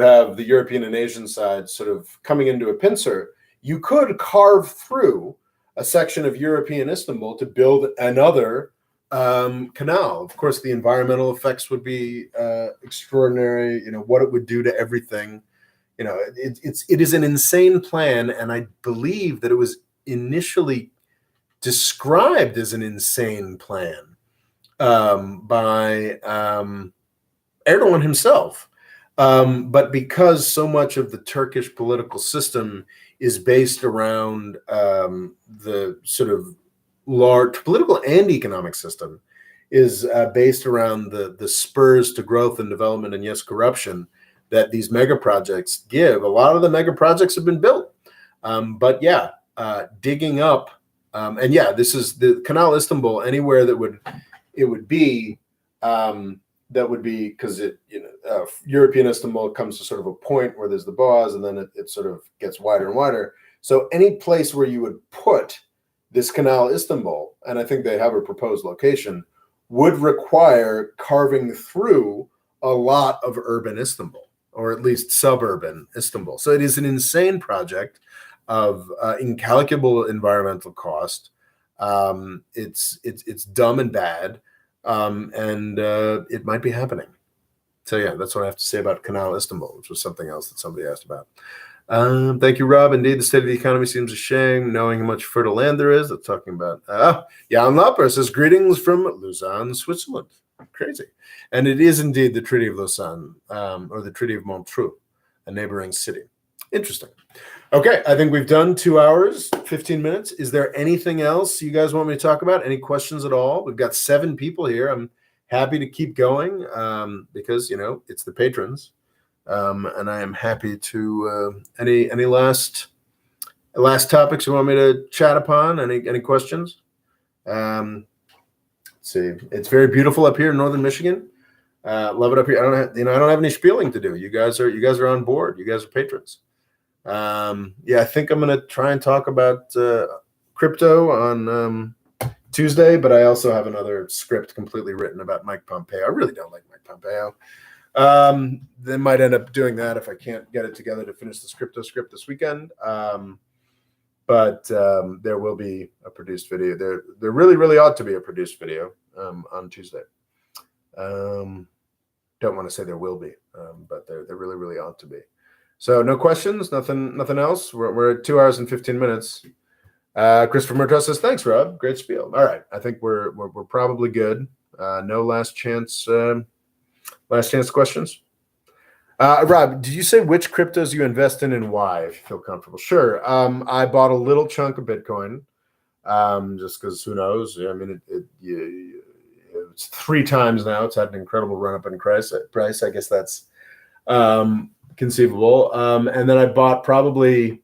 have the European and Asian side sort of coming into a pincer. You could carve through a section of European Istanbul to build another canal. Of course, the environmental effects would be extraordinary. What it would do to everything. It is an insane plan, and I believe that it was initially described as an insane plan by Erdogan himself. But because so much of the Turkish political system is based around the sort of large political and economic system is based around the spurs to growth and development and, yes, corruption that these mega projects give. A lot of the mega projects have been built. But yeah, digging up, and yeah, this is the Canal Istanbul, anywhere that would be, because European Istanbul comes to sort of a point where there's the Boğaz, and then it sort of gets wider and wider. So any place where you would put this Canal Istanbul, and I think they have a proposed location, would require carving through a lot of urban Istanbul, or at least suburban Istanbul. So it is an insane project of incalculable environmental cost. It's dumb and bad, and it might be happening. So yeah, that's what I have to say about Canal Istanbul, which was something else that somebody asked about. Thank you, Rob. Indeed, the state of the economy seems a shame, knowing how much fertile land there is. That's talking about. Jan Lapper says, greetings from Lausanne, Switzerland. Crazy. And it is indeed the Treaty of Lausanne, or the Treaty of Montreux, a neighboring city. Interesting. Okay, I think we've done 2 hours, 15 minutes. Is there anything else you guys want me to talk about? Any questions at all? We've got 7 people here. I'm happy to keep going because, it's the patrons. And I am happy to any last topics you want me to chat upon? Any questions? Let's see. It's very beautiful up here in northern Michigan. Love it up here. I don't have any spieling to do. You guys are on board. You guys are patrons. I think I'm gonna try and talk about crypto on Tuesday, but I also have another script completely written about Mike Pompeo. I really don't like Mike Pompeo. They might end up doing that if I can't get it together to finish the crypto script this weekend. But there will be a produced video. There really, really ought to be a produced video on Tuesday. Don't want to say there will be, but there really, really ought to be. So no questions, nothing else. We're at 2 hours and 15 minutes. Christopher Murtaugh says, thanks, Rob. Great spiel. All right. I think we're probably good. No last chance questions. Rob, did you say which cryptos you invest in and why, if you feel comfortable? Sure. I bought a little chunk of Bitcoin, just because who knows? I mean, it's 3 times now. It's had an incredible run up in price. I guess that's conceivable. And then I bought probably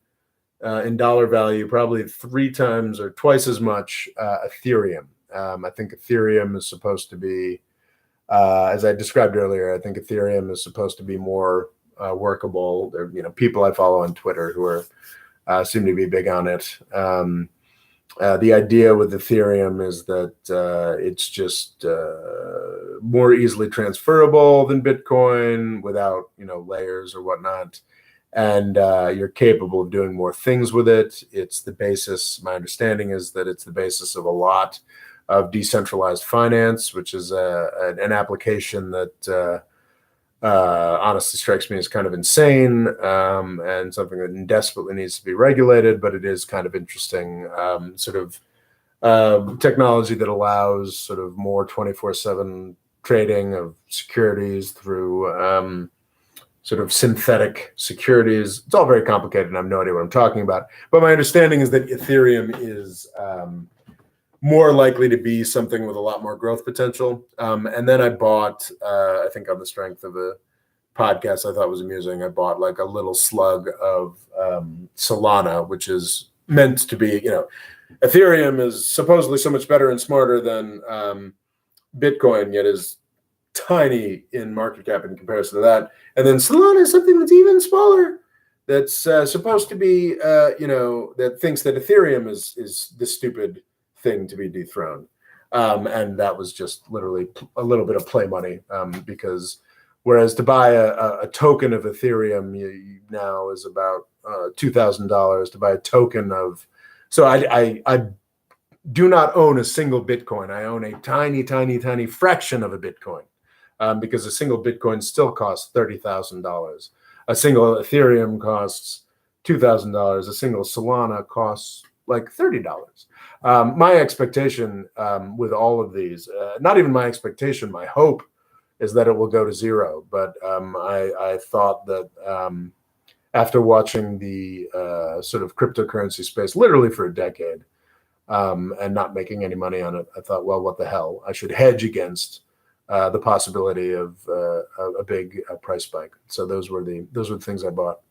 in dollar value, probably 3 times or twice as much Ethereum. I think Ethereum is supposed to be, as I described earlier, I think Ethereum is supposed to be more workable. There, people I follow on Twitter who are seem to be big on it. The idea with Ethereum is that it's just more easily transferable than Bitcoin without, layers or whatnot. And you're capable of doing more things with it. It's the basis. My understanding is that it's the basis of a lot of decentralized finance, which is an application that honestly strikes me as kind of insane and something that desperately needs to be regulated. But it is kind of interesting, sort of technology that allows sort of more 24/7 trading of securities through sort of synthetic securities. It's all very complicated, and I have no idea what I'm talking about. But my understanding is that Ethereum is more likely to be something with a lot more growth potential. And then I bought, I think on the strength of a podcast I thought was amusing, I bought like a little slug of Solana, which is meant to be, Ethereum is supposedly so much better and smarter than Bitcoin, yet is tiny in market cap in comparison to that. And then Solana is something that's even smaller. That's supposed to be, that thinks that Ethereum is the stupid thing to be dethroned. And that was just literally a little bit of play money, because whereas to buy a token of Ethereum now is about $2,000 to buy a token of. So I do not own a single Bitcoin. I own a tiny, tiny, tiny fraction of a Bitcoin, because a single Bitcoin still costs $30,000. A single Ethereum costs $2,000. A single Solana costs like $30. My expectation with all of these, not even my expectation, my hope is that it will go to zero. But I thought that after watching the sort of cryptocurrency space literally for a decade and not making any money on it, I thought, well, what the hell? I should hedge against the possibility of a big price spike. So those were the things I bought.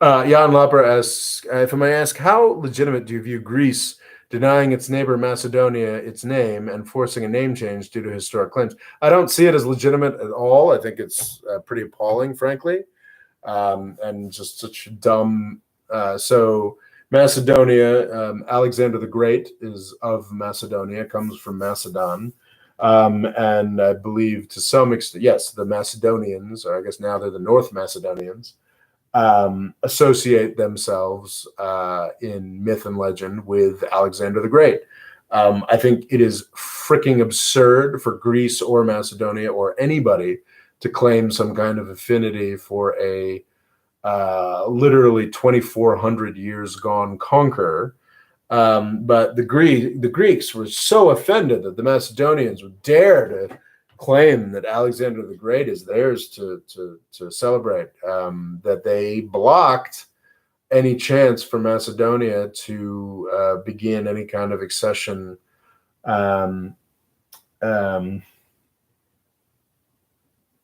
Jan Lapper asks, if I may ask, how legitimate do you view Greece denying its neighbor Macedonia its name and forcing a name change due to historic claims? I don't see it as legitimate at all. I think it's pretty appalling, frankly, and just such dumb. So Macedonia, Alexander the Great is of Macedonia, comes from Macedon. And I believe to some extent, yes, the Macedonians, or I guess now they're the North Macedonians, associate themselves in myth and legend with Alexander the Great. I think it is freaking absurd for Greece or Macedonia or anybody to claim some kind of affinity for a literally 2,400 years gone conqueror. But the Greeks were so offended that the Macedonians would dare to claim that Alexander the Great is theirs to celebrate, that they blocked any chance for Macedonia to begin any kind of accession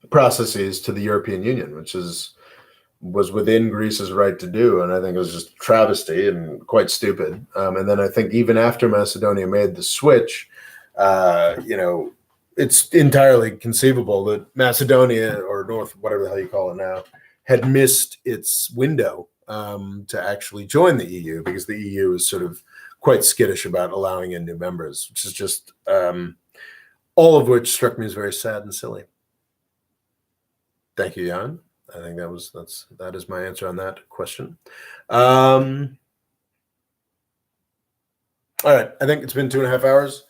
processes to the European Union, which was within Greece's right to do, and I think it was just travesty and quite stupid. And then I think even after Macedonia made the switch, it's entirely conceivable that Macedonia, or North, whatever the hell you call it now, had missed its window to actually join the EU, because the EU is sort of quite skittish about allowing in new members, which is just all of which struck me as very sad and silly. Thank you, Jan. I think that is my answer on that question. All right, I think it's been 2.5 hours.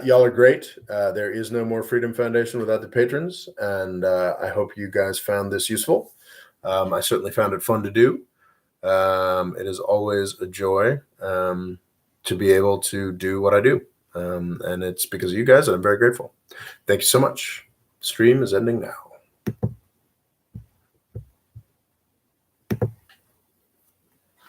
Y'all are great. There is no more Freedom Foundation without the patrons, and I hope you guys found this useful. I certainly found it fun to do. It is always a joy to be able to do what I do, and it's because of you guys, and I'm very grateful. Thank you so much. Stream is ending now.